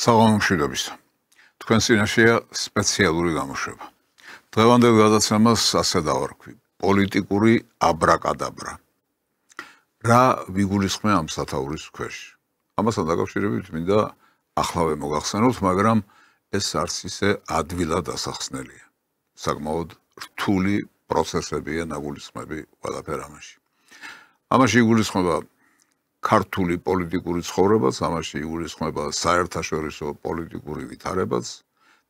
საღამომშვიდობის. თქვენ წინაშეა სპეციალური გამოშვება. დღევანდელ გადაცემას ასე დავარქვი: პოლიტიკური აბრაკადაბრა. რა ვიგულისხმე ამ სათაურის ქვეშ? ამასთან დაკავშირებით მინდა ახლავე მოგახსენოთ, მაგრამ ეს არც ისე ადვილად ასახსნელია. საკმაოდ რთული პროცესებია ნაგულისხმები ყველაფერ ამაში. ამაში იგულისხმება ქართული პოლიტიკური ცხოვრებაც, ამაში იგულისხმება საერთაშორისო პოლიტიკური ვითარებაც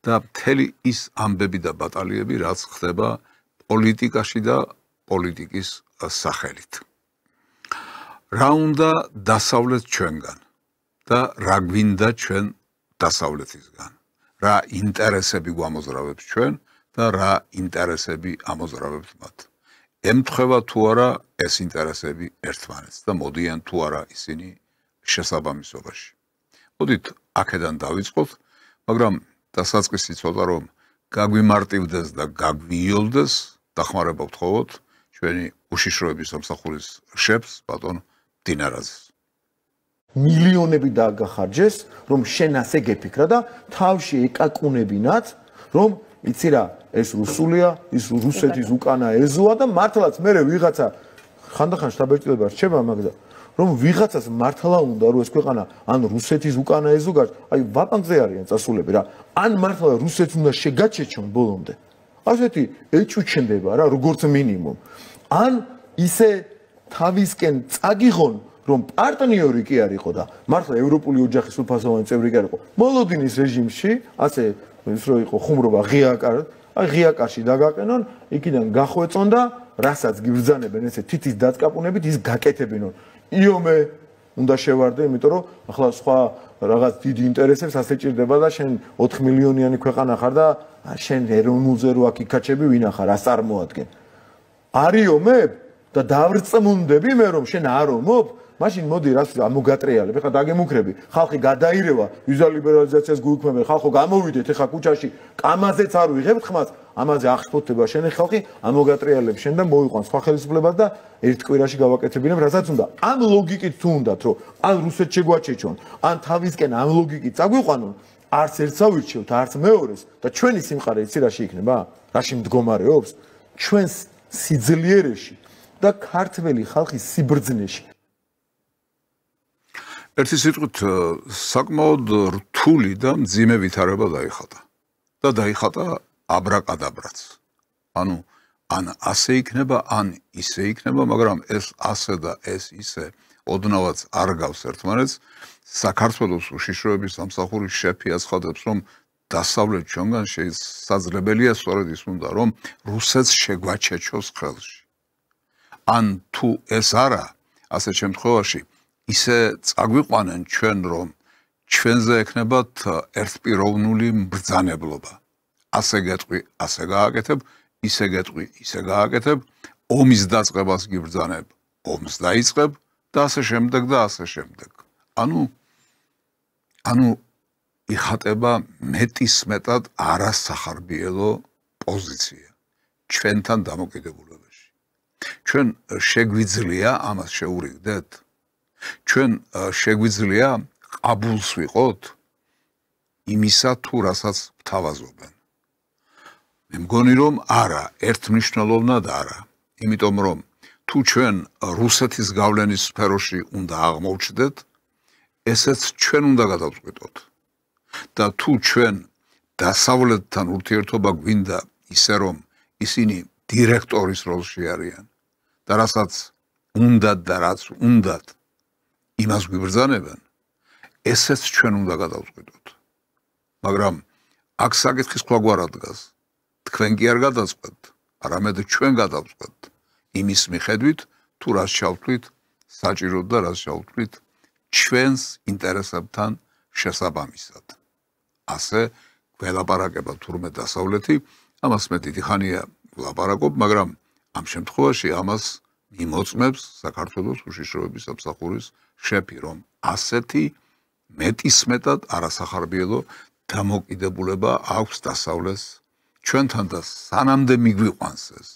და მთელი ის ამბები და ბატალიები, რაც ხდება პოლიტიკაში და პოლიტიკის სახელით. რა უნდა დასავლეთ ჩვენგან და რა გვინდა ჩვენ დასავლეთისგან? რა ინტერესები გვამოძრავებს ჩვენ და რა ინტერესები ამოძრავებს მათ? ემთხვევა თუ არა ეს ინტერესები ერთმანეთს და მოდიან თუ არა ისინი შესაბამისობაში. მოდით აქედან დავიწყოთ, მაგრამ დასაწყისი ცოტა რომ გაგვიმარტივდეს და გაგვიოლდეს, დახმარება ვთხოვოთ ჩვენი უშიშროების სამსახურის შეფს ბატონ დინარაძეს. მილიონები დააგახარჯეს, რომ შენ ასე გეფიქრა და თავში ეკაკუნებინათ, რომ იცი რა, ეს რუსულია, ის რუსეთის უკანა ეზოა და მართლაც მე ვიღაცა ხანდახან შტაბ-ბეჭდილება რჩება მაგდა, რომ ვიღაცას მართლა უნდა რომ ეს ქვეყანა ან რუსეთის უკანა ეზო გაჩ, აი ვაპანკზე არიან წასულები რა, ან მართლა რუსეთს უნდა შეგაჩეჩონ ბოლომდე. ასეთი ეჭუჩნდება რა, როგორც მინიმუმ. ან ისე თავისკენ წაგიღონ რომ პარტნიორი კი არ იყო და მართლა ევროპული ოჯახის უფასოვანი წევრი კი არ იყო. მოლოდინის რეჟიმში ასე ის რო იყო ხუმრობა ღიაკარში დაგაყენონ, იქიდან გახვეწონ და რასაც გიბრძანებენ ესე თითის დაწკაპუნებით ის გაკეთებინონ. იომე უნდა შევარდე, იმიტომ რომ ახლა სხვა რაღაც დიდი ინტერესებს ასე ჭირდება და შენ 4 მილიონიანი ქვეყანა ხარ და შენ ეროვნულზე რო აქ იქაჩები ვინ ახარ, ას წარმოადგენ. არიომებ და დავრწმუნდები მე რომ შენ არ ომობ, მაშინ მოდი რას ამოგატრიალებ, ეხლა დაგემუქრები, ხალხი გადაირევა, ვიზა ლიბერალიზაციას გუიქმებენ, ხალხო გამოვიდეთ, ეხლა კუჩაში კამაზეც არ ვიღებთ ხმას, ამაზე აღშფოთდება შენი ხალხი, ამოგატრიალებ შენ და მოიყვან სხვა ხელისუფლებას და ერთ კვირაში გავაკეთებინებ, რასაც უნდა. ამ ლოგიკით თუ უნდათ, რომ ან რუსეთს შეგვაჩეჩონ, ან თავისკენ ამ ლოგიკით წაგვიყვანონ, არც ერთს ავირჩევთ, არც მეორეს და ჩვენი სიმყარე იცი რაში იქნება? რაში მდგომარეობს? ჩვენს სიძლიერეში და ქართველი ხალხის სიბრძნეში. ერთი სიტყვით საკმაოდ რთული და მძიმე ვითარება დაიხატა და დაიხატა აბრაკადაბრაც. ანუ ან ასე იქნება, ან ისე იქნება, მაგრამ ეს ასე და ეს ისე ოდნავაც არ გავს ერთმანეთს. საქართველოს უშიშროების სამსახურის შეფი აცხადებს, რომ დასავლეთ ჩვენგან შესაძლებელია სწორედ ის უნდა, რომ რუსეთს შეგვაჩეჩოს ხელში. ან თუ ეს არა, ასეთ შემთხვევაში ისე წაგვიყვანენ ჩვენ, რომ ჩვენზე ექნებათ ერთპიროვნული მბრძანებლობა. ასე გეტყვი, ასე გააკეთებ, ისე გეტყვი, ისე გააკეთებ, ომის დაწყებას გიბრძანებ, ომს დაიწყებ და ასე შემდეგ და ასე შემდეგ. ანუ იხატება მეტისმეტად არასახარბიელო პოზიცია ჩვენთან დამოკიდებულებაში. ჩვენ შეგვიძლია ამას შეურიგდეთ? ჩვენ შეგვიძლია ყაბულს ვიყოთ იმისა თუ რასაც ვთავაზობენ? მე მგონი რომ არა, ერთმნიშვნელოვნად არა, იმიტომ რომ თუ ჩვენ რუსეთის გავლენის სფეროში უნდა აღმოვჩნდეთ, ესეც ჩვენ უნდა გადავწყვიტოთ და თუ ჩვენ დასავლეთთან ურთიერთობა გვინდა ისე რომ ისინი დირექტორის როლში არიან და რასაც უნდათ და რაც უნდათ იმას გვიბრძანებენ, ესეც ჩვენ უნდა გადავწყვიტოთ. მაგრამ აქ საკითხის ქვაგვარად დგას. თქვენ კი არ გადაწყვეტთ, არამედ ჩვენ გადავწყვეტთ იმის მიხედვით, თუ რას ჩავთვლით საჭიროდ და რას ჩავთვლით ჩვენს ინტერესებთან შესაბამისად. ასე გველაპარაკება თურმე დასავლეთი, ამას მე დიდი ხანია ვლაპარაკობ, მაგრამ ამ შემთხვევაში ამას მიმოწმებს საქართველოს უშიშროების სამსახურის შეფი, რომ ასეთი მეტისმეტად არასახარბიელო დამოკიდებულება აქვს დასავლეთს ჩვენთან და სანამდე მიგვიყვანს ეს.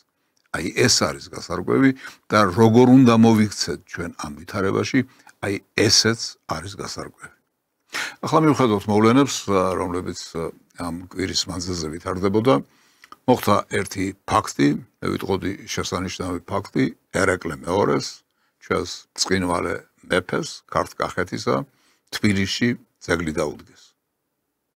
აი ეს არის გასარკვევი და როგორ უნდა მოვიქცეთ ჩვენ ამ ვითარებაში, აი ესეც არის გასარკვევი. ახლა მივხედავთ მოვლენებს, რომლებიც ამ კვირის მანძილზე ვითარდებოდა. მოხდა ერთი ფაქტი, მე ვიტყოდი შესანიშნავი ფაქტი, ერეკლე მეორეს, ჩვენს წყინვალე მეფეს, ქართლ-კახეთისა, თბილისში ძეგლი დაუდგეს.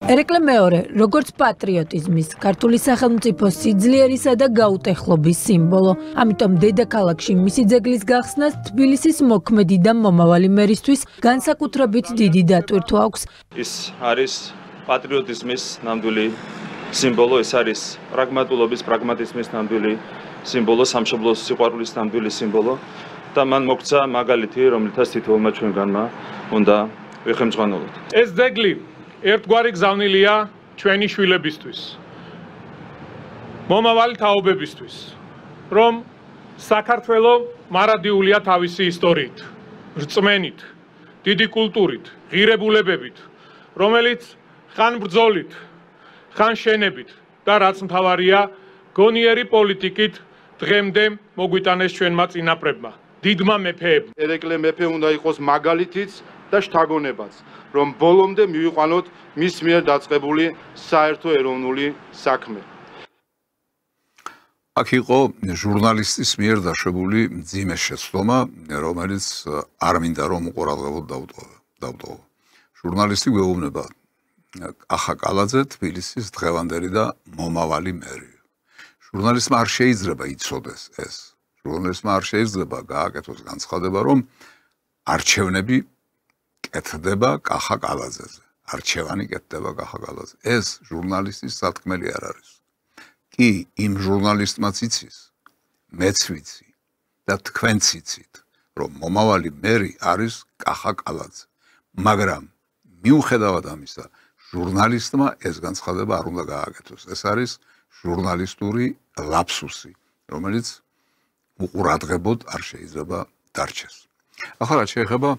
ერეკლე მეორე, როგორც პატრიოტიზმის, ქართული სახელმწიფოს სიძლიერისა და გაუტეხლობის სიმბოლო. ამიტომ დედაქალაქში მისი ძეგლის გახსნას თბილისის მოქმედი და მომავალი მერისთვის განსაკუთრებით დიდი დატვირთვა აქვს. ის არის პატრიოტიზმის ნამდვილი სიმბოლო, ეს არის პრაგმატიზმის ნამდვილი სიმბოლო, სამშობლოს სიყვარულის ნამდვილი სიმბოლო და მან მოგცა მაგალითი, რომლითაც თითოეულმა ჩვენგანმა უნდა ვიხემძღვანელოთ. ეს ძეგლი ერთგვარი გზავნილია ჩვენი შვილებისთვის, მომავალი თაობებისთვის, რომ საქართველო მარადიულია თავისი ისტორიით, რწმენით, დიდი კულტურით, ღირებულებებით, რომელიც ხან ბრძოლით, ხან შენებით და რაც მთავარია, გონიერი პოლიტიკით დღემდე მოგვიტანეს ჩვენმა წინაპრებმა, დიდმა მეფეებმა. ერეკლე მეფე უნდა იყოს მაგალითიც და შთაგონებაც, რომ ბოლომდე მივიყვანოთ მის მიერ დაწყებული საერთო ეროვნული საქმე. აქ იყო ჟურნალისტის მიერ დაშვებული მძიმე შეცდომა, რომელიც არ მინდა რომ უყურადღებოდ დავტოვო. ჟურნალისტი გვეუბნება ახა კალაძე თბილისის დღევანდელი და მომავალი მერი. ჟურნალისტმა არ შეიძლება იცოდეს ეს. ჟურნალისტმა არ შეიძლება გააკეთოს განცხადება, რომ არჩევნები კეთდება კახა კალაძეზე. არჩევანი კეთდება კახა კალაძეზე. ეს ჟურნალისტის სათქმელი არ არის. კი იმ ჟურნალისტმაც იცის, მეც ვიცი და თქვენც იცით, რომ მომავალი მერი არის კახა კალაძე. მაგრამ მიუხედავად ამისა, ჟურნალისტმა ეს განცხადება არ უნდა გააკეთოს. ეს არის ჟურნალისტური ლაფსუსი, რომელიც უყურადღებოდ არ შეიძლება დარჩეს. ახლა რაც შეეხება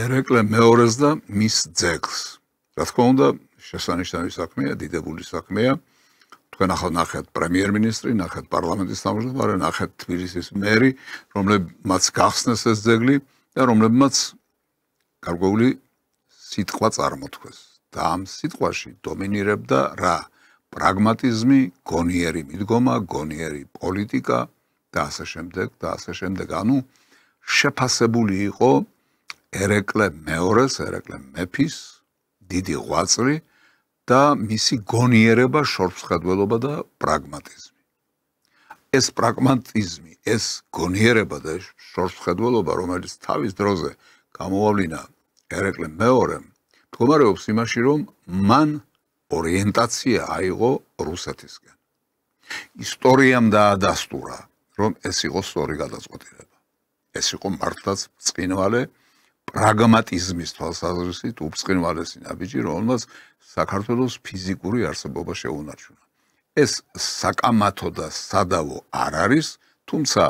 ერეკლე მეორეს და მის ძეგლს. რა თქმა უნდა, შესანიშნავი საქმეა, დიდებული საქმეა. თქვენ ახლა ნახეთ პრემიერ-მინისტრი, ნახეთ პარლამენტის თავმჯდომარე, ნახეთ თბილისის მერი, რომლებმაც გახსნეს ეს ძეგლი და რომლებმაც გარკვეული სიტყვა წარმოთქვეს. და ამ სიტყვაში დომინირებდა რა? პრაგმატიზმი, გონიერი მიდგომა, გონიერი პოლიტიკა და ასე შემდეგ და ასე შემდეგ. ანუ შეფასებული იყო ერეკლე მეორეს, ერეკლე მეფის დიდი ღვაწლი და მისი გონიერება, შორსმხედველობა და პრაგმატიზმი. ეს პრაგმატიზმი, ეს გონიერება და შორსმხედველობა, რომელიც თავის დროზე გამოვავლინა ერეკლე მეორემ, მდგომარეობს იმაში, რომ მან ორიენტაცია აიღო რუსეთისკენ. ისტორიამ დაადასტურა, რომ ეს იყო სწორი გადაწყვეტილება. ეს იყო მართლაც ბრწყინვალე პრაგმატიზმის თვალსაზრისით უბრწყინვალესი ნაბიჯი, რომელმაც საქართველოს ფიზიკური არსებობა შეუნარჩუნა. ეს საკამათო და სადავო არ არის, თუმცა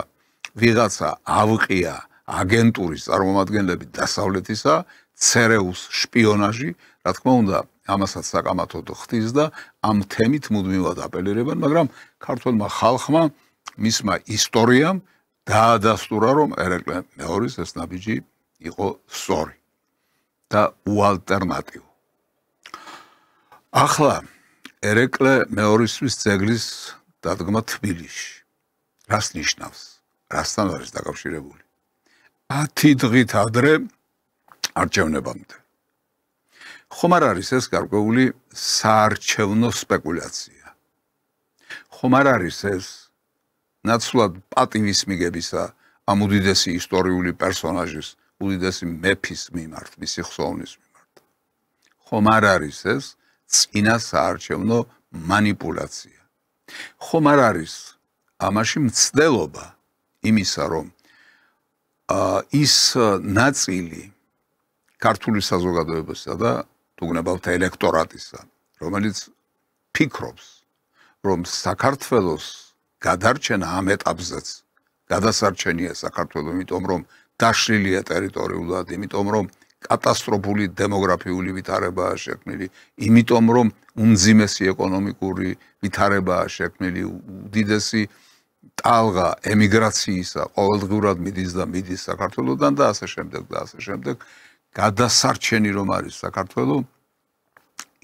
ვიღაცა ავყია აგენტურის წარმომადგენლები დასავლეთისა, ცერეუს შპიონაჟი, რა თქმა უნდა, ამასაც საკამათოდ ხდის და ამ თემით მუდმივად აპელირებენ, მაგრამ ქართველმა ხალხმა, მისმა ისტორიამ დაადასტურა, რომ ერეკლე მეორის ეს ნაბიჯი იყო სწორი და უალტერნატივო. ახლა ერეკლე მეორისთვის ძეგლის დადგმა თბილისში. რას ნიშნავს? რასთან არის დაკავშირებული? 10 დღით ადრე არჩევნებამდე. ხომ არ არის ეს გარკვეული საარჩევნო სპეკულაცია? ხომ არ არის ეს ნაცვლად პატივის მიგებისა ამ უდიდესი ისტორიული პერსონაჟის, უდიდესი მეფის მიმართ, მისი ხსოვნის მიმართ? ხომ არ არის ეს წინა საარჩევნო მანიპულაცია? ხომ არ არის ამაში მცდელობა იმისა, რომ ის ნაწილი ქართული საზოგადოებისა და თუგნებავთა ელექტორატისა, რომელიც ფიქრობს, რომ საქართველოს გადარჩენა ამ ეტაპზეც გადასარჩენია საქართველო, იმიტომ რომ დაშლილია ტერიტორიულად, იმიტომ რომ კატასტროფული დემოგრაფიული ვითარებაა შექმნილი, იმიტომ რომ უმძიმესი ეკონომიკური ვითარებაა შექმნილი, უდიდესი ტალღა ემიგრაციისა ყოველდღურად მიდის და მიდის საქართველოდან და ასე შემდეგ და ასე შემდეგ. გადასარჩენი რომ არის საქართველო,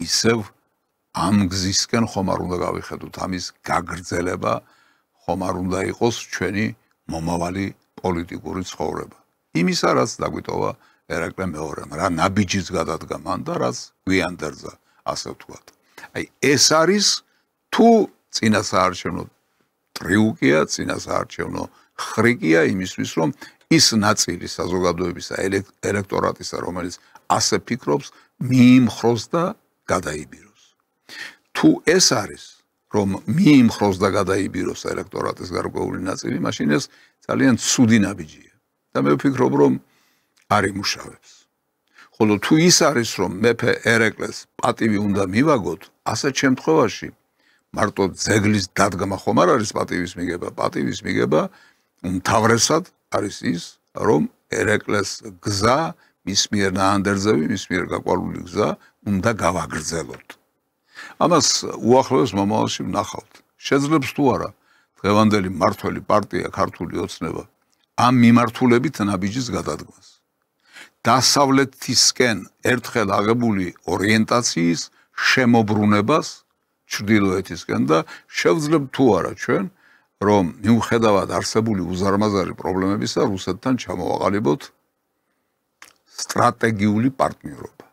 ისევ ამ გზისკენ ხომ არ უნდა გავიხედოთ, ამის გაგრძელება ხომ არ უნდა იყოს ჩვენი მომავალი პოლიტიკური ცხოვრება. იმის რაც დაგვიტოვა ერაკლე მეორემ, რა ნაბიჯიც გადადგა მან და რაც გვიანდერძა, ასე ვთქვათ. აი ეს არის თუ წინასაარჩევნო ტრიუკია, წინასაარჩევნო ხრიკია იმისთვის, რომ ის ნაწილი საზოგადოებისა ელექტორატისა, რომელიც ასე ფიქრობს, მიიმხროს და გადაიბიროს. თუ ეს არის, რომ მიიმხროს და გადაიბიროს ელექტორატის გარკვეული ნაწილი, მაშინ ეს ძალიან ცუდი ნაბიჯია. და მე ვფიქრობ, რომ არ იმუშავებს. ხოლო თუ ის არის, რომ მეფე ერეკლეს პატივი უნდა მივაგოთ, ასეთ შემთხვევაში მარტო ძეგლის დადგმა ხომ არ არის პატივის მიგება, პატივის მიგება უმთავრესად არის ის, რომ ერეკლეს გზა, მის მიერ ნაანდერძები, მის მიერ გაყვანილი გზა უნდა გავაგრძელოთ. ამას უახლოეს მომავალში ვნახავთ. შეძლებს თუ არა დღევანდელი მმართველი პარტია ქართული ოცნება ამ მიმართულებით ნაბიჯის გადადგმას. დასავლეთისკენ ერთხელ აღებული ორიენტაციის შემოbrunებას ჩრდილოეთისკენ და შევძლებთ თუ არა ჩვენ რომ მიუხედავად არსებული უზარმაზარი პრობლემებისა რუსეთთან ჩამოვაყალიბოთ სტრატეგიული პარტნიორობა.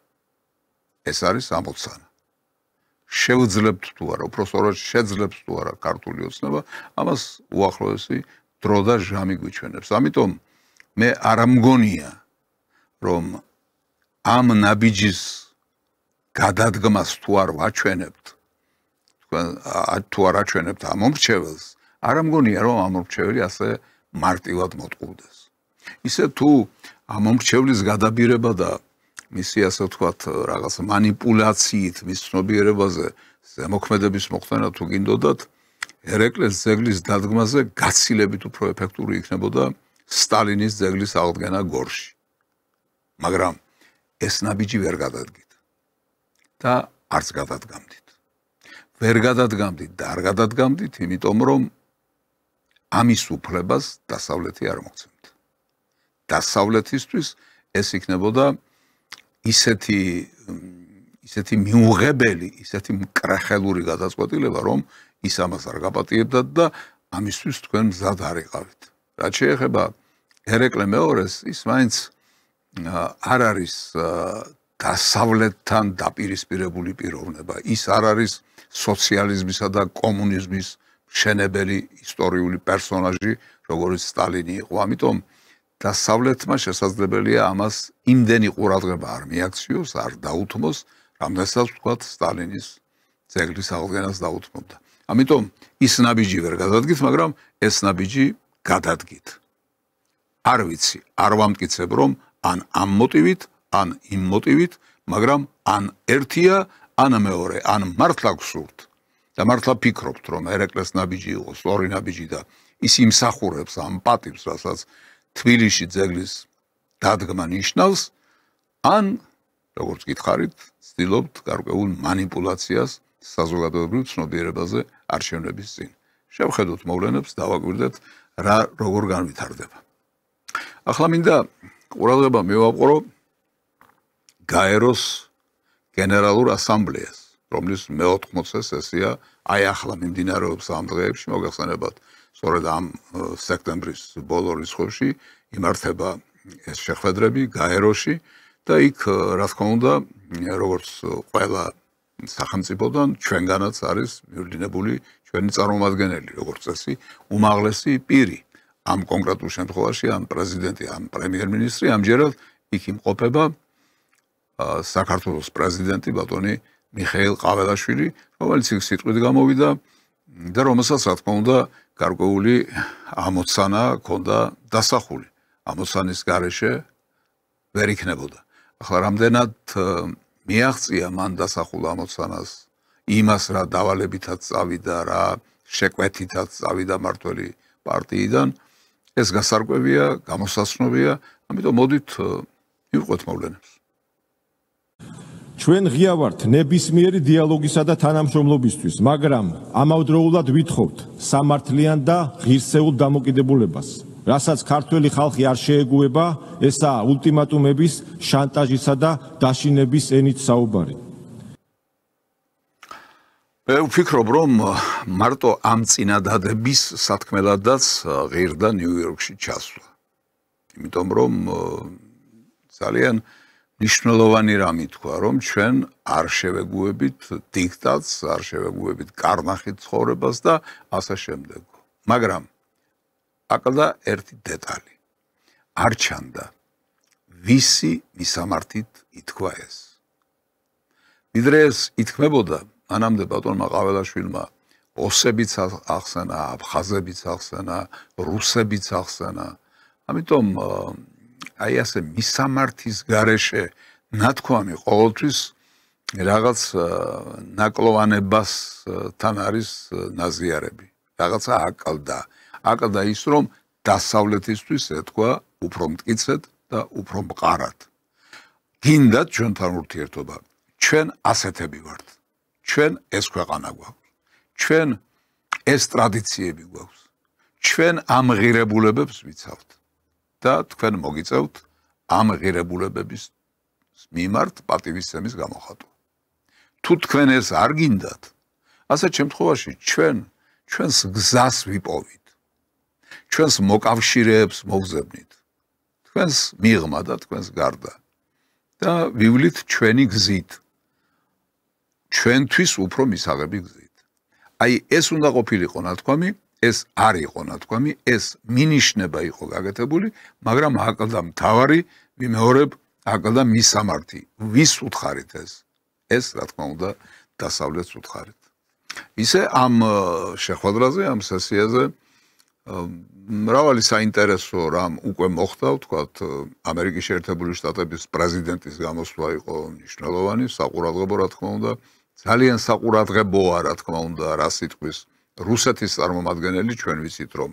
ეს არის ამოცანა. შევძლებთ თუ არა, უпростоრად შეძლებთ თუ არა ქართული ოცნება, ამას უახლოესი დრო და ჟამი გვიჩვენებს. ამიტომ მე არ მგონია, რომ ამ ნაბიჯის გადადგმას თუ არ ვაჩვენებთ, თუ არ აჩვენებთ ამ მომრჩეველს, არ მგონია, რომ ამ მომრჩეველი ასე მარტივად მოტყუდეს. ისე თუ ამ მომრჩევლის გადაბირება და მისი ასე ვთქვათ რაღაც მანიპულაციით მის ცნობიერებაზე ზემოქმედების მოხდენა თუ გინდოდათ, ერეკლეს ძეგლის დადგმაზე გაცილებით უფრო ეფექტური იქნებოდა სტალინის ძეგლის აღდგენა გორში. მაგრამ ეს ნაბიჯი ვერ გადადგით და არც გადადგამდით. ვერ გადადგამდით და არ გადადგამდით, იმიტომ რომ ამის უფლებას დასავლეთი არ მოგცემთ. დასავლეთისთვის ეს იქნებოდა ისეთი მიუღებელი, ისეთი მკრახელური გადაწყვეტილება, რომ ის ამას არ გაპატიებდათ და ამისთვის თქვენ მზად არ იყავით. რაც შეეხება ერეკლე მეორეს, ის მაინც არ არის დასავლეთთან დაპირისპირებული პიროვნება. ის არ არის სოციალიზმისა და კომუნიზმის მშენებელი ისტორიული პერსონაჟი, როგორც სტალინი იყო. ამიტომ დასავლეთმა შესაძლებელია ამას იმდენი ყურადღება არ მიაქციოს, არ დაუთმოს, რამდენსაც ვთქვათ სტალინის ძეგლის აღდგენას დაუთმობდა. ამიტომ ის ნაბიჯი ვერ გადადგით, მაგრამ ეს ნაბიჯი გადადგით. არ ვიცი, არ ვამტკიცებ, რომ ან ამ მოტივით, ან იმ მოტივით, მაგრამ ან ერთია, ან მეორე, ან მართლა გსურთ და მართლა ფიქრობთ, რომ ერეკლეს ნაბიჯი იყოს სწორი ნაბიჯი და ის იმსახურებს ამ პატივს, რასაც თბილისში ძეგლის დადგმა ნიშნავს, ან როგორც გითხარით, ცდილობთ გარკვეულ მანიპულაციას საზოგადოებრივ ცნობიერებაზე არჩევნების წინ. შევხედოთ მოვლენებს, დავაკვირდეთ რა როგორ განვითარდება. ახლა მინდა ყურადღება მივაყურო გაეროს გენერალურ ასამბლეას, რომლის მე-80 სესია აი ახლა მიმდინარეობს ამ დღეებში, მოგეხსენებათ, სწორედ ამ სექტემბრის ბოლო რიცხვებში იმართება ეს შეხვედრები გაეროში და იქ რა თქმა უნდა, როგორც ყველა სახელმწიფოდან ჩვენგანაც არის მივლინებული ჩვენი წარმომადგენელი, როგორც წესი, უმაღლესი პირი. ამ კონკრეტულ შემთხვევაში ამ პრეზიდენტი, ამ პრემიერ-მინისტრი ამჯერად იქ იმყოფება საქართველოს პრეზიდენტი ბატონი მიხეილ ყაველაშვილი, რომელიც იქ სიტყვით გამოვიდა და რომელსაც რა თქმა უნდა გარკვეული ამოცანა ჰქონდა დასახული. ამოცანის გარეშე ვერ იქნებოდა. ახლა რამდენად მიაღწია მან დასახულ ამოცანას იმას, რა დავალებითაც წავიდა, რა შეკვეთითაც წავიდა მართველი პარტიიდან, ეს გასარკვევია, გამოსაცნობია, ამიტომ მოდით მივყვეთ მოვლენებს. ჩვენ ღია ვართ ნებისმიერი დიალოგისა და თანამშრომლობისთვის, მაგრამ ამავდროულად ვითხოვთ სამართლიან და ღირსეულ დამოკიდებულებას, რასაც ქართველი ხალხი არ შეეგუება, ესაა ულტიმატუმების, შანტაჟისა და დაშინების ენით საუბარი. მე ვფიქრობ, რომ მარტო ამ წინადადების სათქმელადაც ღირდა ნიუ-იორკში ჩასვლა. იმიტომ რომ ძალიან მნიშვნელოვანი რამე თქვა, რომ ჩვენ არ შევეგუებით დიქტატს, არ შევეგუებით კარნახით ცხოვრებას და ასე შემდეგ. მაგრამ აკლდა ერთი დეტალი. არ ჩანდა ვისი მისამართით ითქვა ეს. ვიდრე ეს ითქმებოდა, მანამდე ბატონმა ყაველაშვილმა ოსებიც ახსენა, აფხაზებიც ახსენა, რუსებიც ახსენა. ამიტომ აი ასე მისამართის გარეშე ნათქვამი ყოველთვის რაღაც ნაკლოვანებასთან არის ნაზიარები. რაღაცა აკლდა ის, რომ დასავლეთისთვის ეთქვა უფრო მტკიცედ და უფრო მყარად. გინდათ ჩვენთან ურთიერთობა. ჩვენ ასეთები ვართ. ჩვენ ეს ქვეყანა გვაქვს. ჩვენ ეს ტრადიციები გვაქვს. ჩვენ ამ ღირებულებებს ვიცავთ. და თქვენ მოგიწევთ ამ ღირებულებების მიმართ პატივისცემის გამოხატვა. თუ თქვენ ეს არ გინდათ, ასეთ შემთხვევაში ჩვენს გზას ვიპოვით. ჩვენს მოკავშირეებს მოვზებნით. თქვენს მიღმა და თქვენს გარდა. და ვივლით ჩვენი გზით. ჩვენთვის უფრო მისაღები გზით. აი ეს უნდა ყოფილიყო ნათქვამი, ეს არ იყო ნათქვამი, ეს მინიშნება იყო გაკეთებული, მაგრამ აკლდა მთავარი, ვიმეორებ, აკლდა მისამართი. ვის უთხარით ეს? ეს, რა თქმა უნდა, დასავლეთს უთხარით. ისე ამ შეხვედრაზე, ამ სესიაზე მრავალი საინტერესო რამ უკვე მოხდა, ვთქვათ, ამერიკის შეერთებული შტატების პრეზიდენტის გამოსვლა იყო მნიშვნელოვანი, საყურადღებო, რა თქმა უნდა, ძალიან საყურადღებოა, რა თქმა უნდა, რა სიტყვის რუსეთის წარმომადგენელი, ჩვენ ვიცით, რომ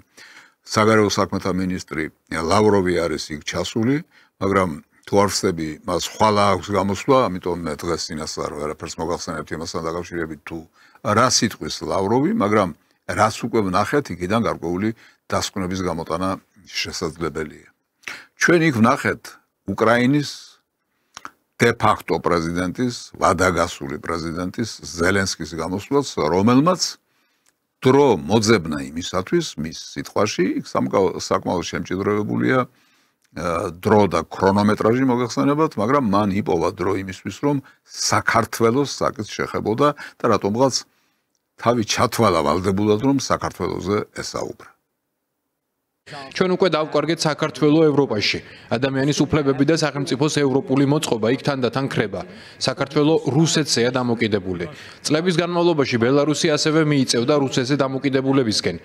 საგარეო საქმეთა მინისტრი ლავროვი არის იქ ჩასული, მაგრამ თუ არ ვხსნები, მას ხვალა აქვს გამოსვლა, ამიტომ მე დღეს წინასწარ ვერაფერს მოგახსენებთ იმასთან დაკავშირებით თუ რა სიტყვის ლავროვი, მაგრამ რაც უკვე ვნახეთ, იქიდან გარკვეული დასკვნების გამოტანა შესაძლებელია. ჩვენ იქ ვნახეთ უკრაინის de facto პრეზიდენტის, ვადაგასული პრეზიდენტის ზელენსკის გამოსვლას, რომელმაც დრო მოძებნა იმისათვის, მის სიტყვაში, იქ საკმაოდ შემჭიდროვებულია დრო და ქრონომეტრაჟი მოგეხსენებათ, მაგრამ მან იპოვა დრო იმისთვის, რომ საქართველოს საკითხს შეხებოდა და რატომღაც თავი ჩათვალა ვალდებულად, რომ საქართველოზე ესაუბრა. ჩვენ უკვე დავკარგეთ საქართველოს ევროპაში. ადამიანის უფლებები და სახელმწიფოს ევროპული მოწყობა იქ თანდათან ქრება. საქართველოს რუსეთზეა დამოკიდებული. წლების განმავლობაში ბელარუსი ასევე მიიწევდა რუსეთზე დამოკიდებულებისკენ.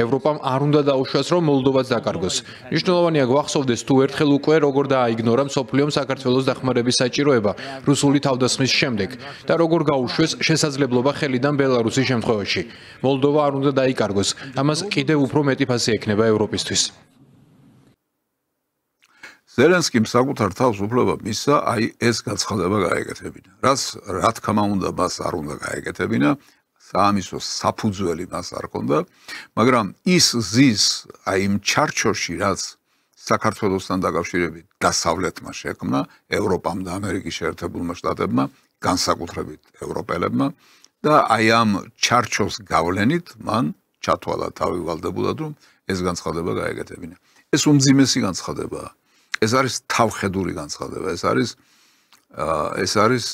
ევროპამ არ უნდა დაუშვას, რომ მოლდოვაც დაკარგოს. მნიშვნელოვანია გვახსოვდეს თუ ერთხელ უკვე როგორ დააიგნორა მსოფლიომ საქართველოს დახმარების საჭიროება რუსული თავდასხმის შემდეგ და როგორ გაუშვეს შესაძლებლობა ხელიდან ბელარუსის შემთხვევაში. მოლდოვა არ უნდა დაიკარგოს. ამას კიდევ უფრო მეტი ფასი ექნება ევროპის. ზელენსკიმ საკუთარ თავს უფლება მისცა, აი ეს გაცხადება გაეკეთებინა. რა თქმა უნდა, მას არ უნდა გაეკეთებინა, საამისო საფუძველი მას არ ჰქონდა, მაგრამ ის ზის აი იმ ჩარჩოში, რაც საქართველოსთან დაკავშირებით დასავლეთმა შექმნა, ევროპამ და ამერიკის შეერთებულმა შტატებმა, განსაკუთრებით ევროპელებმა და აი ამ ჩარჩოს გავლენით მან ჩათვალა თავი ვალდებულად, რომ ეს განცხადება გაეკეთებინა. ეს უმძიმესი განცხადებაა. ეს არის თავხედური განცხადება, ეს არის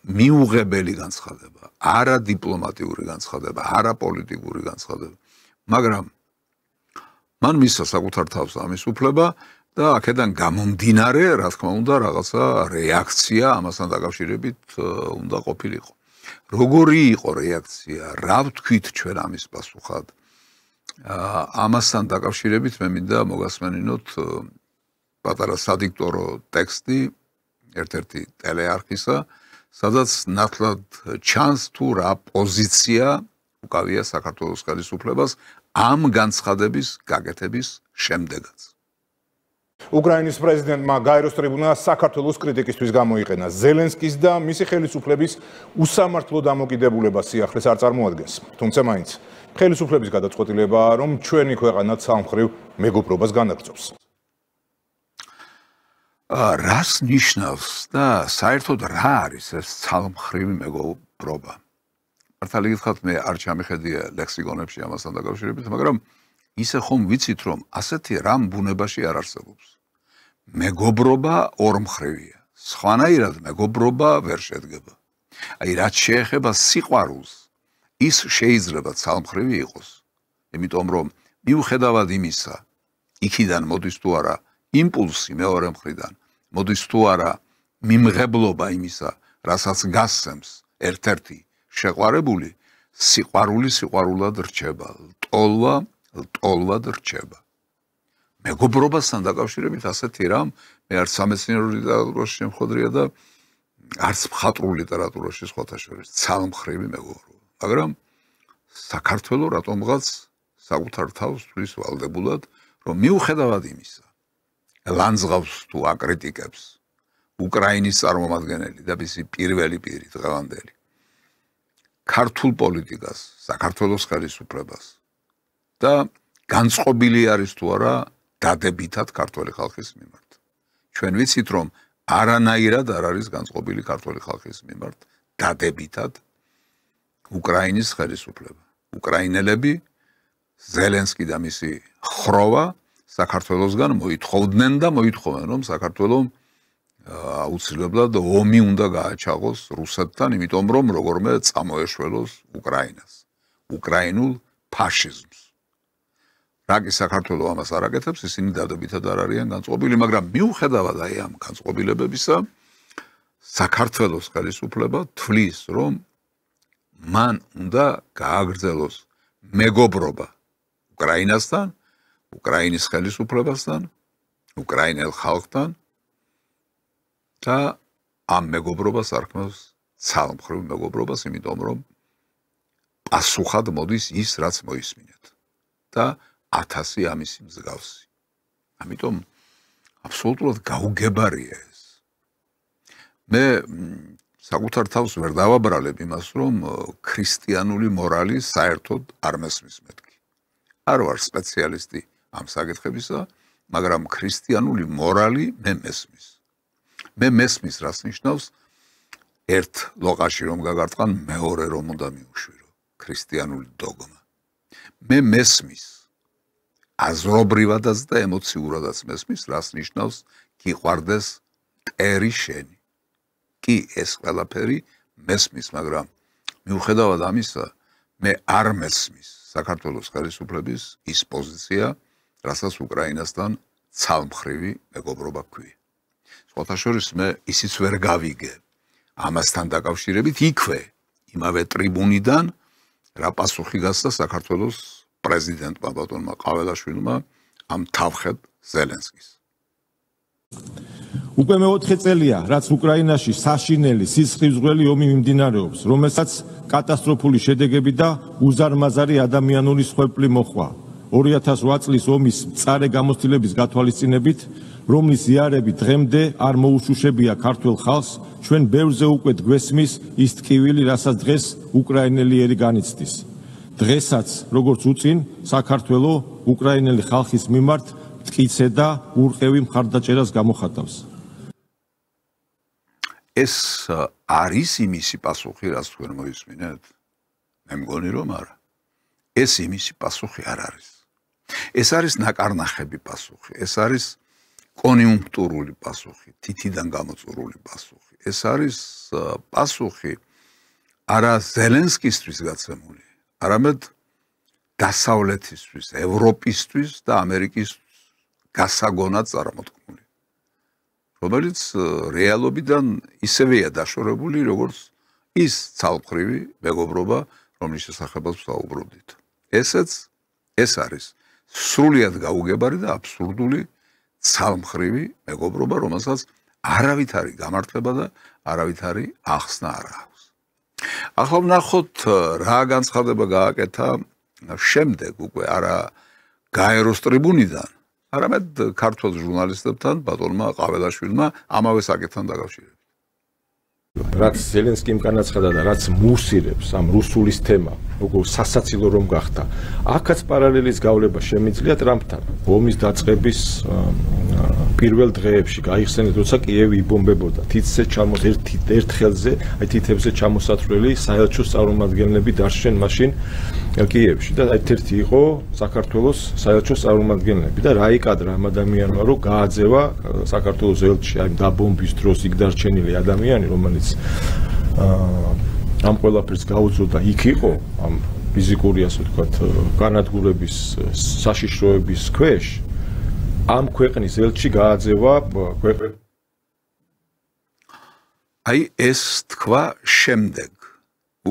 მიუღებელი განცხადება, არა დიპლომატიური განცხადება, არა პოლიტიკური განცხადება. მაგრამ მან მისცა საკუთარ თავს ამის უფლება და აქედან გამომდინარე, რა თქმა უნდა, რაღაცა რეაქცია ამასთან დაკავშირებით უნდა ყოფილიყო. როგორი იყო რეაქცია? რა ვთქვით ჩვენ ამის პასუხად? ამასთან დაკავშირებით მე მინდა მოგასმენინოთ პატარა სადიქტორო ტექსტი ერთ-ერთი ტელეარხისა, სადაც ნათლად ჩანს თუ რა პოზიცია უკავია საქართველოს ხელისუფლებას ამ განცხადების გაკეთების შემდეგაც. უკრაინის პრეზიდენტმა გაეროს ტრიბუნა საქართველოს კრიტიკისთვის გამოიყენა. ზელენსკის და მისი ხელისუფლების უსამართლო დამოკიდებულებას სიახლეს არ წარმოადგენს. თუმცა მაინც ხელისუფლების გადაწყვეტილებაა, რომ ჩვენი ქვეყანა ცალმხრივ მეგობრობას განაგრძობს. რას ნიშნავს და საერთოდ რა არის ეს ცალმხრივი მეგობრობა? მართალი გითხრათ, მე არ ჩამიხედია ლექსიკონებში ამასთან დაკავშირებით, მაგრამ ისე ხომ ვიცით, რომ ასეთი რამ ბუნებაში არ არსებობს. მეგობრობა ორმხრივია. სხვანაირად მეგობრობა ვერ შედგება. აი, რაც შეეხება სიყვარულს, ის შეიძლება ცალმხრივი იყოს. იმიტომ რომ მიუხედავად იმისა, იქიდან მოდის თუ არა იმპულსი მეორე მხრიდან, მოდის თუ არა მიმღებლობა იმისა, რასაც გასცემს ერთ-ერთი შეყვარებული, სიყვარული სიყვარულად რჩება, ლტოლვად რჩება. მეგობრობასთან დაკავშირებით ასეთი რამ მე არც სამეცნიერო ლიტერატურაში შემხვედრია და არც მხატვრულ ლიტერატურაში სხვათა შორის ცალმხრივი მეგობრობა. მაგრამ საქართველო რატომღაც საკუთარ თავს თვლის ვალდებულად, რომ მიუხედავად იმისა, ლანძღავს თუ აკრიტიკებს უკრაინის წარმომადგენელი და მისი პირველი პირი დღევანდელი ქართულ პოლიტიკას, საქართველოს ხელისუფლებას და განწყობილი არის თუ არა დადებითად ქართული ხალხის მიმართ. ჩვენ ვიცით, რომ არანაირად არ არის განწყობილი ქართული ხალხის მიმართ დადებითად უკრაინის ხელისუფლება. უკრაინელები ზელენსკი და მისი ხროვა საქართველოსგან მოითხოვდნენ და მოითხოვენ, რომ საქართველო აუცილებლად ომი უნდა გააჩაღოს რუსეთთან, იმიტომ რომ როგორმე წამოეშველოს უკრაინას, უკრაინულ ფაშიზმს. რა კი საქართველო ამას არ აკეთებს, ისინი დადებითად არ არიან განწყობილი, მაგრამ მიუხედავად აი ამ განწყობილებებისა, საქართველოს ხელისუფლება თვლის, რომ მან უნდა გააგრძელოს მეგობრობა უკრაინასთან, უკრაინის ხელისუფლებასთან, უკრაინელ ხალხთან და ამ მეგობრობას არქმევს ცალმხრივ მეგობრობას, იმიტომ რომ პასუხად მოდის ის, რაც მოისმინეთ და 1000 ამისი მსგავსი. ამიტომ აბსოლუტურად გაუგებარია ეს. მე საკუთარ თავს ვერ დავაბრალებ იმას, რომ ქრისტიანული მორალი საერთოდ არ მესმის მეთქი. არ ვარ სპეციალისტი ამ საკითხებისა, მაგრამ ქრისტიანული მორალი მე მესმის. მე მესმის, რას ნიშნავს ერთ ლოყაში რომ გაგარტყან, მეორე რომ უნდა მიუშვირო, ქრისტიანული დოგმა. მე მესმის აზრობრივადაც და ემოციურადაც მესმის, რას ნიშნავს გიყვარდეს მტერი შენი. კი ეს ყველაფერი მესმის, მაგრამ მიუხედავად ამისა, მე არ მესმის საქართველოს ხელისუფლების ის პოზიცია, რასაც უკრაინასთან ცალმხრივი მეგობრობა ჰქვია. სხვათა შორის მე ისიც ვერ გავიგე ამასთან დაკავშირებით იქვე, იმავე ტრიბუნიდან, რა პასუხი გასცა საქართველოს პრეზიდენტმა ბატონმა ყაველაშვილმა ამ თავხედ ზელენსკის. უკვე მე-4 წელია, რაც უკრაინაში საშინელი სისხლისმღვრელი ომი მიმდინარეობს, რომელსაც კატასტროფული შედეგები და უზარმაზარი ადამიანური სხვეპლი მოჰყვა. 2008 წლის ომის მწარე გამოცდილების გათვალისწინებით, რომლის იარები დღემდე არ მოუშუშებია ქართულ ხალხს, ჩვენ ბევრზე უკვე გვესმის ის ტკივილი, რასაც დღეს უკრაინელიერი განიცდის. დღესაც, როგორც უწინ, საქართველო უკრაინელი ხალხის მიმართ მტკიცე და ურყევი მხარდაჭერას გამოხატავს. ეს არის იმისი პასუხი, რაც თქვენ მოისმინეთ? მე მგონი, რომ არა. ეს იმისი პასუხი არ არის. ეს არის ნაკარნახები პასუხი, ეს არის კონიუნქტურული პასუხი, თითიდან გამოწურული პასუხი. ეს არის პასუხი არა ზელენსკისთვის გაცემული, არამედ დასავლეთისთვის, ევროპისთვის და ამერიკის გასაგონად წარმოთქმული, რომელიც რეალობიდან ისევეა დაშორებული, როგორც ის ცალმხრივი მეგობრობა, რომლის შესახებაც ვსაუბრობდით. ეს არის სრულიად გაუგებარი და აბსურდული ცალმხრივი მეგობრობა, რომელსაც არავითარი გამართლება და არავითარი ახსნა არ აქვს. ახლა ვნახოთ რა განცხადება გააკეთა შემდეგ უკვე არა გაეროს ტრიბუნიდან, არამედ ქართულ ჟურნალისტებთან ბატონმა ყაველაშვილმა ამავე საკითხთან დაკავშირებით. რაც ზელენსკიმ განაცხადა და რაც მუსირებს ამ რუსულის თემა როგორ სასაცილო რომ გახდა. აქაც პარალელის გავლება შემიძლია ტრამპთან. ომის დაწყების პირველ დღეებში გაიხსენეთ, როცა კიევი იბომბებოდა. ერთხელზე, თითებზე ჩამოსათვლელი საელჩოს წარმომადგენლები დარჩნენ მაშინ კიევში და ერთ-ერთი იყო საქართველოს საელჩოს წარმომადგენლები და რა იკადრა ამ ადამიანმა, რომ გააძევა საქართველოს ელჩი, აი დაბომბვის დროს იქ დარჩენილი ადამიანი, რომელიც ამ ყველაფერს გაუძულდა იქ იყო ამ ფიზიკური ასე ვთქვათ განადგურების საშიშროების ქვეშ ამ ქვეყნის ელჩი გააძევა ქვეყნ აი ეს თქვა შემდეგ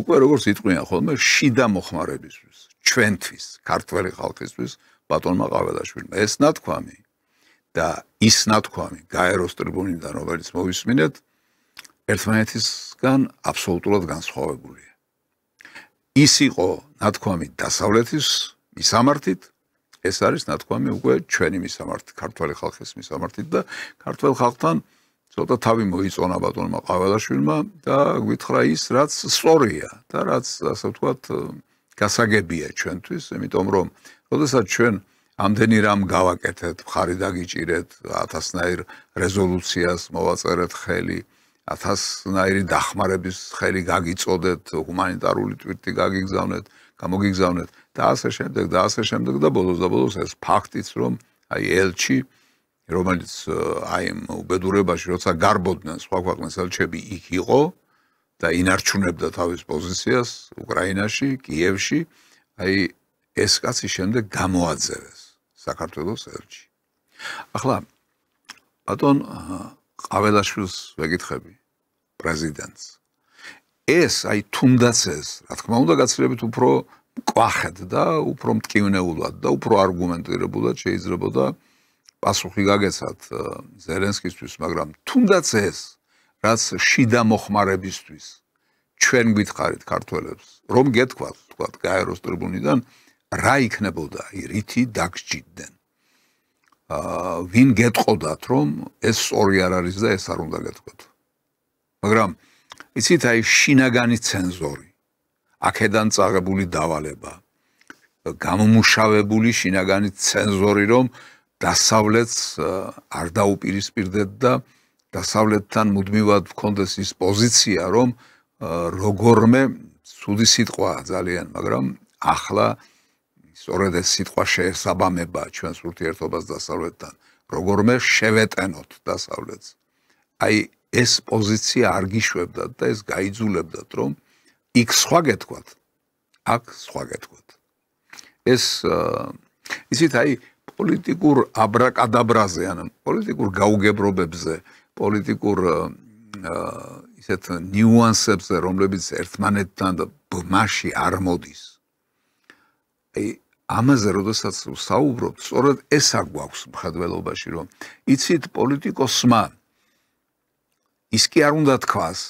უკვე როგორც იტყვიან ხოლმე შიდა მოხმარებისთვის ჩვენთვის ქართველი ხალხისთვის ბატონმა ყაველაშვილმა ეს ნათქვამი და ის ნათქვამი გაეროს ტრიბუნიდან რომელიც მოვისმინეთ ერთმანეთისგან აბსოლუტურად განსხვავებულია. ის იყო ნათქვამი დასავლეთის მისამართით, ეს არის ნათქვამი უკვე ჩვენი მისამართით, ქართველი ხალხის მისამართით და ქართველ ხალხთან ცოტა თავი მოიწონა ბატონმა ყაველაშვილმა და გვითხრა ის, რაც სწორია და რაც ასე ვთქვათ გასაგებია ჩვენთვის, იმიტომ რომ როდესაც ჩვენ ამდენი რამ გავაკეთეთ, მხარი დაგიჭირეთ, 1000-ნაირ რეზოლუციას მოვაწერეთ ხელი 1000-ნაირი დახმარების ხელი გაგიწოდეთ, ჰუმანიტარული ტვირთი გაგიგზავნეთ, გამოგიგზავნეთ და ასე შემდეგ და ბოლოს ეს ფაქტიც რომ აი ელჩი რომელიც აი უბედურებაში როცა გარბოდნენ სხვა ქვეყნის ელჩები იქ იყო და ინარჩუნებდა თავის პოზიციას უკრაინაში, კიევში, აი ეს კაცი შემდეგ გამოაძევეს საქართველოს ელჩი. ახლა ბატონ ყაველაშვილს ვეკითხები პრეზიდენტს. ეს აი თუნდაც ეს, რა თქმა უნდა, გაცილებით უფრო კვახეთ და უფრო მტკივნეულად და უფრო არგუმენტირებულად შეიძლებოდა პასუხი გაგეცათ ზელენსკისთვის, მაგრამ თუნდაც ეს, რაც შიდა მოხმარებისთვის ჩვენ გითხარით ქართველებს, რომ გეთქვათ, თქვათ, გაეროს ტრიბუნიდან, რა იქნებოდა, რითი დაგსჯიდნენ. ვინ გეტყოდათ რომ ეს სწორი არ არის და ეს არ უნდა გეტყვათ. მაგრამ იცით აი შინაგანი ცენზორი, აქედან წაღებული დავალება, გამომუშავებული შინაგანი ცენზორი რომ დასავლეთს არ დაუპირისპირდეთ და დასავლეთთან მუდმივად გქონდეს ის პოზიცია რომ როგორმე ცუდი სიტყვა ძალიან, მაგრამ ახლა სწორედ ეს სიტყვა შეესაბამება ჩვენს ურთიერთობას დასავლეთთან. როგორმე შევეტენოთ დასავლეთს. აი ეს პოზიცია არ გიშვებდათ და ეს გაიძულებდათ რომ იქ სხვა გეთქვათ, აქ სხვა გეთქვათ. ეს ისიც აი პოლიტიკურ აბრაკადაბრაზე, ან პოლიტიკურ გაუგებრობებზე, პოლიტიკურ ისეთ ნიუანსებზე, რომლებიც ერთმანეთთან ბმაში არ მოდის. აი ამაზე როდესაც საუბრობთ, სწორედ ეს აგვაქვს მხედველობაში, რომ იცით პოლიტიკოსმა ის კი არ უნდა თქვას,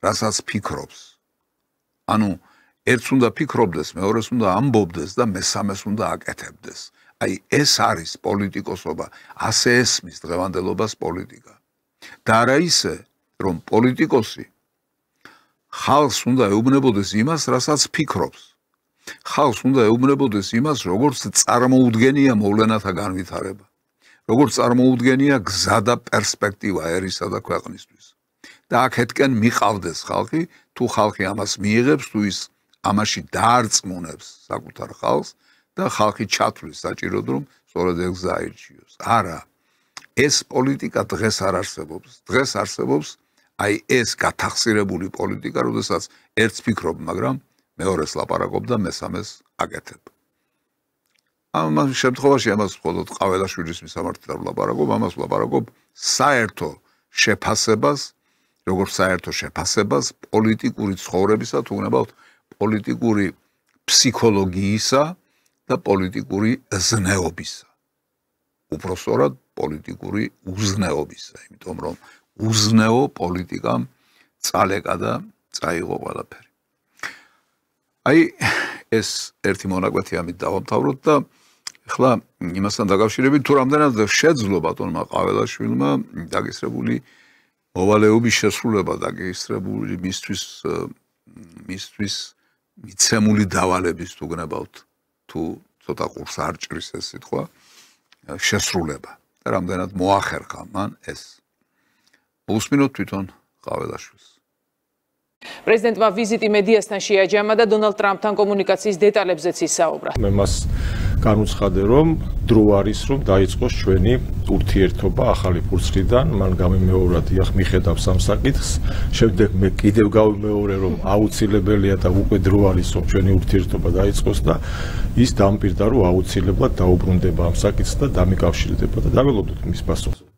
რასაც ფიქრობს. ანუ ერთს უნდა ფიქრობდეს, მეორეს უნდა ამბობდეს და მესამეს უნდა აკეთებდეს. აი ეს არის პოლიტიკოსობა, ასე ესმის დღევანდელობას პოლიტიკა. და არა ისე, რომ პოლიტიკოსი ხალხს უნდა ეუბნებოდეს იმას, რასაც ფიქრობს. ხალხს უნდა ეუბნებოდეს იმას, როგორც წარმოუდგენია მოვლენათა განვითარება. როგორც წარმოუდგენია გზა და პერსპექტივა ერისა და ქვეყნისთვის. და აქეთკენ მიყავდეს ხალხი, თუ ხალხი ამას მიიღებს, თუ ის ამაში დაარწმუნებს საკუთარ ხალხს და ხალხი ჩათვლის საჭიროდ რომ სწორედ ეს გზა აირჩიოს. არა, ეს პოლიტიკა დღეს არ არსებობს. დღეს არსებობს აი ეს გათახსირებული პოლიტიკა, როდესაც ერთს ფიქრობ, მაგრამ მეორეს ლაპარაკობ და მესამეს აკეთებ. ამ შემთხვევაში ამას მხოლოდ ყაველაშვილის მისამართით არ ვლაპარაკობ, ამას ვლაპარაკობ საერთო შეფასებას, როგორც საერთო შეფასებას პოლიტიკური ცხოვრებისა, თუ გნებავთ პოლიტიკური ფსიქოლოგიისა და პოლიტიკური ზნეობისა. უпроსტորად პოლიტიკური უზნეობისა, იმიტომ რომ უზნეო პოლიტიკამ წალეკა და წაიღო ყველაფერი. აი ეს ერთი მონაკვეთი ამით დავამთავროთ და ახლა იმასთან დაკავშირებით თუ რამდენად შეძლო ბატონმა ყაველაშვილმა დაგესრებული მოვალეობის შესრულება, დაგესრებული მისთვის მიცემული დავალების თუ გნებავთ თუ ცოტა ყურს არ ჭრის ეს სიტყვა შესრულება და რამდენად მოახერხა მან ეს უსმინოთ თვითონ ყაველაშვილს პრეზიდენტმა ვიზიტი მედიასთან შეაჯამა და დონალდ ტრამპთან კომუნიკაციის დეტალებზეც ისაუბრა. მე მას განუცხადე რომ დრო არის რომ დაიწყოს ჩვენი ურთიერთობა ახალი ფურცლიდან, მან გამიმეორა დიახ მიხედავს ამ საკითხს, შემდეგ მე კიდევ გავიმეორე რომ აუცილებელია და უკვე დრო არის რომ ჩვენი ურთიერთობა დაიწყოს და ის დამპირდა რომ აუცილებლად დაუბრუნდება ამ საკითხს და დამიკავშირდება და დაველოდოთ მის პასუხს.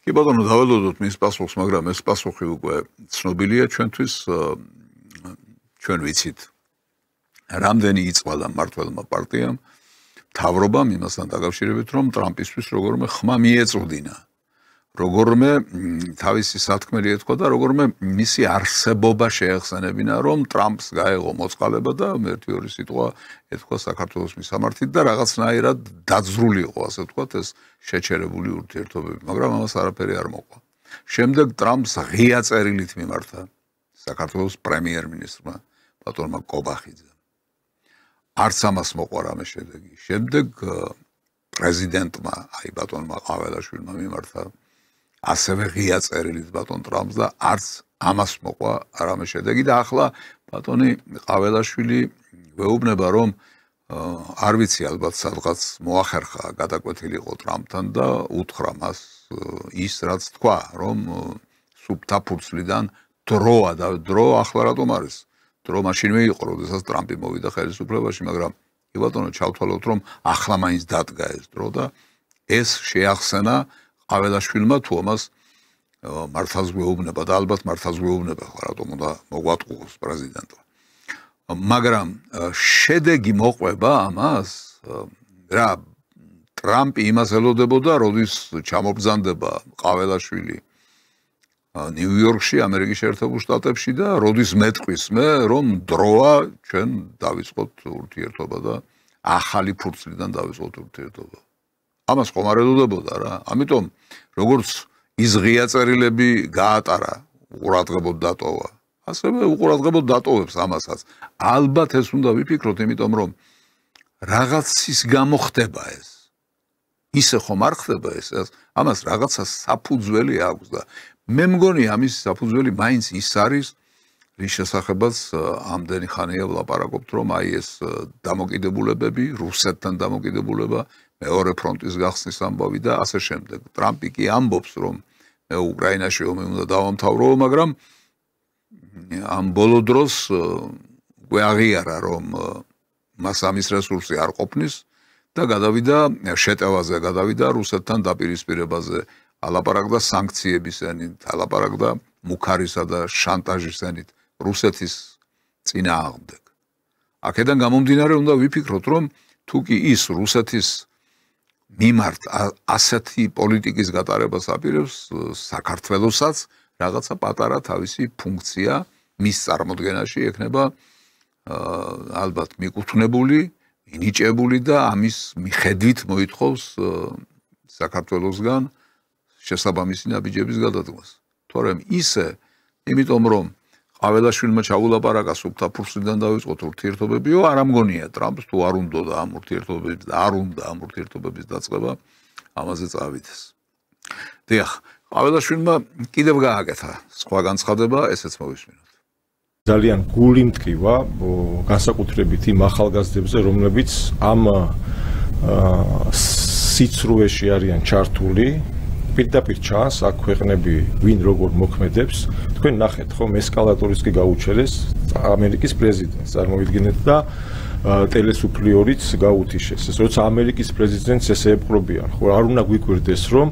კი ბატონო, დაველოდოთ მის პასუხს, მაგრამ ეს პასუხი უკვე ცნობილია ჩვენთვის, ჩვენ ვიცით რამდენი იწვალა მმართველმა პარტიამ, მთავრობამ იმასთან დაკავშირებით, რომ ტრამპისთვის როგორმე ხმა მიეწოდინა, როგორმე თავისი სათქმელი ეთქვა და როგორმე მისი არსებობა შეეხსენებინა, რომ ტრამპს გაეღო მოწყალება და ერთი-ორი სიტყვა ეთქვა საქართველოს მისამართით და რაღაცნაირად დაძრული იყო, ასე ვთქვათ, ეს შეჩერებული ურთიერთობები, მაგრამ ამას არაფერი არ მოყვა. შემდეგ ტრამპს ღია წერილით მიმართა საქართველოს პრემიერ-მინისტრმა ბატონმა კობახიძემ. არც ამას მოყვა რამე შედეგი. შემდეგ პრეზიდენტმა, აი ბატონმა ყაველაშვილმა მიმართა ასევე ღია წერილით ბატონ ტრამპს და არც ამას მოყვა რამე შედეგი და ახლა ბატონი ყაველაშვილი ვეუბნება რომ არ ვიცი ალბათ სადღაც მოახერხა გადაკვეთილიყო ტრამპთან და უთხრა მას ის რაც თქვა რომ სუფთა ფურცლიდან დროა და დრო ახლა რატომ არის დრო მაშინვე იყო როდესაც ტრამპი მოვიდა ხელისუფლებაში მაგრამ კი ბატონო ჩავთვალოთ რომ ახლა მაინც დადგა ეს დრო და ეს შეახსენა ყაველაშვილმა თუ ამას მართლაც გვეუბნება და ალბათ მართლაც გვეუბნება ხო რატომ უნდა მოგვატყუოს პრეზიდენტმა მაგრამ შედეგი მოყვება ამას რა ტრამპი იმას ელოდებოდა როდის ჩამობრძანდება ყაველაშვილი ნიუ-იორკში ამერიკის შეერთებულ შტატებში და როდის მეტყვის მე რომ დროა ჩვენ დავიწყოთ ურთიერთობა და ახალი ფურცლიდან დავიწყოთ ურთიერთობა ამას ხომ არ ელოდებოდა რა ამიტომ როგორც ის ღია წერილები გაატარა უყურადღებოდ დატოვა ასევე უყურადღებოდ დატოვებს ამასაც ალბათ ეს უნდა ვიფიქროთ იმიტომ რომ რაღაცის გამო ხდება ეს ისე ხომ არ ხდება ეს ამას რაღაცა საფუძველი აქვს და მე მგონი ამის საფუძველი მაინც ის არის რის შესახებაც ამდენი ხანია ვლაპარაკობთ რომ აი ეს დამოკიდებულებები რუსეთთან დამოკიდებულება მეორე ფრონტის გახსნის ამბავი და ასე შემდეგ ტრამპი კი ამბობს რომ მე უკრაინაში ომი უნდა დავამთავროო მაგრამ ამ ბოლო დროს უკვე აღიარა რომ მას ამის რესურსი არ ყოფნის და გადავიდა შეტევაზე გადავიდა რუსეთთან დაპირისპირებაზე ალაპარაკდა სანქციების ენით ალაპარაკდა მუქარისა და შანტაჟის ენით რუსეთის წინააღმდეგ აქედან გამომდინარე უნდა ვიფიქროთ რომ თუ კი ის რუსეთის მიმართ ასეთი პოლიტიკის გატარებას აპირებს საქართველოსაც რაღაცა პატარა თავისი ფუნქცია მის წარმოდგენაში ექნება ალბათ მიკუთვნებული, მინიჭებული და ამის მიხედვით მოითხოვს საქართველოსგან შესაბამისი ნაბიჯების გადადგმას. თორემ ისე, იმიტომ რომ ყაველაშვილმა ჩაულაპარაკა სუფთა ფურცლიდან დავიწყოთ ურთიერთობებიო, არ ამგონია ტრამპს თუ არ უნდა ამ ურთიერთობების და არ უნდა ამ ურთიერთობების დაწყება ამაზე წავიდეს. დიახ, ყაველაშვილმა კიდევ გააკეთა სხვა განცხადება, ესეც მოვისმინოთ. ძალიან გული მტკივა განსაკუთრებით იმ ახალგაზრდებზე, რომლებიც ამ სიცრუეში არიან ჩართული. პირდაპირ ჩანს აქ ქვეყნები ვინ როგორ მოქმედებს. თქვენ ნახეთ ხომ ესკალატორიც კი გაუჩერეს ამერიკის პრეზიდენტს. წარმოვიდგინეთ და ტელესუფლიორიც გაუთიშეს. ეს როცა ამერიკის პრეზიდენტს ესე ეპყრობიან, ხო არ უნდა გვიკვირდეს რომ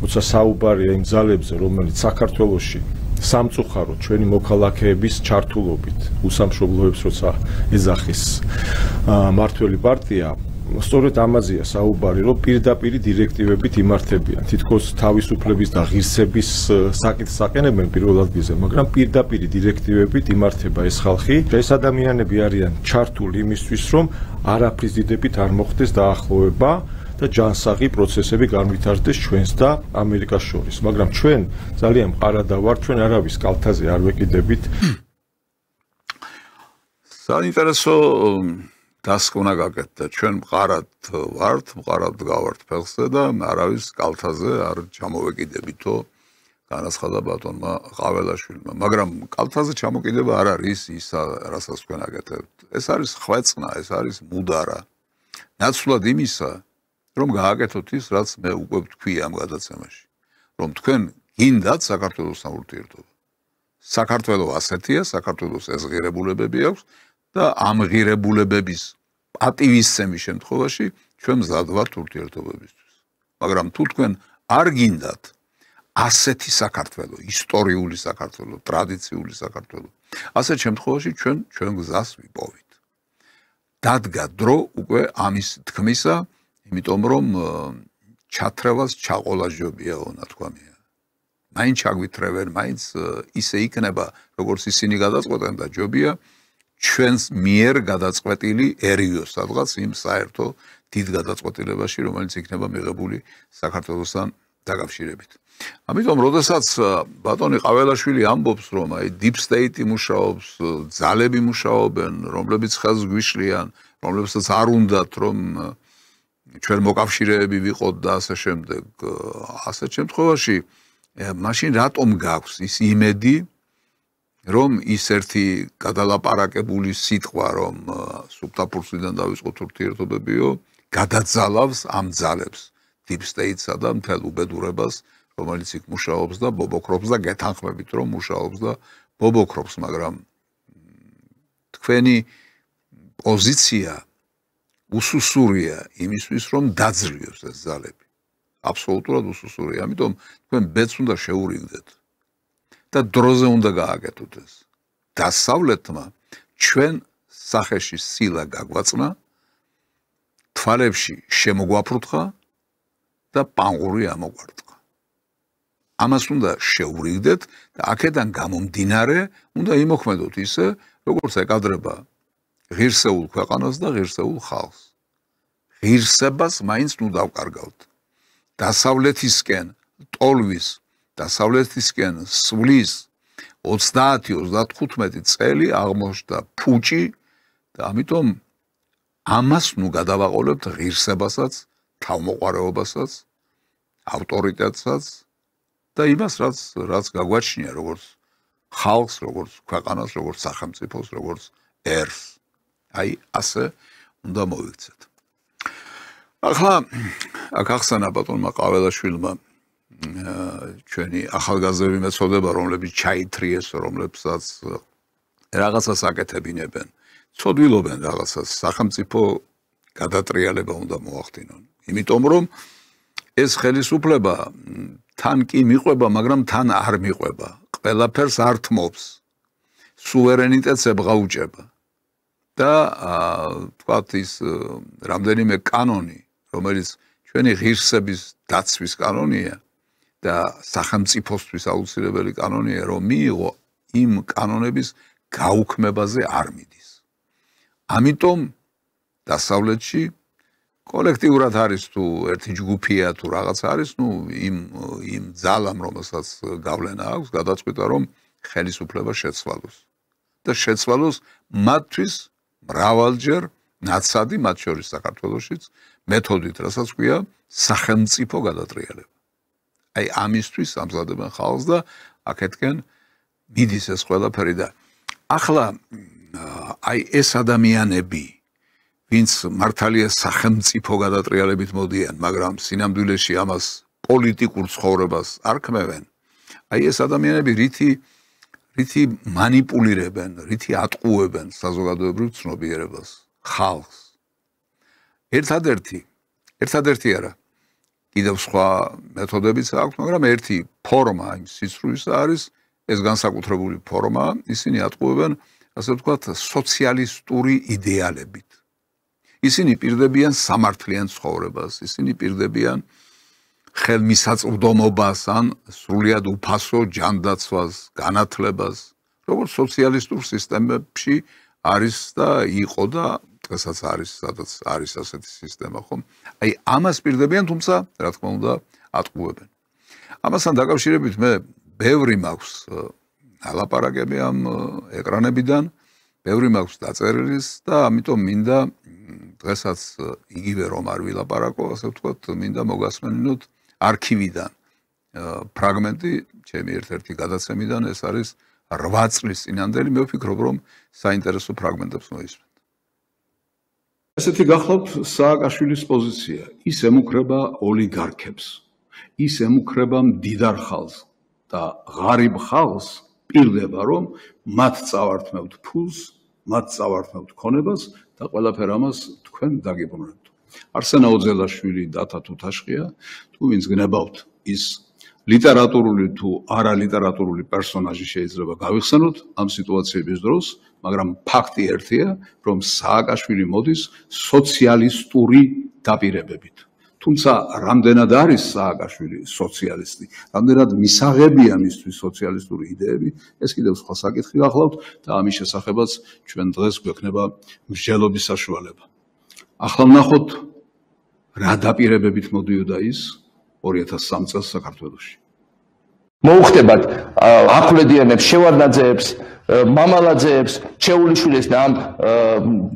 როცა საუბარია იმ ძალებზე, რომელიც საქართველოში სამწუხაროდ ჩვენი მოქალაქეების ჩართულობით უსამშობლოებს როცა ეძახის მართველი პარტია სწორედ ამაზეა საუბარი რომ პირდაპირ დირექტივებით იმართებიან თითქოს თავისუფლების და ღირსების საკითხს აყენებენ პირველ ადგილზე მაგრამ პირდაპირ დირექტივებით იმართება ეს ხალხი ეს ადამიანები არიან ჩართული იმისთვის რომ არაფრის დიდებით არ მოხდეს დაახლოება და ჯანსაღი პროცესები განვითარდეს ჩვენს და ამერიკას შორის მაგრამ ჩვენ ძალიან მყარადა ვართ ჩვენ არავის კალთაზე არ ვეკიდებით საინტერესო დასკვნა გაკეთდა. ჩვენ მყარად გავართ ფეხზე და არავის კალთაზე არ ჩამოვეკიდებითო განაცხადა ბატონმა ყაველაშვილმა, მაგრამ კალთაზე ჩამოკიდება არ არის ისა, რასაც თქვენ აკეთებთ. ეს არის ხვეწნა, ეს არის მუდარა. ნაცვლად იმისა, რომ გააკეთოთ ის, რაც მე უკვე ვთქვი ამ გადაცემაში, რომ თქვენ გინდათ საქართველოსთან ურთიერთობა. საქართველოს ასეთია, საქართველოს ეს ღირებულებები აქვს და ამ ღირებულებების პატივისცემის შემთხვევაში ჩვენ მზად ვართ ურთიერთობებისთვის. მაგრამ თუ თქვენ არ გინდათ ასეთი საქართველო, ისტორიული საქართველო, ტრადიციული საქართველო, ასეთ შემთხვევაში ჩვენ გზას ვიპოვით. დადგა დრო უკვე ამის თქმისა, იმიტომ რომ ჩათრევას ჩაყოლაჟობია ნათქვამია. მაინც ჩაგვითრევენ, მაინც ისე იქნება, როგორც ისინი გადაწყვეტენ და ჯობია ჩვენს მიერ გადაწყვეტილი ერიოს სადღაც იმ საერთო დიდ გადაწყვეტილებაში, რომელიც იქნება მიღებული საქართველოსთან დაკავშირებით. ამიტომ, როდესაც ბატონი ყაველაშვილი ამბობს, რომ აი deep state მუშაობს, ძალები მუშაობენ, რომლებიც ხელს გვიშლიან, რომლებსაც არ უნდათ, რომ ჩვენ მოკავშირეები ვიყოთ და ასე შემდეგ, ასეთ შემთხვევაში მაშინ რატომ გაქვს ის იმედი, რომ ის ერთი გადალაპარაკებული სიტყვა, რომ სუფთაფურცლიდან დავიწყოთ ურთიერთობებიო, გადაძალავს ამ ძალებს, deep state-სა და მთელ უბედურებას, რომელიც იქ მუშაობს და ბობოქრობს და გეთანხმებით, რომ მუშაობს და ბობოქრობს, მაგრამ თქვენი პოზიცია უსუსურია იმისთვის, რომ დაძლიოს ეს ძალები. აბსოლუტურად უსუსურია. ამიტომ თქვენ ბედს უნდა შეურიგდეთ და დროზე უნდა გააკეთოთ ეს. დასავლეთმა ჩვენ სახეში სილა გაგვაწნა, თვალებში შემოგვაფრთხა და პანღური ამოგვარტყა. ამას უნდა შეურიგდეთ და აქედან გამომდინარე უნდა იმოქმედოთ ისე, როგორც ეკადრება ღირსეულ ქვეყანას და ღირსეულ ხალხს. ღირსებას მაინც ნუ დავკარგავთ. დასავლეთისკენ ტოლვის, დასავლეთისკენ სვლის 30-35 წელი აღმოჩნდა ფუჭი და ამიტომ ამას ნუ გადავაყოლებთ ღირსებასაც, თავმოყარეობასაც, ავტორიტეტსაც და იმას, რაც გაგვაჩნია როგორც ხალხს, როგორც ქვეყანას, როგორც სახელმწიფოს, როგორც ერს. აი ასე უნდა მოვიქცეთ. ახლა აქ ახსნა ბატონმა ყაველაშვილმა ჩვენი ახალგაზრდები მეწოდება, რომლებიც ჩაითრიეს, რომლებსაც რაღაცას აკეთებინებენ, ცოდვილობენ რაღაცას, სახელმწიფო გადატრიალება უნდა მოახდინონ. იმიტომ რომ ეს ხელისუფლება თან კი მიყვება, მაგრამ თან არ მიყვება. ყველაფერს არ თმობს. სუვერენიტეტს ებღაუჭება. და თქვათ ის რამდენიმე კანონი, რომელიც ჩვენი ღირსების დაცვის კანონია და სახელმწიფოსთვის აუცილებელი კანონია, რომ მიიღო იმ კანონების გაუქმებაზე არ მიდის. ამიტომ დასავლეთში კოლექტიურად არის თუ ერთი ჯგუფია თუ რაღაც არის, ნუ იმ ძალამ, რომელსაც გავლენა აქვს, გადაწყვიტა რომ ხელისუფლება შეცვალოს. და შეცვალოს მათთვის მრავალჯერ ნაცადი, მათ შორის საქართველოშიც, მეთოდით, რასაც ქვია სახელმწიფო გადატრიალება. აი ამისთვის ამზადებენ ხალხს და აქეთკენ მიდის ეს ყველაფერი და ახლა აი ეს ადამიანები, ვინც მართალია სახელმწიფო გადატრიალებით მოდიან, მაგრამ სინამდვილეში ამას პოლიტიკურ ცხოვრებას არ ქმევენ. აი ეს ადამიანები რითი მანიპულირებენ, რითი ატყუებენ საზოგადოებრივ ცნობიერებას, ხალხს. ერთადერთი არა. კიდევ სხვა მეთოდებიც აქვს, მაგრამ ერთი ფორმა იმ სიცრუისა არის ეს განსაკუთრებული ფორმა, ისინი ატყუებენ, ასე ვთქვათ, სოციალისტური იდეალებით. ისინი პირდებიან სამართლიან ცხოვრებას, ისინი პირდებიან ხელმისაწვდომობას ან სრულიად უფასო ჯანდაცვას, განათლებას, როგორც სოციალისტურ სისტემებში არის და იყო და დღესაც არის, სადაც არის ასეთი სისტემა, ხო? აი ამას პირდებიან, თუმცა, რა თქმა უნდა, ატყუებენ. ამასთან დაკავშირებით მე ბევრი მაქვს ალაპარაკები ამ ეკრანებიდან ბევრი მაქვს დაწერილი და ამიტომ მინდა დღესაც იგივე რომ არ ვილაპარაკო, ასე ვთქვათ, მინდა მოგასმენინოთ არქივიდან ფრაგმენტი, ჩემი ერთ-ერთი გადაცემიდან, ეს არის 8 წლის წინანდელი, მე ვფიქრობ, რომ საინტერესო ფრაგმენტებს მოისმენთ. ესეთი გახლავთ სააკაშვილის პოზიცია. ის ემუქრება ოლიგარქებს, ის ემუქრება მდიდარ ხალხს და ღარიბ ხალხს პირდება, რომ მათ წავართმევთ ფულს, მათ წავართმევთ ქონებას და ყველაფერ ამას თქვენ დაგიბრუნებთ. არსენ აუძელაშვილი, დათა თუთაშხია, თუ ვინც გნებავთ ის ლიტერატურული თუ არალიტერატურული პერსონაჟი შეიძლება გავიხსენოთ ამ სიტუაციების დროს, მაგრამ ფაქტი ერთია, რომ სააკაშვილი მოდის სოციალისტური დაპირებებით. თუმცა რამდენად არის სააკაშვილი სოციალისტი, რამდენად მისაღებია მისთვის სოციალისტური იდეები, ეს კიდევ სხვა საკითხი გახლავთ და ამის შესახებაც ჩვენ დღეს გვექნება მსჯელობის საშუალება. ახლა ვნახოთ რა დაპირებებით მოდიოდა ის 2003 წელს საქართველოში. მოუხდებათ ახლედიანებს, შევარდნაძეებს, მამალაძეებს, ჩეულიშვილებს და ამ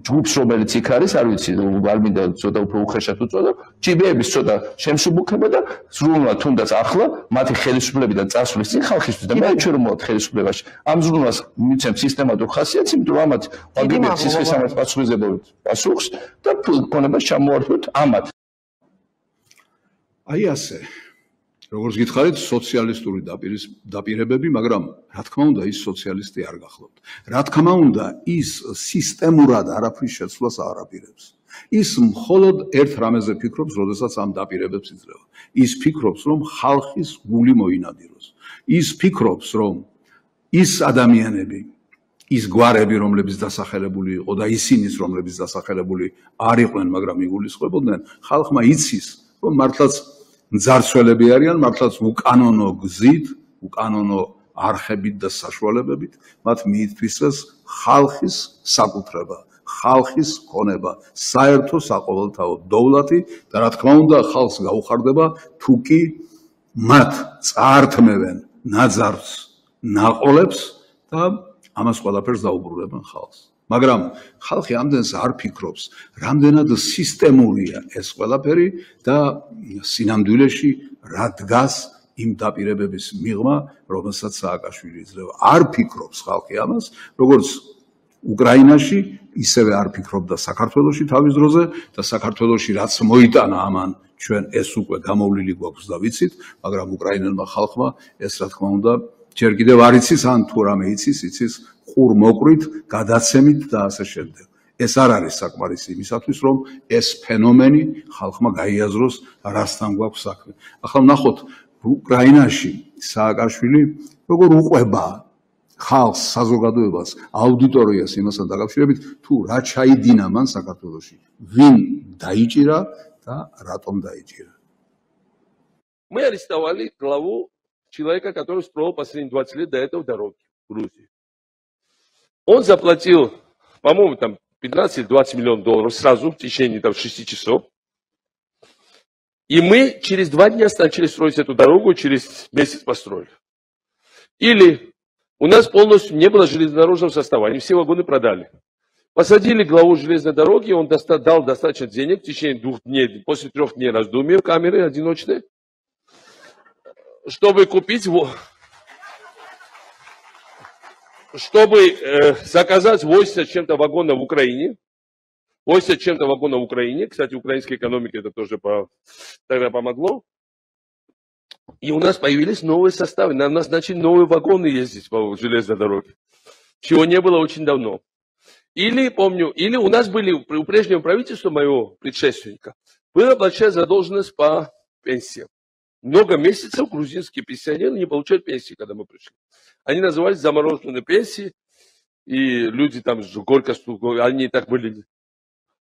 ჯგუფს, რომელიც იქ არის, არ ვიცი, არ მინდა ცოტა უფრო უხეშად უწოდო, ჭიბეების ცოტა შემსუბუქება და ზრუნვა თუნდაც ახლა მათი ხელისუფლებიდან წასვლის წინ ხალხისთვის და მე ჩვენ რომ მოვთ ხელისუფლებაში, ამ ზრუნვას მიცემ სისტემატურ ხასიათს, იმიტომ რომ ამათ ვაგებთ სისხლის ამათ პასუხისმგებლობით პასუხს და ქონებას ჩამოართვით ამათ. აი ასე როგორც გითხარით, სოციალისტური დაპირებები, მაგრამ რა თქმა უნდა, ის სოციალისტი არ გახლავთ. რა თქმა უნდა, ის სისტემურად არაფრის შეცვლას არ აპირებს. ის მხოლოდ ერთ რამეზე ფიქრობს, როდესაც ამ დაპირებებს იძლევა. ის ფიქრობს, რომ ხალხის გული მოინადიროს. ის ფიქრობს, რომ ის ადამიანები, ის გვარები, რომლებიც დასახელებული იყო და ისინიც, რომლებიც დასახელებული არ იყვნენ, მაგრამ იგულისხმებოდნენ, ხალხმა იცის, რომ მართლაც მძარცველები არიან, მართლაც უკანონო გზით, უკანონო არხებით და საშუალებებით, მათ მიითვისეს ხალხის საკუთრება, ხალხის ქონება, საერთო საყოველთაო დოვლათი და რა თქმა უნდა, ხალხს გაუხარდება, თუ კი მათ წაართმევენ ნაძარს, ნაყოლებს და ამას ყველაფერს დაუბრუნებენ ხალხს. მაგრამ ხალხი ამდენს არ ფიქრობს, რამდენად სისტემურია ეს ყველაფერი და სინამდვილეში რა დგას იმ დაპირებების მიღმა, რომელსაც სააკაშვილი იძლევა. არ ფიქრობს ხალხი ამას, როგორც უკრაინაში, ისევე არ ფიქრობდა საქართველოში თავის დროზე და საქართველოში რაც მოიტანა ამან ჩვენ ეს უკვე გამოვლილი გვაქვს და ვიცით, მაგრამ უკრაინელმა ხალხმა ეს რა თქმა უნდა ჯერ კიდევ არ იცის, ან თუ რამე იცის ყურ მოყვრით, გადაცემით და ასე შემდეგ. ეს არ არის საკმარისი იმისათვის, რომ ეს ფენომენი ხალხმა გაიაზროს, რასთან გვაქვს საქმე. ახლა ვნახოთ უკრაინაში სააკაშვილი როგორ უყვება ხალხს, საზოგადოებას, აუდიტორიას იმასთან დაკავშირებით, თუ რა ჩაიდინა მან საქართველოში, ვინ დაიჭირა და ратом დაიჭირა. Мы арестовали главу человека, который строил последние 20 лет до этого дороги в Грузии. Он заплатил, по-моему, там 15 или 20 миллионов долларов сразу в течение 6 часов. И мы через 2 дня начали строить эту дорогу, через месяц построили. Или у нас полностью не было железнодорожного состава, они все вагоны продали. Посадили главу железной дороги, он дал достаточно денег в течение 2 дней, после 3 дней раздумий, камеры одиночные, чтобы купить, чтобы заказать 80 чем-то вагонов в Украине. 80 чем-то вагонов в Украине. Кстати, украинской экономике это тоже тогда помогло. И у нас появились новые составы. На нас начали новые вагоны ездить по железной дороге. Чего не было очень давно. Или, помню, или у нас были, у прежнего правительства, моего предшественника, была большая задолженность по пенсиям. Много месяцев грузинские пенсионеры не получают пенсии, когда мы пришли. Они назывались замороженные пенсии, и люди там горько, они так были.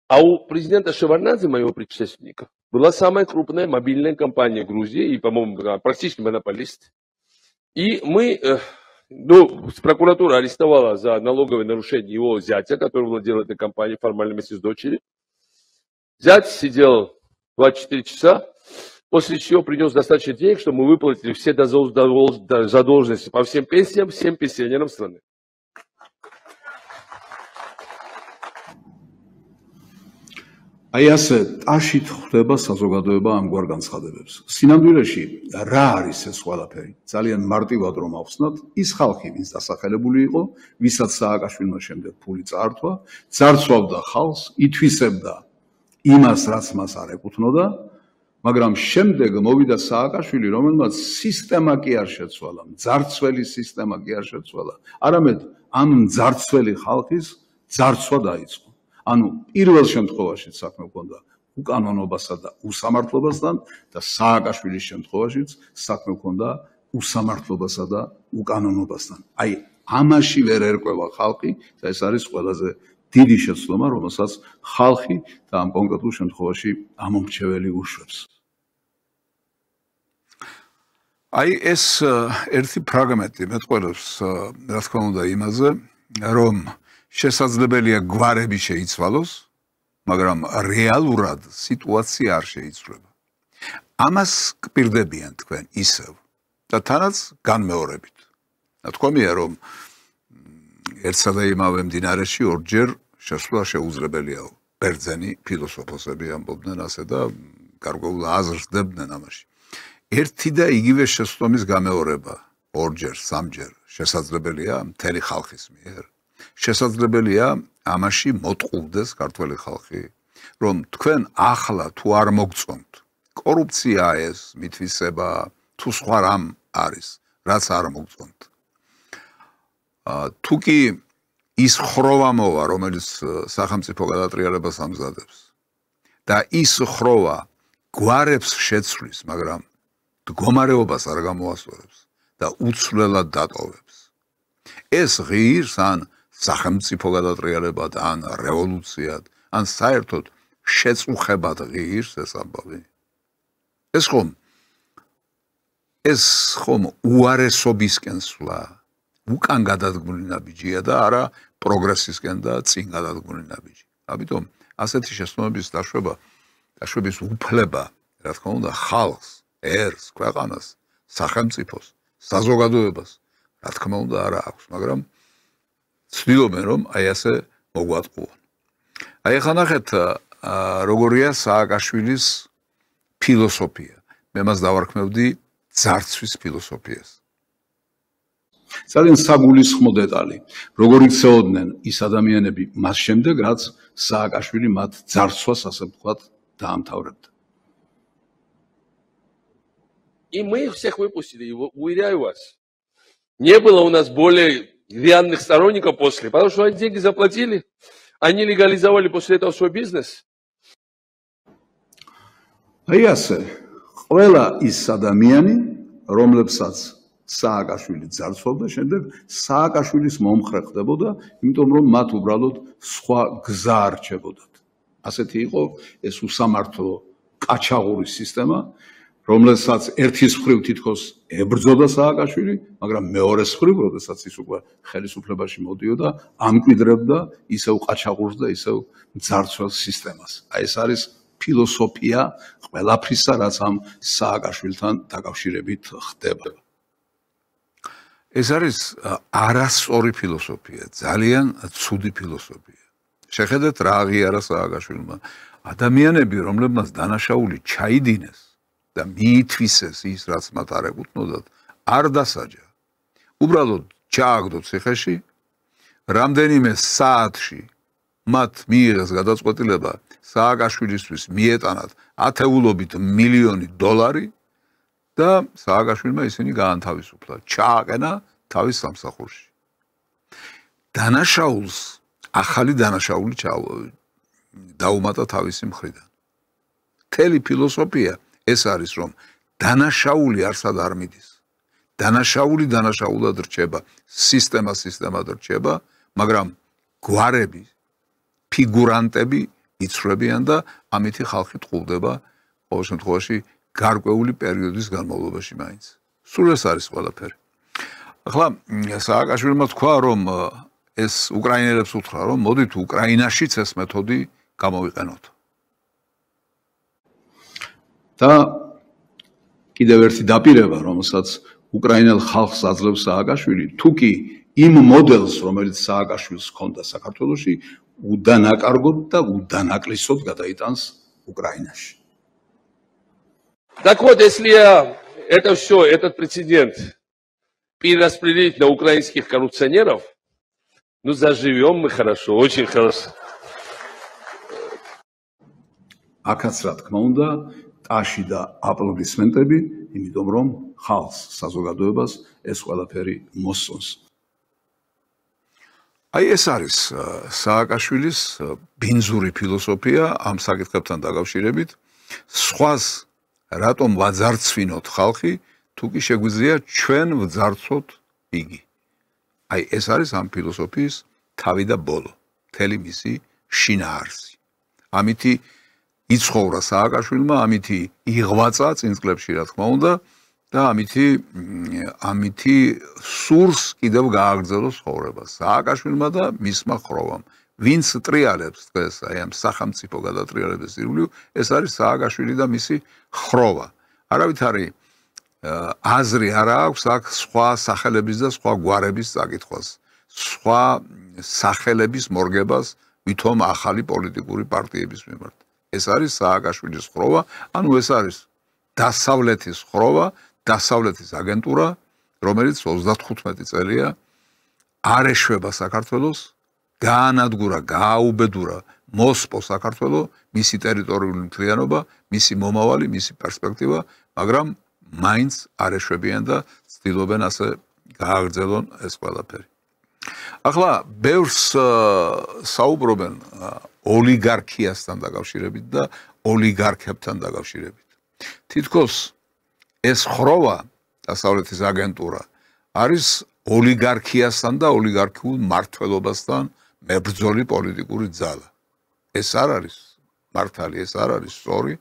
А у президента Шеварднадзе, моего предшественника, была самая крупная мобильная компания Грузии, и, по-моему, практически монополист. И мы, прокуратура арестовала за налоговое нарушение его зятя, который владел этой компанией формально вместе с дочерью. Зять сидел 24 часа, после чего принес достаточно денег, чтобы мы выплатили все задолженности по всем пенсиям, всем пенсионерам страны. აი ასე ტაშით ხდება საზოგადოება ამგვარ განცხადებებს. სინამდვილეში რა არის ეს ყველაფერი? ძალიან მარტივად რომ ავხსნათ, ის ხალხი, ვინც დასახელებული იყო, ვისაც სააკაშვილმა შემდეგ ფული წაართვა, ძარცვავდა ხალხს, ითვისებდა იმას, რაც მას არ ეკუთვნოდა, მაგრამ შემდეგ მოვიდა სააკაშვილი, რომელმაც სისტემა კი არ შეცვალა, ძარცველი სისტემა კი არ შეცვალა, არამედ ამ ძარცველი ხალხის ძარცვა დაიწყო. ანუ პირველ შემთხვევაში საქმე ჰქონდა უკანონობასა და უსამართლობასთან და სააკაშვილის შემთხვევაშიც საქმე ჰქონდა უსამართლობასა და უკანონობასთან. აი ამაში ვერ ერკვევა ხალხი და ეს არის ყველაზე დიდი შეცდომა, რომელსაც ხალხი და ამ კონკრეტულ შემთხვევაში ამომრჩეველი უშვებს. აი ეს ერთი ფრაგმენტი მეტყველებს, რა თქმა უნდა, იმაზე, რომ შესაძლებელია გვარები შეიცვალოს, მაგრამ რეალურად სიტუაცია არ შეიცვლება. ამას გპირდებიან თქვენ ისევ და თანაც განმეორებით. ნათქვამია, რომ ერთსა და იმავე მდინარეში ორჯერ შესვლა შეუძლებელია. ბერძენი ფილოსოფოსები ამბობდნენ ასე და გარკვეულ აზრს დებდნენ ამაში. ერთი და იგივე შეცდომის გამეორება ორჯერ, სამჯერ შესაძლებელია მთელი ხალხის მიერ. შესაძლებელია ამაში მოტყუდეს ქართველი ხალხი, რომ თქვენ ახლა თუ არ მოგწონთ, კორუფცია ეს, მითვისება, თუ სხვა რამ არის, რაც არ მოგწონთ. თუ კი ის ხროვა მოვა, რომელიც სახელმწიფო გადატრიალებას ამზადებს და ის ხროვა გვარებს შეცვლის, მაგრამ მდგომარეობას არ გამოასწორებს და უცვლელად დატოვებს. ეს ღირს ან სახელმწიფო გადატრიალებად, ან რევოლუციად, ან საერთოდ შეწუხებად ღირს ეს ამბავი. ეს ხომ უარესობისკენ სვლა, უკან გადადგმული ნაბიჯია და არა პროგრესისკენ და წინ გადადგმული ნაბიჯი. ამიტომ ასეთი შეცდომების დაშვების უფლება, რა თქმა უნდა, ხალხს, ერს, ქვეყანას, სახელმწიფოს, საზოგადოებას, რა თქმა უნდა, არა აქვს, მაგრამ ცდილობენ რომ აი ასე მოგვატყუონ. აი ახლა ნახეთ როგორია სააკაშვილის ფილოსოფია. მე მას დავარქმევდი ძარცვის ფილოსოფიას. ძალიან საგულისხმო დეტალი. როგორ იქცეოდნენ ის ადამიანები მას შემდეგ, რაც სააკაშვილი მათ ძარცვას ასე ვთქვათ დაამთავრებდა. И мы их всех выпустили, уверяю вас. Не было у нас более реальных сторонников после, потому что они деньги заплатили, они легализовали после этого свой бизнес. აი ასე, ყველა ის ადამიანი, რომლებსაც სააკაშვილი ძარცვავდა, შემდეგ სააკაშვილის მომხრე ხდებოდა, იმიტომ რომ მათ უბრალოდ სხვა გზა არჩებოდათ. ასეთი იყო ეს უსამართლო კაჩაღური სისტემა, რომელსაც ერთის მხრივ თითქოს ებრძოდა სააკაშვილი, მაგრამ მეორეს მხრივ, როდესაც ის უკვე ხელისუფლებაში მოდიოდა, ამკვიდრებდა ისევ ყაჩაღურს და ისევ ძარცველ სისტემას. აი ეს არის ფილოსოფია ყველაფრისა, რაც ამ სააკაშვილთან დაკავშირებით ხდება. ეს არის არასწორი ფილოსოფია, ძალიან ცუდი ფილოსოფია. შეხედეთ რა აღიარა სააკაშვილმა. ადამიანები, რომლებმაც დანაშაული ჩაიდინეს და მიითვისეს ის, რაც მათ არ ეკუთვნოდათ, არ დასაჯა. უბრალოდ ჩააგდო ციხეში, რამდენიმე საათში მათ მიიღეს გადაწყვეტილება სააკაშვილისთვის მიეტანათ ათეულობით მილიონი დოლარი და სააკაშვილმა ისინი გაანთავისუფლა. ჩააყენა თავის სამსახურში. დანაშაულს ახალი დანაშაული დაუმატა თავისი მხრიდან. მთელი ფილოსოფია ეს არის, რომ დანაშაული არსად არ მიდის. დანაშაული დანაშაულად რჩება, სისტემა სისტემად რჩება, მაგრამ გვარები, ფიგურანტები იცვლებიან და ამითი ხალხი ტყუილდება ყოველ შემთხვევაში გარკვეული პერიოდის განმავლობაში მაინც. სულ ეს არის ყველაფერი. ახლა სააკაშვილმა თქვა, რომ ეს უკრაინელებს უთხრა, რომ მოდით უკრაინაშიც ეს მეთოდი გამოვიყენოთ. და კიდევ ერთი დაპირება, რომელსაც უკრაინელ ხალხს აძლევს სააკაშვილი, თუ კი იმ მოდელს, რომელიც სააკაშვილს ჰქონდა საქართველოში, უდანაკარგოდ და უდანაკლისოდ გადაიტანს უკრაინაში. Так вот, если это все, этот прецедент перераспределить на украинских коррупционеров, ну заживем мы хорошо, очень хорошо. აქაც რა თქმა უნდა, ტაში და აპლოდისმენტები, იმიტომ რომ ხალხს, საზოგადოებას ეს ყველაფერი მოსწონს. აი ეს არის სააკაშვილის ბინძური ფილოსოფია ამ საკითხებთან დაკავშირებით. სხვას რატომ ვაძარცვინოთ ხალხი, თუ კი შეგვიძლია ჩვენ ვძარცვოთ იგი. აი ეს არის ამ ფილოსოფიის თავი და ბოლო, მთელი მისი შინაარსი. ამითი იცხოვრა სააკაშვილმა, ამითი იღვაწა წინ წლებში რა თქმა უნდა და ამითი სურს კიდევ გააგრძელოს ცხოვრება სააკაშვილმა და მისმა ხროვამ. ვინც ტრიალებს დღეს აი ამ სახელმწიფო გადატრიალების ირგვლივ, ეს არის სააკაშვილი და მისი ხროვა. არავითარი აზრი არა აქვს აქ სხვა სახელების და სხვა გვარების წაკითხვას, სხვა სახელების მორგებას ვითომ ახალი პოლიტიკური პარტიების მიმართ. ეს არის სააკაშვილის ხროვა, ანუ ეს არის დასავლეთის ხროვა, დასავლეთის აგენტურა, რომელიც 35 წელია არ ეშვება საქართველოს, გაანადგურა, გააუბედურა მოსპო საქართველო, მისი ტერიტორიული მთლიანობა, მისი მომავალი, მისი პერსპექტივა, მაგრამ მაინც არ ეშვებიან და ცდილობენ ასე გააგრძელონ ეს ყველაფერი. ახლა ბევრს საუბრობენ ოლიგარქიასთან დაკავშირებით და ოლიგარქებთან დაკავშირებით. თითქოს ეს ხროვა, დასავლეთის აგენტურა, არის ოლიგარქიასთან და ოლიგარქიულ მმართველობასთან მებრძოლი პოლიტიკური ძალა. ეს არ არის მართალი, ეს არ არის სწორი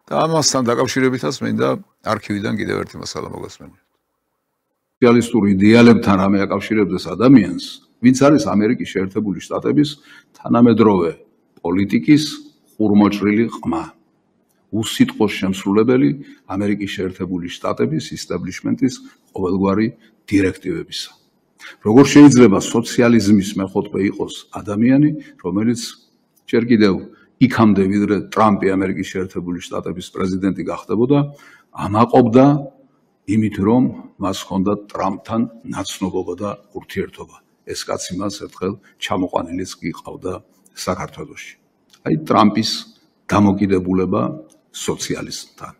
და ამასთან დაკავშირებითაც მინდა არქივიდან კიდევ ერთი მასალა მოგესმენიოთ. სოციალისტურ იდეალებთან რამე აკავშირებდეს ადამიანს, ვინც არის ამერიკის შეერთებული შტატების თანამედროვე პოლიტიკის ხურმოჭრილი ყმა. უსიტყვოს შემსრულებელი ამერიკის შეერთებული შტატების ისტაბლიშმენტის ყოველგვარი დირექტივებისა. როგორ შეიძლება სოციალიზმის მეხუთვე იყოს ადამიანი, რომელიც ჯერ კიდევ იქამდე ვიდრე ტრამპი ამერიკის შეერთებული შტატების პრეზიდენტი გახდებოდა, ამაყობდა იმით, რომ მას ჰქონდა ტრამპთან ნაცნობობა და ურთიერთობა. ეს კაცი მას ერთხელ ჩამოყვანილიც კი ყავდა საქართველოში. აი ტრამპის დამოკიდებულება социалистам.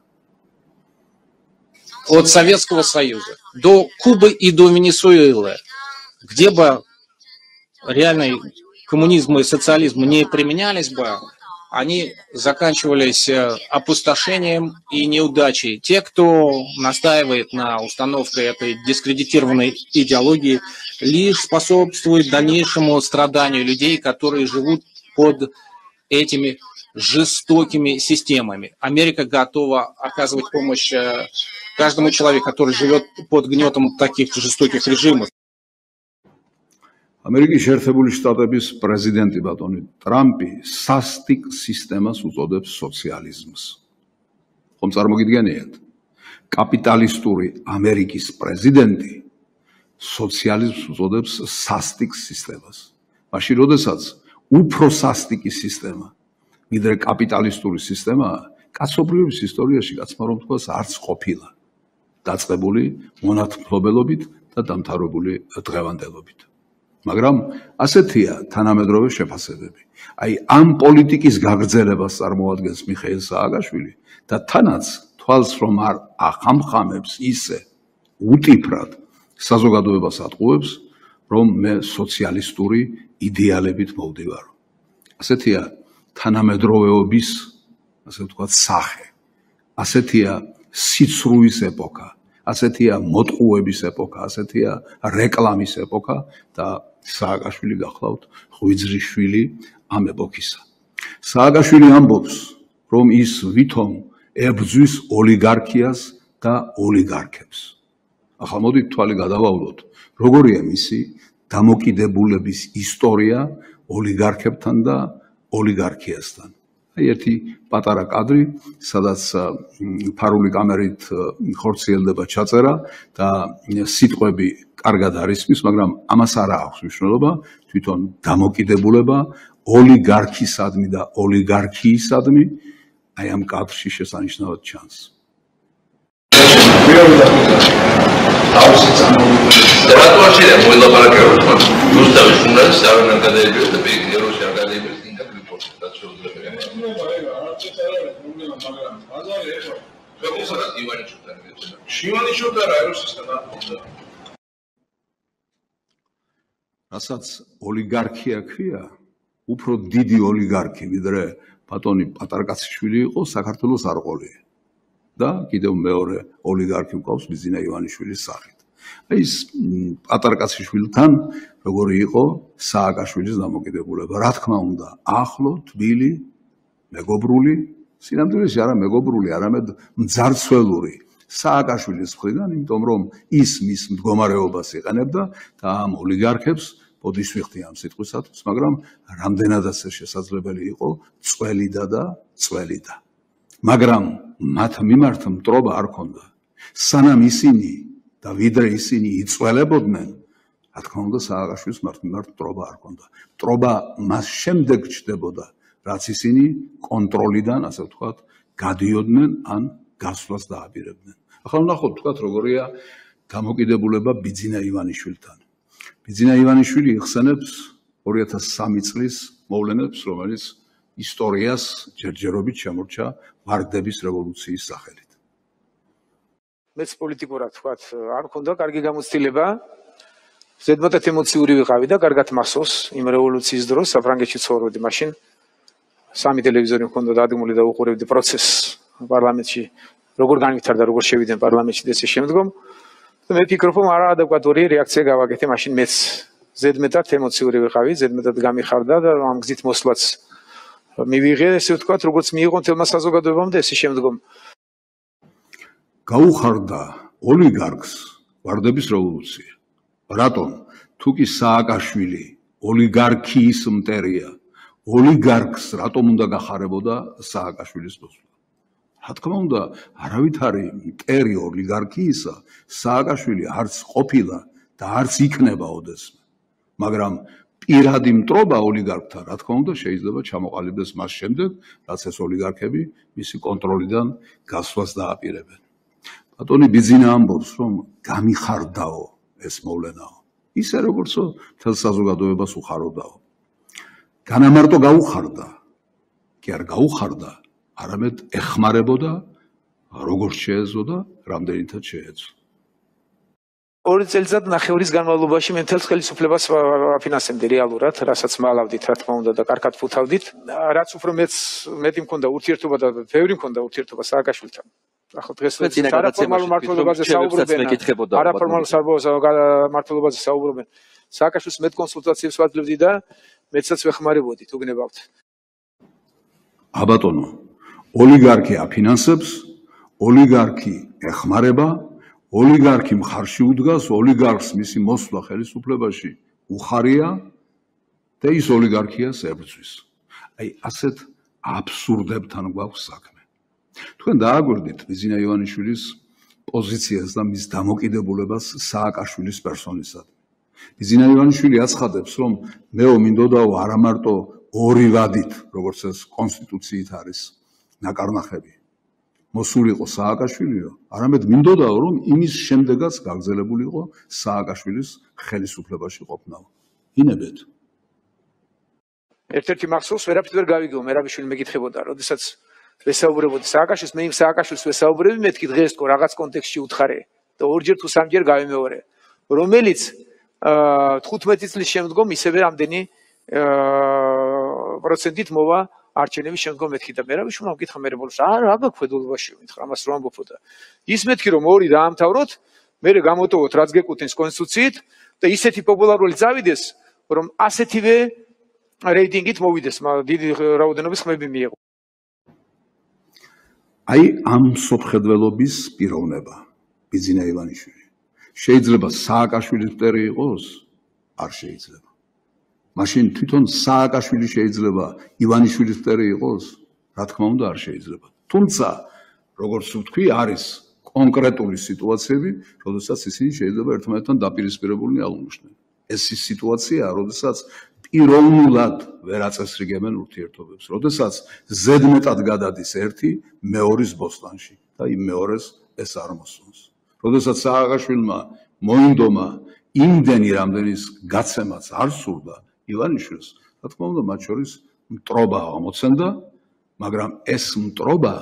От Советского Союза до Кубы и до Венесуэлы, где бы реальный коммунизм и социализм не применялись бы, они заканчивались опустошением и неудачей. Те, кто настаивает на установке этой дискредитированной идеологии, лишь способствует дальнейшему страданию людей, которые живут под этими жестокими системами. Америка готова оказывать помощь каждому человеку, который живет под гнетом таких жестоких режимов. ამერიკის შეერთებული შტატების პრეზიდენტი ბატონი ტრამპი სასტიკ სისტემას უწოდებს სოციალიზმს. ხომ წარმოგიდგენიათ? კაპიტალისტური ამერიკის პრეზიდენტი სოციალიზმს უწოდებს სასტიკ სისტემას. მაშინ, როდესაც უფრო სასტიკი სისტემა ვიდრე კაპიტალისტური სისტემაა, კაცობრიობის ისტორიაში კაცმა რომ თქვას არც ყოფილა დაწყებული მონათმფლობელობით და დამთავრებული დღევანდელობით. მაგრამ ასეთია თანამედროვე შეფასებები. აი ამ პოლიტიკის გაგრძელებას წარმოადგენს მიხეილ სააკაშვილი და თანაც თვალს რომ არ ახამხამებს ისე უტიფრად საზოგადოებას ატყუებს, რომ მე სოციალისტური იდეალებით მოვდივარ. ასეთია თანამედროვეობის, ასე ვთქვათ, სახე. ასეთია სიცრუის ეპოქა, ასეთია მოტყუების ეპოქა, ასეთია რეკლამის ეპოქა და სააკაშვილი გახლავთ ღვიძლიშვილი ამ ეპოქისა. სააკაშვილი ამბობს, რომ ის ვითომ ებრძვის ოლიგარქიას და ოლიგარქებს. ახლა მოდით თვალი გადავავლოთ, როგორია მისი დამოკიდებულების ისტორია ოლიგარქებთან და ოლიგარქიასთან. აი ერთი პატარა კადრი, სადაც ფარული კამერით ხორციელდება ჩაწერა და სიტყვები კარგად არის ის, მაგრამ ამას არ აქვს მნიშვნელობა თვითონ დამოკიდებულება ოლიგარქისადმი და ოლიგარქიისადმი აი ამ კადრში შესანიშნავად ჩანს. რატო არჩია მოელაპარაკებო რუსთავის ჟურნალისტს არ ნაკადეებიო და პირიეროში არ გადაიბერს ინკა რიპორტი რაც შეუძლებელია. რასაც ოლიგარქია ქვია, უფრო დიდი ოლიგარქი ვიდრე ბატონი პატარკაციშვილი იყო, საქართველოს არ ყოლია. და კიდევ მეორე ოლიგარქი მყავს ბიზინა ივანიშვილის სახით. აი ეს პატარკაციშვილთან როგორი იყო სააკაშვილის დამოკიდებულება. რა თქმა უნდა, ახლო, თბილი, მეგობრული, სინამდვილეში არა მეგობრული, არამედ მძარცველური სააკაშვილის მხრიდან, იმიტომ რომ ის მის მდგომარეობას იყენებდა და ამ ოლიგარქებს ბოდის ვიხდი ამ სიტყვისათვის, მაგრამ რამდენადაც ეს შესაძლებელი იყო, წველიდა და წველიდა. მაგრამ მათ მიმართ მტრობა არ ქონდა. სანამ ისინი და ვიდრე ისინი იწველებოდნენ, რა თქმა უნდა, სააკაშვილის მიმართ მტრობა არ ქონდა. მტრობა მას შემდეგ ჩნდებოდა, რაც ისინი კონტროლიდან, ასე ვთქვათ, გადიოდნენ ან გასვლას დააპირებდნენ. ახლა ვნახოთ, ვთქვათ, როგორია დამოკიდებულება ბიძინა ივანიშვილთან. ბიძინა ივანიშვილი იხსენებს 2003 წლის მოვლენებს, რომელიც ისტორიას ჯერჯერობით შემორჩა ვარდების რევოლუციის სახელით. მეც პოლიტიკურად ვთქვათ, არ მქონდა კარგი გამოცდილება. ზედმეტად ემოციური ვიყავი და კარგად მახსოვს იმ რევოლუციის დროს საფრანგეთში ცხოვრობდი მაშინ. 3 ტელევიზორი მქონდა დადგმული და უყურებდი პროცესს პარლამენტში, როგორ განვითარდა, როგორ შევიდნენ პარლამენტში და ესე შემდგომ. მე ვფიქრობ, რომ არაადეკვატური რეაქცია გავაკეთე მაშინ მეც. ზედმეტად ემოციური ვიყავი, ზედმეტად გამიხარდა და ამ გზით მოსვლაც მივიღე, ესე ვთქვათ, როგორც მიიღო თელმა საზოგადოებამ და ესე შემდგომ. გაუხარდა ოლიგარქს ვარდების რევოლუცია. რატომ? თუ კი სააკაშვილი ოლიგარქიის მტერია, ოლიგარქს რატომ უნდა გახარებოდა სააკაშვილის მოსვლა? რა თქმა უნდა, არავითარი მტერი ოლიგარქიისა სააკაშვილი არც ყოფილა და არც იქნება ოდესმე. მაგრამ პირადი მტრობა ოლიგარქთან, რა თქმა უნდა, შეიძლება ჩამოყალიბდეს მას შემდეგ, რაც ეს ოლიგარქები მისი კონტროლიდან გასვლას დააპირებენ. ბატონი ბიძინა ამბობს, რომ გამიხარდაო ეს მოვლენაო. ისე როგორცო მთელ საზოგადოებას უხაროდაო. განამარტო გაუხარდა, კი არ გაუხარდა, არამედ ეხმარებოდა, როგორც შეეძლო და რამდენითაც შეეძლო. 2 წელიწად ნახევრის განმავლობაში მე მთელ ხელისუფლებას ვაფინანსებდი რეალურად, რასაც მალავდით, რა თქმა უნდა და კარგად ფუთავდით. რაც უფრო მეტი მქონდა ურთიერთობა და ბევრი მქონდა ურთიერთობა სააკაშვილთან. ახლა დღეს არაფორმალურ მართლობაზე საუბრობენ. არაფორმალურ მართლობაზე საუბრობენ. სააკაშვილს მეტ კონსულტაციებს ვაძლევდი და მეცაც ვეხმარებოდი, თუ გნებავთ. აბატონო, ოლიგარქი აფინანსებს, ოლიგარქი ეხმარება, ოლიგარქი მხარში უდგას, ოლიგარქს მისი მოსვლა ხელისუფლებაში უხარია და ის ოლიგარქიას ებრძვის. აი ასეთ აბსურდებთან გვაქვს საქმე. თქვენ დააგვერდით ბიძინა ივანიშვილის პოზიციას და მის დამოკიდებულებას სააკაშვილის პერსონისადმი. ბიძინა ივანიშვილი აცხადებს, რომ მეო მინდოდაო არა მარტო ორი ვადით, როგორც ეს კონსტიტუციით არის ნაკარნახები, მოსულიყო სააკაშვილიო, არამედ მინდოდაო, რომ იმის შემდეგაც გაგრძელებულიყო სააკაშვილის ხელისუფლებაში ყოფნა. ინებეთ. ერთ-ერთი მახსოვს, ვერაფრით ვერ გავიგო, მერაბიშვილი მეკითხებოდა, როდესაც ვესაუბრებოდი სააკაშვილს, მე იმ სააკაშვილს ვესაუბრები, მეთქი დღეს თქო რაღაც კონტექსტში უთხარე და ორჯერ თუ სამჯერ გავიმეორე, რომელიც 15 წლის შემდგომ ისევე რამდენი პროცენტით მოვა არჩევნების შემდგომ მეთქი და მერაბიშვილმა მკითხა მე რებოლოს რა გაქვედულობაში მითხრა ამას რომ ამბობო და ის მეთქი რომ ორი დაამთავროთ, მე გამოტოვოთ რაც გეკუთვნის კონსტიტუციით და ისეთი პოპულარული წავიდეს, რომ ასეთივე რეიტინგით მოვიდეს, დიდი რაოდენობის ხმები მიიღო. აი ამ სოფხედველობის პიროვნება ბიძინა ივანიშვილი შეიძლება სააკაშვილის მტერი იყოს? არ შეიძლება. მაშინ თვითონ სააკაშვილი შეიძლება ივანიშვილის მტერი იყოს? რა თქმა უნდა არ შეიძლება. თუმცა, როგორც ვთქვი, არის კონკრეტული სიტუაციები, როდესაც ისინი შეიძლება ერთმანეთთან დაპირისპირებულნი აღნიშნონ. ეს ის სიტუაციაა, როდესაც პიროვნულად ვერ აწესრიგებენ ურთიერთობებს, როდესაც ზედმეტად გადადის ერთი მეორის ბოსტანში და იმ მეორეს ეს არ მოსვენს. როდესაც სააკაშვილმა მოინდომა იმდენი რამდენის გაცემაც არ სურდა ივანიშვილს, რა თქმა უნდა, მათ შორის მტრობა აღმოცენდა, მაგრამ ეს მტრობა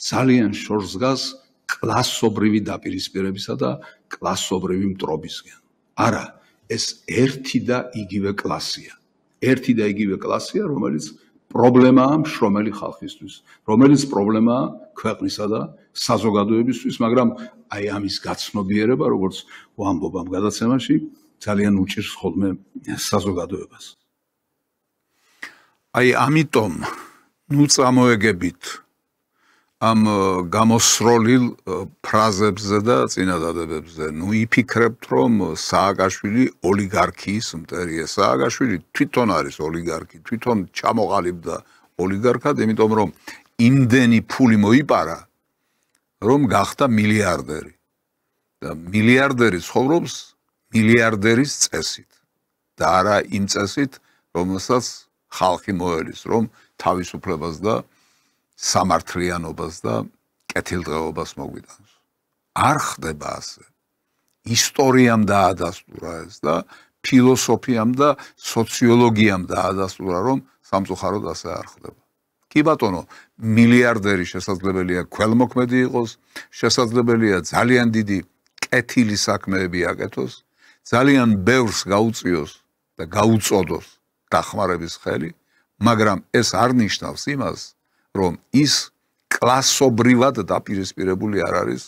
ძალიან შორს დგას კლასობრივი დაპირისპირებისა და კლასობრივი მტრობისგან. არა, ეს ერთი და იგივე კლასია. ერთი და იგივე კლასია, რომელიც პრობლემაა მშრომელი ხალხისთვის, რომელიც პრობლემაა ქვეყნისა და საზოგადოებისთვის, მაგრამ აი ამის გაცნობიერება, როგორც ვამბობ ამ გადაცემაში, ძალიან უჭირს ხოლმე საზოგადოებას. აი ამიტომ ნუ წამოეგებით ამ გამოსროლილ ფრაზებზე და წინადადებებზე. ნუ იფიქრებთ, რომ სააკაშვილი ოლიგარქიის მტერია. სააკაშვილი თვითონ არის ოლიგარქი, თვითონ ჩამოყალიბდა ოლიგარქად, იმიტომ რომ იმდენი ფული მოიპარა, რომ გახდა მილიარდერი. და მილიარდერი ცხოვრობს მილიარდერის წესით და არა იმ წესით, რომელსაც ხალხი მოელის, რომ თავისუფლებას და სამართლიანობას და კეთილდღეობას მოგვიტანს. არ ხდება ასე. ისტორიამ დაადასტურა ეს და ფილოსოფიამ და სოციოლოგიამ დაადასტურა, რომ სამწუხაროდ ასე არ ხდება. კი ბატონო, მილიარდერი შესაძლებელია ქველმოქმედი იყოს, შესაძლებელია ძალიან დიდი კეთილი საქმეები აკეთოს, ძალიან ბევრს გაუწიოს და გაუწოდოს დახმარების ხელი, მაგრამ ეს არ ნიშნავს იმას, რომ ის კლასობრივად დაპირისპირებული არ არის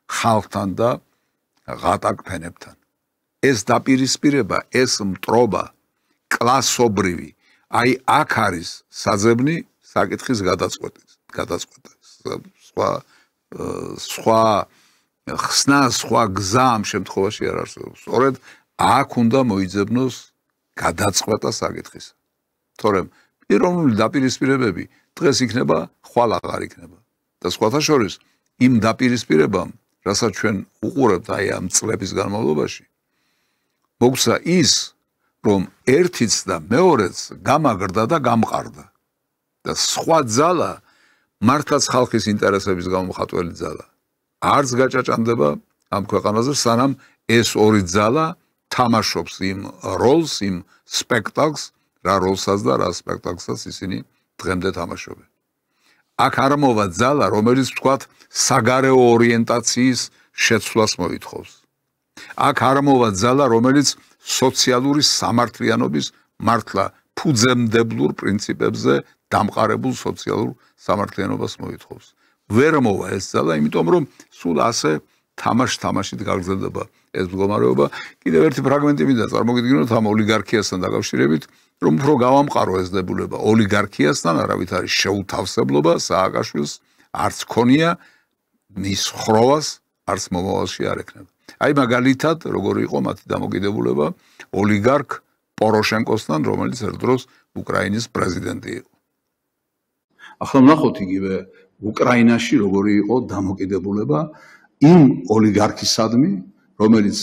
ხალხთან და ღატაკფენებთან. ეს დაპირისპირება, ეს მტრობა კლასობრივი, აი აქ არის საძებნი საკითხის გადაწყვეტა. სხვა ხსნა, სხვა გზა ამ შემთხვევაში არ არსებობს. სწორედ აქ უნდა მოიძებნოს გადაწყვეტა საკითხისა. თორემ პიროვნული დაპირისპირებები დღეს იქნება, ხვალ აღარ იქნება. და სხვათა შორის იმ დაპირისპირებამ, რასაც ჩვენ უყურებთ აი ამ წლების განმავლობაში, მოგვცა ის, რომ ერთიც და მეორეც გამაგრდა და გამყარდა. და სხვა ძალა, მართლაც ხალხის ინტერესების გამომხატველი ძალა, არც გაჭაჭანდება ამ ქვეყანაზე, სანამ ეს ორი ძალა თამაშობს იმ როლს, იმ სპექტაკლს, რა როლსაც და რა სპექტაკლსაც ისინი დღემდე თამაშობენ. აქ არ მოვა ძალა, რომელიც თქვათ საგარეო ორიენტაციის შეცვლას მოითხოვს. აქ არ მოვა ძალა, რომელიც სოციალური სამართლიანობის მართლა ფუძემდებლურ პრინციპებზე დამყარებულ სოციალურ სამართლიანობას მოითხოვს. ვერ მოვა ეს ძალა, იმიტომ რომ სულ ასე თამაშით გაგრძელდება ეს მდგომარეობა. კიდევ ერთი ფრაგმენტი მინდა წარმოგიდგინოთ ამ ოლიგარქიასთან დაკავშირებით, რომ უფრო გავამყარო ეს დებულება ოლიგარქიასთან, არავითარი შეუთავსებლობა სააკაშვილს არც ქონია, მის ხროვას არც მომავალში არ ექნება. აი მაგალითად, როგორი იყო მათი დამოკიდებულება ოლიგარქ პოროშენკოსთან, რომელიც ერთ დროს უკრაინის პრეზიდენტი იყო. ახლა ვნახოთ იგივე უკრაინაში როგორი იყო დამოკიდებულება იმ ოლიგარქისადმი, რომელიც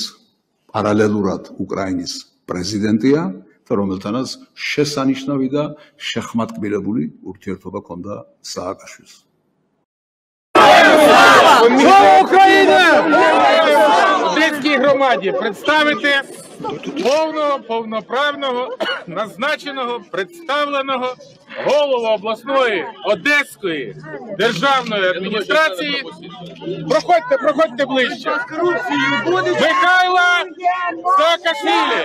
პარალელურად უკრაინის პრეზიდენტია და რომელთანაც შესანიშნავი და შეხმატკბილებული ურთიერთობა ჰქონდა სააკაშვილს. Одеській громаді представити повного, повноправного, назначеного, представленого голову обласної Одеської державної адміністрації. Проходьте ближче. Михайла Саакашвілі.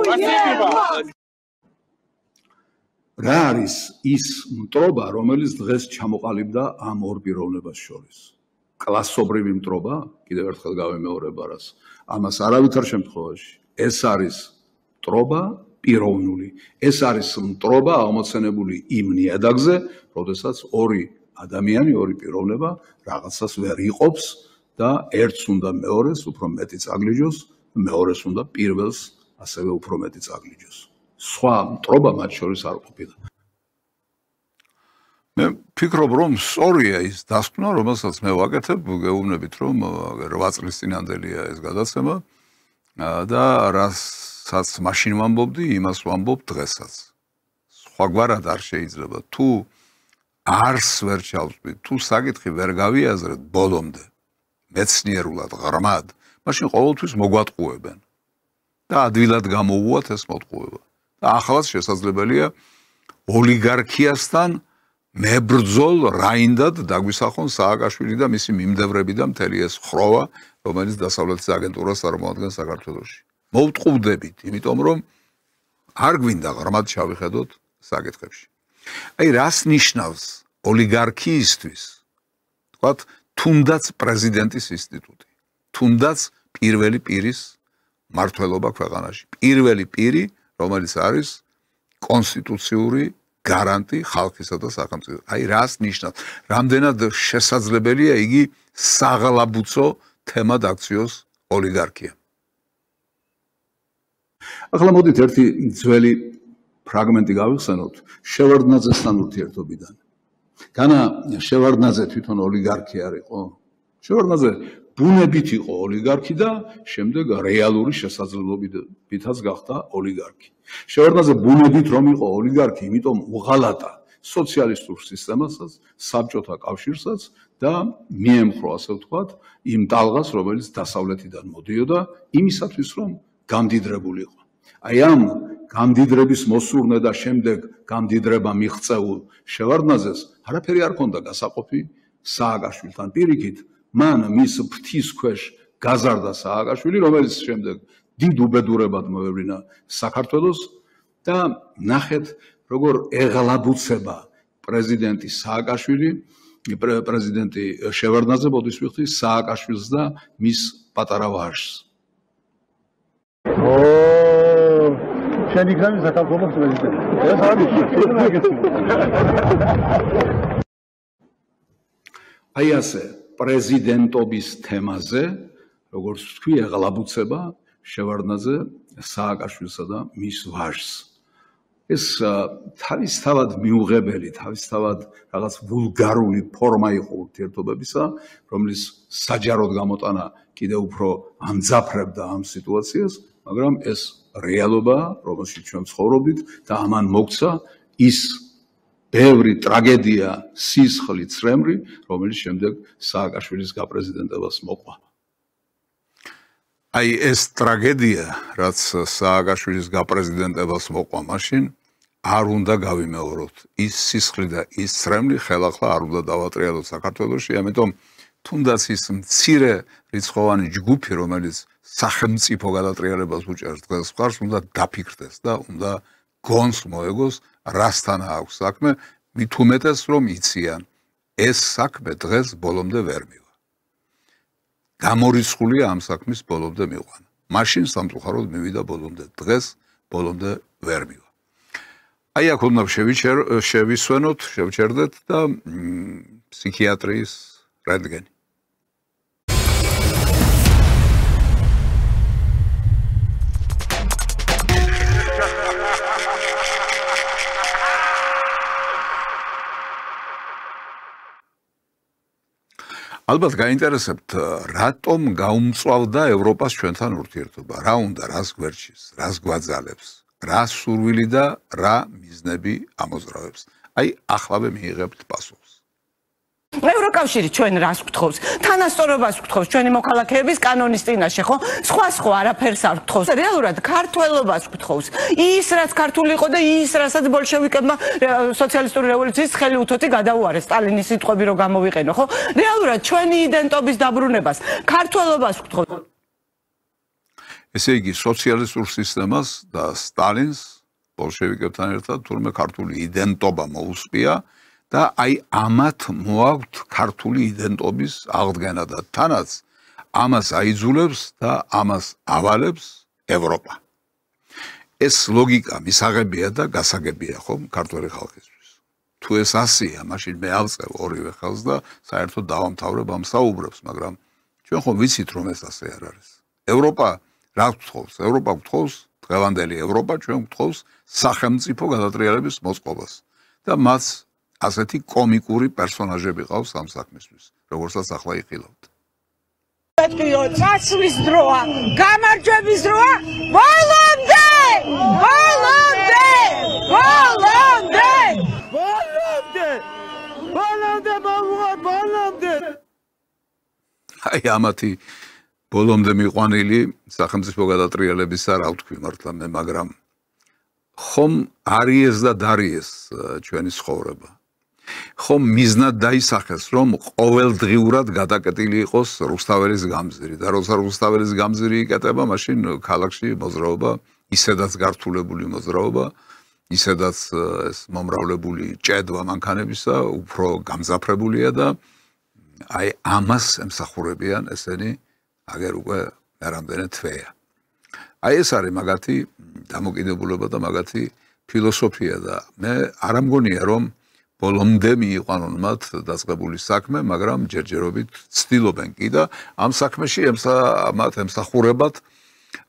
Спасибі вам. რა არის ის მტრობა, რომელიც დღეს ჩამოყალიბდა ამ ორ პიროვნებას შორის? კლასობრივი მტრობა, კიდევ ერთხელ გავემეორებ არას, ამას არავითარ შემთხვევაში. ეს არის მტრობა პიროვნული. ეს არის მტრობა აღმოცენებული იმ ნიადაგზე, როდესაც ორი ადამიანი, ორი პიროვნება რაღაცას ვერ იყოფს და ერთს უნდა მეორეს უფრო მეტი წაგლიჯოს, მეორეს უნდა პირველს ასევე უფრო მეტი წაგლიჯოს. სხვა მტრობა მათ შორის არ ყოფილა. მე ფიქრობ, რომ სწორია ის დასკვნა, რომელსაც მე ვაკეთებ, გეუბნებით, რომ 8 წლის წინანდელია ეს გადაცემა და რასაც მაშინ ვამბობდი, იმას ვამბობ დღესაც. სხვაგვარად არ შეიძლება. თუ არს ვერ ჩავწვით, თუ საკითხი ვერ გავიაზრეთ ბოლომდე, მეცნიერულად ღრმად, მაშინ ყოველთვის მოგვატყუებენ. და ადვილად გამოუვათ ეს მოტყუება. და ახალაც შესაძლებელია ოლიგარქიასთან მებრძოლ რაინდად დაგვისახონ სააკაშვილი და მისი მიმდევრები და მთელი ეს ხროვა, რომელიც დასავლეთის აგენტურას წარმოადგენს საქართველოში. მოვტყუდებით, იმიტომ რომ არ გვინდა ღრმად ჩავიხედოთ საკითხებში. აი რას ნიშნავს ოლიგარქიისთვის? თქვათ, თუნდაც პრეზიდენტის ინსტიტუტი, თუნდაც პირველი პირის მმართველობა ქვეყანაში. პირველი პირი, რომელიც არის კონსტიტუციური გარანტი ხალხისა და სახელმწიფოს. აი რას ნიშნავს? რამდენად შესაძლებელია იგი საღლაბუცო თემად აქციოს ოლიგარქია. ახლა მოდით ერთი ძველი ფრაგმენტი გავიხსენოთ შევარდნაძესთან ურთიერთობიდან. განა შევარდნაძე თვითონ ოლიგარქი არ იყო? შევარდნაძე ბუნებით იყო ოლიგარქი და შემდეგ რეალური შესაძლებლობითაც გახდა ოლიგარქი. შევარდნაძე ბუნებით რომ იყო ოლიგარქი, იმიტომ უღალატა სოციალისტურ სისტემასაც, საბჭოთა კავშირსაც და მიემხრო, ასე ვთქვათ, იმ ტალღას, რომელიც დასავლეთიდან მოდიოდა, იმისათვის რომ გამდიდრებულიყო. აი ამ გამდიდრების მოსურნე და შემდეგ გამდიდრება მიღწეულ შევარდნაძეს არაფერი არ ჰქონდა გასაყოფი სააკაშვილთან. პირიქით, მან მის ფრთის ქვეშ გაზარდა სააკაშვილი, რომელიც შემდეგ დიდ უბედურებად მოევლინა საქართველოს და ნახეთ, როგორ ეღლაბუცება პრეზიდენტი სააკაშვილი, პრეზიდენტი შევარდნაძე ბოდის ვიხდი სააკაშვილს და მის პატარა ვაჟს. შენი გრამი საქართველოს პრეზიდენტი. ეს არის აი ასე პრეზიდენტობის თემაზე, როგორც თქვი, ეღლაბუცება შევარდნაძე სააკაშვილსა და მის ვაჟს. ეს თავისთავად მიუღებელი, თავისთავად რაღაც ვულგარული ფორმა იყო ურთიერთობებისა, რომლის საჯაროდ გამოტანა კიდევ უფრო ამძაფრებდა ამ სიტუაციას, მაგრამ ეს რეალობაა, რომელშიც ჩვენ ცხოვრობდით და ამან მოგცა ის ბევრი ტრაგედია, სისხლი, წრემრი, რომელიც შემდეგ სააკაშვილის გაპრეზიდენტებას მოყვა. აი ეს ტრაგედია, რაც სააკაშვილის გაპრეზიდენტებას მოყვა მაშინ, არ უნდა გავიმეოროთ. ის სისხლი და ის წრემლი ხელახლა არ უნდა დავატრიალოთ საქართველოში, ამიტომ თუნდაც ის მცირე რიცხოვანი ჯგუფი, რომელიც სახელმწიფო გადატრიალებას უჭერს დღეს მხარს, უნდა დაფიქრდეს და უნდა გონს მოეგოს, რასთან აქვს საქმე, მით უმეტეს რომ იციან, ეს საქმე დღეს ბოლომდე ვერ მივა. გამორიცხულია ამ საქმის ბოლომდე მიყვანა. მაშინ სამწუხაროდ მივიდა ბოლომდე, დღეს ბოლომდე ვერ მივა. აი აქ უნდა შევისვენოთ, შევჩერდეთ და ფსიქიატრიის რენტგენი. ალბათ გაინტერესებთ, რატომ გაუმწვავდა ევროპას ჩვენთან ურთიერთობა? რა უნდა, რას გვერჩის, რას გვაძალებს, რა სურვილი და რა მიზნები ამოძრავებს? აი, ახლავე მიიღებთ პასუხს. ევროკავშირი ჩვენ რას გთხოვს? თანასწორობას გთხოვს ჩვენი მოქალაქეების კანონის წინაშე, ხო? სხვა არაფერს არ გთხოვს. რეალურად ქართველობას გთხოვს. ის რაც ქართული იყო და ის რასაც ბოლშევიკებმა სოციალისტური რევოლუციის ხელი უთოთი გადაუარეს, სტალინის სიტყვები რო გამოვიყენო, ხო? რეალურად ჩვენი იდენტობის დაბრუნებას ქართველობას გთხოვს. ესე იგი, სოციალისტურ სისტემას და სტალინს ბოლშევიკებთან ერთად თურმე ქართული იდენტობა მოუსპია და აი ამათ მოაქვთ ქართული იდენტობის აღდგენა და თანაც ამას აიძულებს და ამას ავალებს ევროპა. ეს ლოგიკა მისაღებია და გასაგებია ხომ ქართული ხალხისთვის. თუ ეს ასია, მაშინ მე ავწევ ორივე ხელს და საერთოდ დავამთავრებ ამ საუბრებს, მაგრამ ჩვენ ხომ ვიცით რომ ეს ასე არ არის. ევროპა რა გთხოვს? ევროპა გთხოვს, დღევანდელი ევროპა ჩვენ გთხოვს სახელმწიფო გადატრიალების მოწყობას და მას ასეთი კომიკური პერსონაჟები ყავს ამ საქმისთვის, როგორცაც ახლა იხილავთ. წასვლის დროა, გამარჯვების დროა, ბოლომდე! ბოლომდე! ბოლომდე! ბოლომდე! ბოლომდე, ბოლომდე! აი ამათი ბოლომდე მიყვანილი სახელმწიფო გადატრიალების არ ვთქვი მართლა მე, მაგრამ ხომ არიეს და დარიეს ჩვენი ცხოვრება. ხომ მიზნად დაისახეს, რომ ყოველდღიურად გადაკეტილი იყოს რუსთაველის გამზირი და როცა რუსთაველის გამზირი იკეტება, მაშინ ქალაქში მოძრაობა, ისედაც გართულებული მოძრაობა, ისედაც ეს მომრავლებული ჭედვა მანქანებისა უფრო გამძაფრებულია და აი ამას ემსახურებიან ესენი აგერ უკვე რამდენი თვეა. აი ეს არის მაგათი დამოკიდებულება და მაგათი ფილოსოფია და მე არ ამგონია რომ ბოლომდე მიიყვანონ მათ დაწყებული საქმე, მაგრამ ჯერჯერობით ცდილობენ კი და ამ საქმეში მათ ემსახურებათ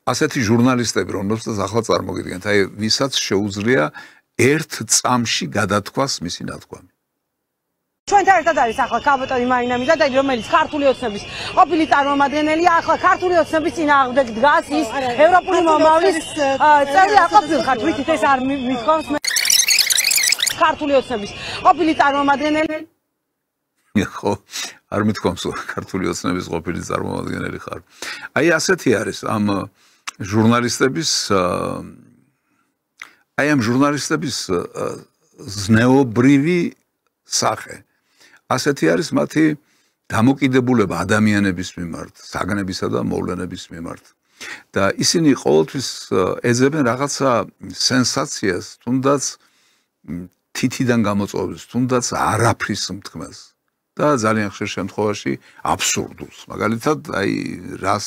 ასეთი ჟურნალისტები, რომელსაც ახლა წარმოგიდგენთ, აი ვისაც შეუძლია ერთ წამში გადათქვას მისი ნათქვამი. ჩვენთან ერთად არის ახლა კაბოტონი მარინა მიზადაგი, რომელიც ქართული ოცნების ყოფილი წარმომადგენელია, ახლა ქართული ოცნების წინააღმდეგ დგას, ის ევროპული მომავლის წევრი არ ყოფილიყარ, თვითონ ეს არ მithქვამს მე ქართული ოცნების ყოფილი წარმომადგენელი. ხო, არ მithქვამს ქართული ოცნების ყოფილი წარმომადგენელი ხარ. აი ასეთი არის ამ ჟურნალისტების ზნეობრივი სახე. ასეთი არის მათი დამოკიდებულება ადამიანების მიმართ, საგნებისა და მოვლენების მიმართ. და ისინი ყოველთვის ეძებენ რაღაცა სენსაციას, თუნდაც თითიდან გამოწვევს, თუნდაც არაფრის მთქმელს და ძალიან ხშირ შემთხვევაში აბსურდულს. მაგალითად, აი რას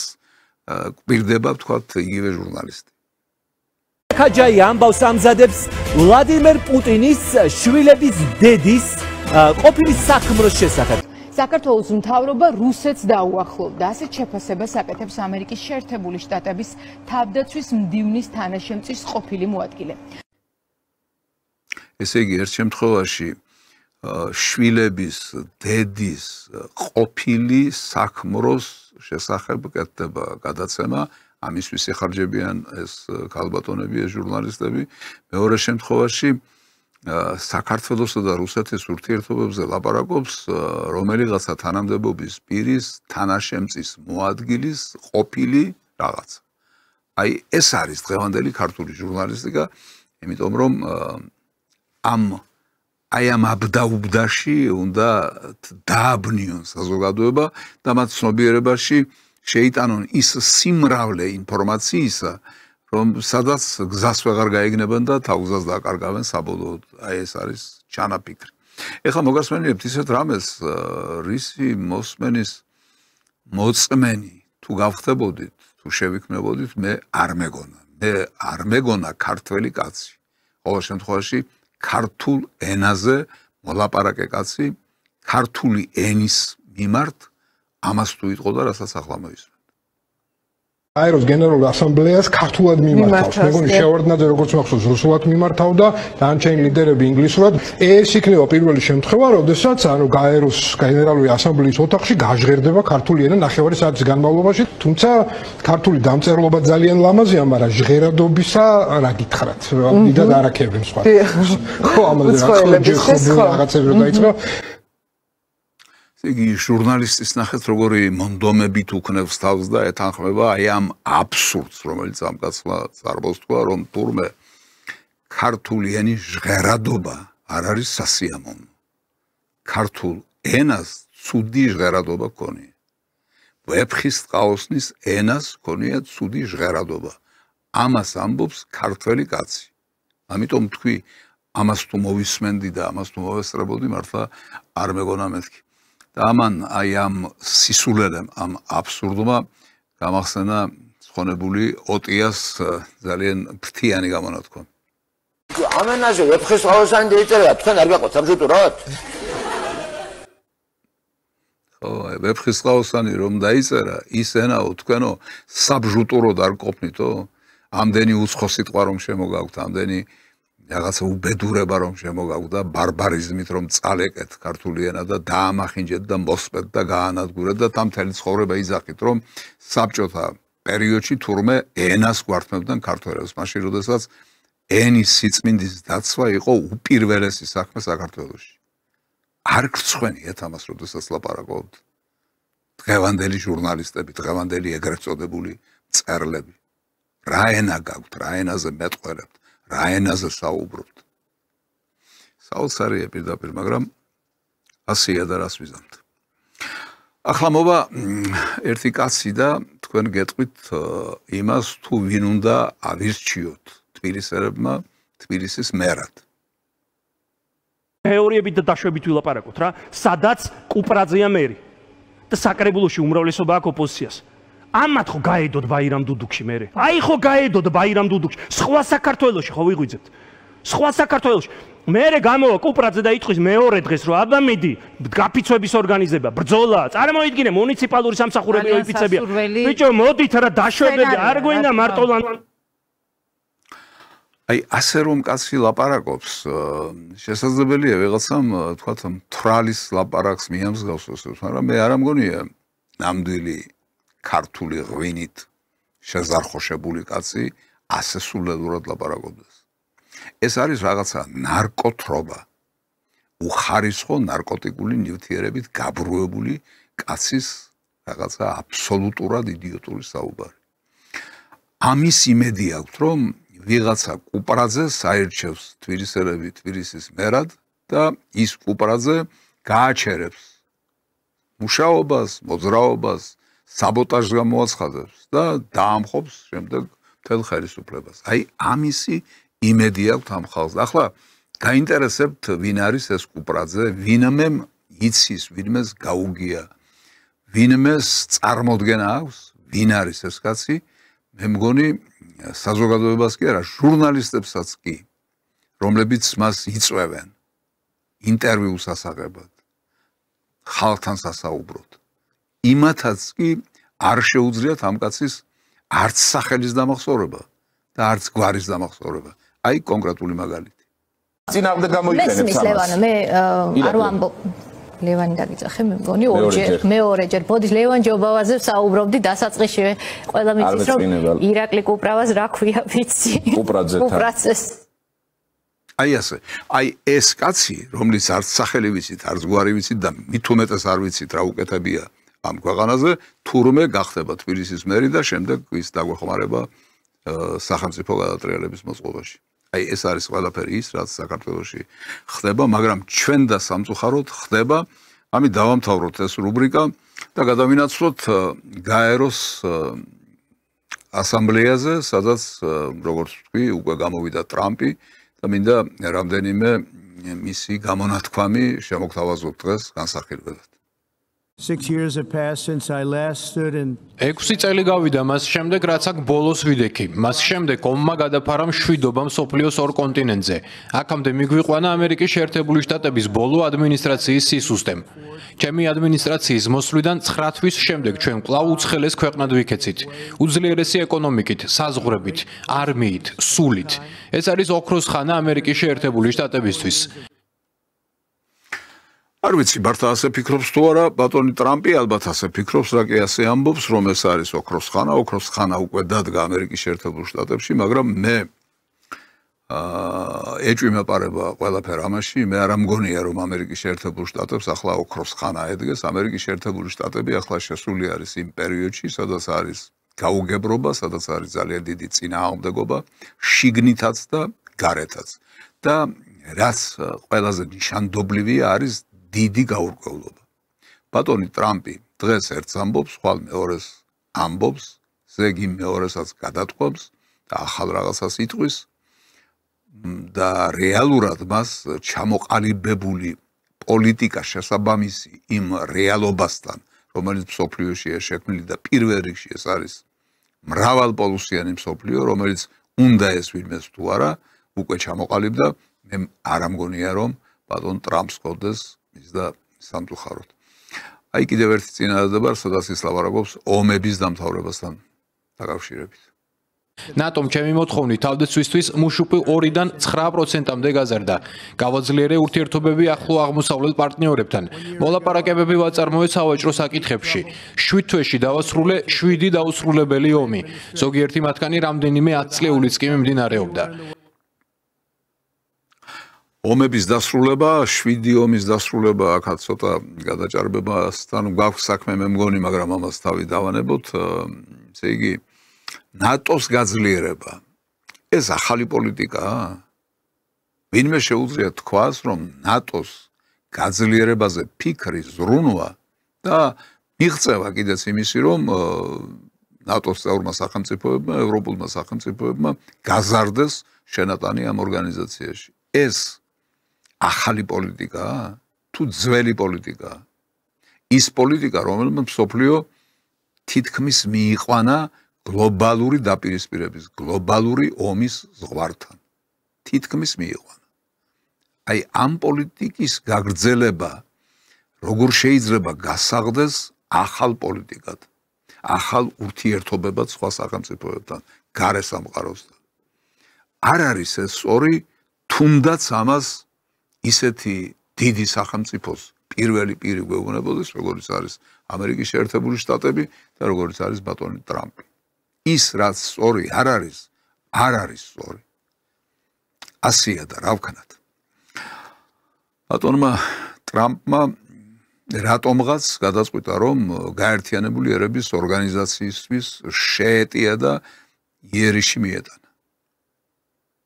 კვირდება, ვთქვათ, იგივე ჟურნალისტი. ხაჯაი ამბავს ამზადებს ვლადიმერ პუტინის შვილების დედის ყოფილი საქმროს შესახებ. საქართველოს მთავრობა რუსეთს დაუახლოვდა. ასეთ შეფასებას აკეთებს ამერიკის შეერთებული შტატების თავდაცვის მდივნის თანაშემწის ყოფილი მოადგილე. ესე იგი, ერთ შემთხვევაში შვილების დედის ყოფილი საქმროს შესახებ კეთდება გადაცემა, ამისთვის ეხარჯებიან ეს ქალბატონები, ეს ჟურნალისტები. მეორე შემთხვევაში საქართველოსა და რუსეთის ურთიერთობებზე ლაპარაკობს რომელიღაცა თანამდებობის პირის თანაშემწის მოადგილის ყოფილი რაღაცა. აი ეს არის დღევანდელი ქართული ჟურნალისტიკა, იმიტომ რომ ამ აბდაუბდაში უნდა დააბნიონ საზოგადოება და მათ ცნობიერებაში შეიტანონ ის სიმრავლე ინფორმაციისა, რომ სადაც გზას ვეღარ გაიგნებენ და თავგზას დაკარგავენ საბოლოოდ. აი ეს არის ჩანაფიქრი. ეხლა მოგასმენიებთ ისეთ რამეს, რისი მოსმენის მოწმენი თუ გავხდებოდით, თუ შევიქმნებოდით, მე არ მეგონა ქართველი კაცი. ყოველ შემთხვევაში ქართულ ენაზე მოლაპარაკე კაცი, ქართული ენის მიმართ ამას თუ იტყო და რასაც ახლა მოისმენთ. აეროს გენერალური ასამბლეას ქართულად მიმართავს. მეგონი შევარდნაძე როგორც მახსოვს რუსულად მიმართავდა, დანარჩენი ლიდერები ინგლისურად. ეს იქნება პირველი შემთხვევა, როდესაც გაეროს გენერალური ასამბლეის ოთახში გაჟღერდება ქართული ენა 9 საათის განმავლობაში, თუმცა ქართული დამწერლობა ძალიან ლამაზია, მაგრამ ჟღერადობისა რა გითხრათ? დიდად არაქებენ სხვა. ხო, ამაზე რაღაცები რო დაიწყო. იგი ჟურნალისტის ნახეთ როგორი მონდომებით უქნევს თავს და ეთანხმება აი ამ აბსურდს, რომელიც ამ კაცმა წარბოს თქვა, რომ თურმე ქართული ენის ჟღერადობა არ არის სასიამოვნო. ქართულ ენას ცუდი ჟღერადობა ქონია. ვეფხის ტყაოსნის ენას ქონია ცუდი ჟღერადობა. ამას ამბობს ქართველი კაცი. ამიტომ თქვი, ამას თუ მოვისმენდი და ამას თუ მოვესწრებოდი, მართლა არ მეგონა მეთქი. და ამან აი ამ სისულელემ, ამ აბსურდმა გამახსენა ცხონებული ოტიას ძალიან ფრთიანი გამონათქვა. ამენაზე ვეფხისტყაოსანი დაიწერა, თქვენ არ გაყოთ სამშუტურად? ხო, ვეფხისტყაოსანი რომ დაიწერა, ის ენაო თქვენო საბჟუტუროდ არ ყოფნითო? ამდენი უცხო სიტყვა რომ შემოგაქვთ, ამდენი რაღაცა უბედურება რომ შემოგაგვდა ბარბარიზმით რომ წალეკეთ ქართული ენა და დაამახინჯეთ და მოსპეთ და გაანადგურეთ და და მთელი ცხოვრება იძახით რომ საბჭოთა პერიოდში თურმე ენას გვართმევდნენ ქართველებს მაშინ როდესაც ენის სიწმინდის დაცვა იყო უპირველესი საქმე საქართველოში არ გრცხვენიათ ამას როდესაც ლაპარაკობთ დღევანდელი ჟურნალისტები დღევანდელი ეგრეთ წოდებული მწერლები რა ენა გაგვთ რა ენაზე მეტყველებთ რა ენაზე საუბრობთ საოცარია პირდაპირ მაგრამ ასია და რას ვიზამთ ახლა მოვა ერთი კაცი და თქვენ გეტყვით იმას თუ ვინ უნდა ავირჩიოთ თბილისელებმა თბილისის მერად თეორიებით და დაშვებით ვილაპარაკოთ რა სადაც კუპრაძეა მერი და საკრებულოში უმრავლესობა აქვს ოპოზიციას ამათ ხო გაედოთ ბაირამ დუდუქში მერე აი ხო გაედოთ ბაირამ დუდუქში სხვა საქართველოში ხო ვიღვიძებთ სხვა საქართველოში მერე გამოვა კუპრაძე და იტყვის მეორე დღეს რომ აბა მიდი გაფიცვების ორგანიზება ბრძოლა წარმოიდგინე მუნიციპალური სამსახურები ოიფიცებია ბიჭო მოდით რა დაშვებები არ გვინდა მარტოლან აი ასე რომ კაცი ლაპარაკობს შესაძლებელია ვიღაცამ თქვათ მთრალის ლაპარაკს მიამსგავსოს მაგრამ მე არ ამგონია ნამდვილი ქართული ღვინით შეზარხოშებული კაცი ასე სულელურად ლაპარაკობს ეს არის რაღაცა ნარკოთრობა უხარისხო ნარკოტიკული ნივთიერებით გაბრუებული კაცის რაღაცა აბსოლუტურად იდიოტური საუბარი ამის იმედი აქვს რომ ვიღაცა კუპრაძეს აირჩევს თბილისელები თბილისის მერად და ის კუპრაძე გააჩერებს მუშაობას მოძრაობას საბოტაჟს გამოაცხადებს და დაამხობს შემდეგ მთელ ხელისუფლებას აი ამისი იმედი აქვს ამ ხალხს ახლა გაინტერესებთ ვინ არის ეს კუპრაძე ვინმე იცის ვინმეს გაუგია ვინმეს წარმოდგენა აქვს ვინ არის ეს კაცი მე მგონი საზოგადოებას კი არა ჟურნალისტებსაც კი რომლებიც მას იწვევენ ინტერვიუს ასაღებად ხალხთან სასაუბროდ იმათაც კი არ შეუძლიათ ამ კაცის არც სახელის დამახსოვრება და არც გვარის დამახსოვრება აი კონკრეტული მაგალითი წინააღმდეგ გამოიყენებს ამას მე არ ვამბობ ლევანი დაგიწახე მე მგონი მეორეჯერ ბოდის ლევან ჯობავაზე საუბრობდი დასაწყისში ყველა მიწის რომ ირაკლი კუპრავას რა ქვია ვიცი კუპრაძეს აი ასე აი ეს კაცი რომლის არც სახელი ვიცით არც გვარი ვიცით და მით უმეტეს არ ვიცით რა უკეთებია ამ ქვეყანაზე თურმე გახდება თბილისის მერი და შემდეგ ის დაგვეხმარება სახელმწიფო გადატრიალების მოწყობაში აი ეს არის ყველაფერი ის რაც საქართველოში ხდება მაგრამ ჩვენ და სამწუხაროდ ხდება ამით დავამთავროთ ეს რუბრიკა და გადავინაცვლოთ გაეროს ასამბლეაზე სადაც როგორც ვთქვი უკვე გამოვიდა ტრამპი და მინდა რამდენიმე მისი გამონათქვამი შემოგთავაზოთ დღეს განსახილველად 6 years have passed since I last stood in 6 წელი გავიდა მას შემდეგ რაც აქ ბოლოს ვიდექი მას შემდეგ ომმა გადაფარა მშვიდობა მსოფლიოს ორ კონტინენტზე აქამდე მიგვიყვანა ამერიკის შეერთებული შტატების ბოლო ადმინისტრაციის სისუსტემ ჩემი ადმინისტრაციის მოსვლიდან 9 თვის შემდეგ ჩვენ კვლავ უცხელეს ქვეყნად ვიქეცით უძლიერესი ეკონომიკით საზღვრებით არმიით სულით ეს არის ოქროს ხანა ამერიკის შეერთებული შტატებისთვის არ ვიცი მართლა ასე ფიქრობს თუ არა ბატონი ტრამპი ალბათ ასე ფიქრობს რა კი ასე ამბობს რომ ეს არის ოქროს ხანა უკვე დადგა ამერიკის შეერთებულ შტატებში მაგრამ მე ეჭვმეპარება ყველაფერ ამაში მე არ ამგონია რომ ამერიკის შეერთებულ შტატებს ახლა ოქროს ხანა ედგეს ამერიკის შეერთებული შტატები ახლა შესული არის იმ პერიოდში სადაც არის გაუგებრობა სადაც არის ძალიან დიდი წინააღმდეგობა შიგნითაც და გარეთაც და რაც ყველაზე ნიშანდობლივია არის დიდი გაურკვევლობა. ბატონი ტრამპი დღეს ერთს ამბობს, ხვალ მეორეს ამბობს, ზეგი მეორესაც გადატყვევს და ახალ რაღაცას იტყვის და რეალურად მას ჩამოყალიბებული პოლიტიკა შესაბამისი იმ რეალობასთან, რომელიც მსოფლიოშია შექმნილი და პირველ რიგში ეს არის მრავალპოლუსიანი მსოფლიო, რომელიც უნდა ეს ვინმეს თუ არა, უკვე ჩამოყალიბდა, მე არ ამგონია რომ ბატონ ტრამპს ხოდეს ის და სამწუხაროდ. აი კიდევ ერთი წინადადება, სადაც ის ლაპარაკობს ომების დამთავრებასთან დაკავშირებით. ნატომ ჩემი მოთხოვნით თავდაცვისთვის მუშუპი 2-დან 9%-მდე გაზარდა. გავაძლიერე ურთიერთობები ახლო აღმოსავლეთ პარტნიორებთან. მოლაპარაკებები ვაწარმოე სავაჭრო საკითხებში. 7 თვეში დავასრულე 7 დაუსრულებელი ომი. ზოგიერთი მათგანი რამდენიმე 10 წლეულიც კი მიმდინარეობდა. ომების დასრულება, 7 ომის დასრულება, აქაც ცოტა გადაჭარბებასთან გვაქვს საქმე, მე მგონი, მაგრამ ამას თავი დავანებოთ. ესე იგი, ნატოს გაძლიერება. ეს ახალი პოლიტიკაა. ვინმე შეუძლია თქვას, რომ ნატოს გაძლიერებაზე ფიქრი ზრუნვა და მიღწევა კიდეც იმისი, რომ ნატოს წევრმა სახელმწიფოებმა, ევროპულმა სახელმწიფოებმა გაზარდეს შენატანი ამ ორგანიზაციაში. ეს ახალი პოლიტიკაა თუ ძველი პოლიტიკაა? ის პოლიტიკა, რომელმაც მსოფლიო თითქმის მიიყვანა გლობალური დაპირისპირების, გლობალური ომის ზღვართან. თითქმის მიიყვანა. აი ამ პოლიტიკის გაგრძელება როგორ შეიძლება გასაღდეს ახალ პოლიტიკად, ახალ ურთიერთობებად სხვა სახელმწიფოებთან, გარე სამყაროსთან. არ არის ეს სწორი, თუნდაც ამას ისეთი დიდი სახელმწიფოს პირველი პირი გვეუბნებოდეს, როგორც არის ამერიკის შეერთებული შტატები და როგორც არის ბატონი ტრამპი. ის რაც სწორი არ არის სწორი. ასია და რა ვქნათ. ბატონმა ტრამპმა რატომღაც გადაწყვიტა, რომ გაერთიანებული ერების ორგანიზაციისთვის შეეტია და იერიში მიეტანა.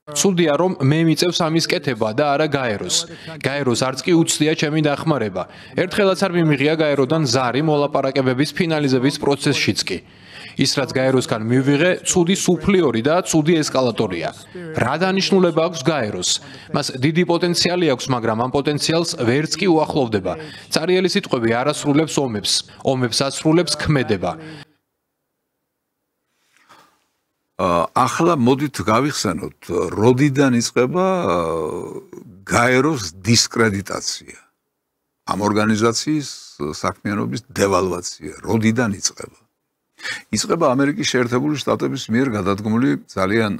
სულდია რომ მე მიწევს ამის კეთება და არა გაეროს. გაეროს არც კი უცდია ჩემი დახმარება. ერთხელაც არ მიმიღია გაეროდან ზარი მოლაპარაკებების ფინალიზების პროცესშიც კი. ის რაც გაეროსგან მივიღე, ცუდი სუფლიორი და ცუდი ესკალატორია. რა დანიშნულება აქვს გაეროს? მას დიდი პოტენციალი აქვს, მაგრამ ამ პოტენციალს ვერც კი უახლოვდება. წარიელი სიტყვები არ ასრულებს ომებს. ომებს ასრულებს ქმედება. ახლა მოდით გავიხსენოთ, როდიდან იწყება გაეროს დისკრედიტაცია. ამ ორგანიზაციის საქმიანობის დევალვაცია, როდიდან იწყება? იწყება ამერიკის შეერთებული შტატების მიერ გადადგმული ძალიან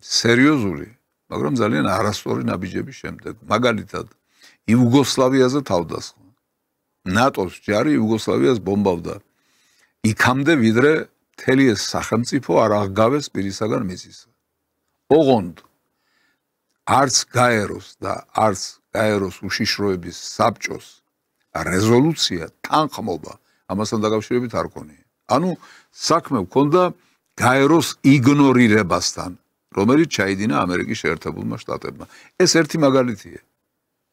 სერიოზული, მაგრამ ძალიან არასწორი ნაბიჯების შემდეგ. მაგალითად, იუგოსლავიაზე თავდასხმა. ნატოს ჯარი იუგოსლავიას ბომბავდა. იქამდე ვიდრე მთელი ეს სახელმწიფო არ აღგავეს პირისაგან მიწისა. ოღონდ არც გაეროს და არც გაეროს უშიშროების საბჭოს რეზოლუცია თანხმობა ამასთან დაკავშირებით არ ქონია. ანუ საქმე ჰქონდა გაეროს იგნორირებასთან, რომელიც ჩაიდინა ამერიკის შეერთებულმა შტატებმა. ეს ერთი მაგალითია.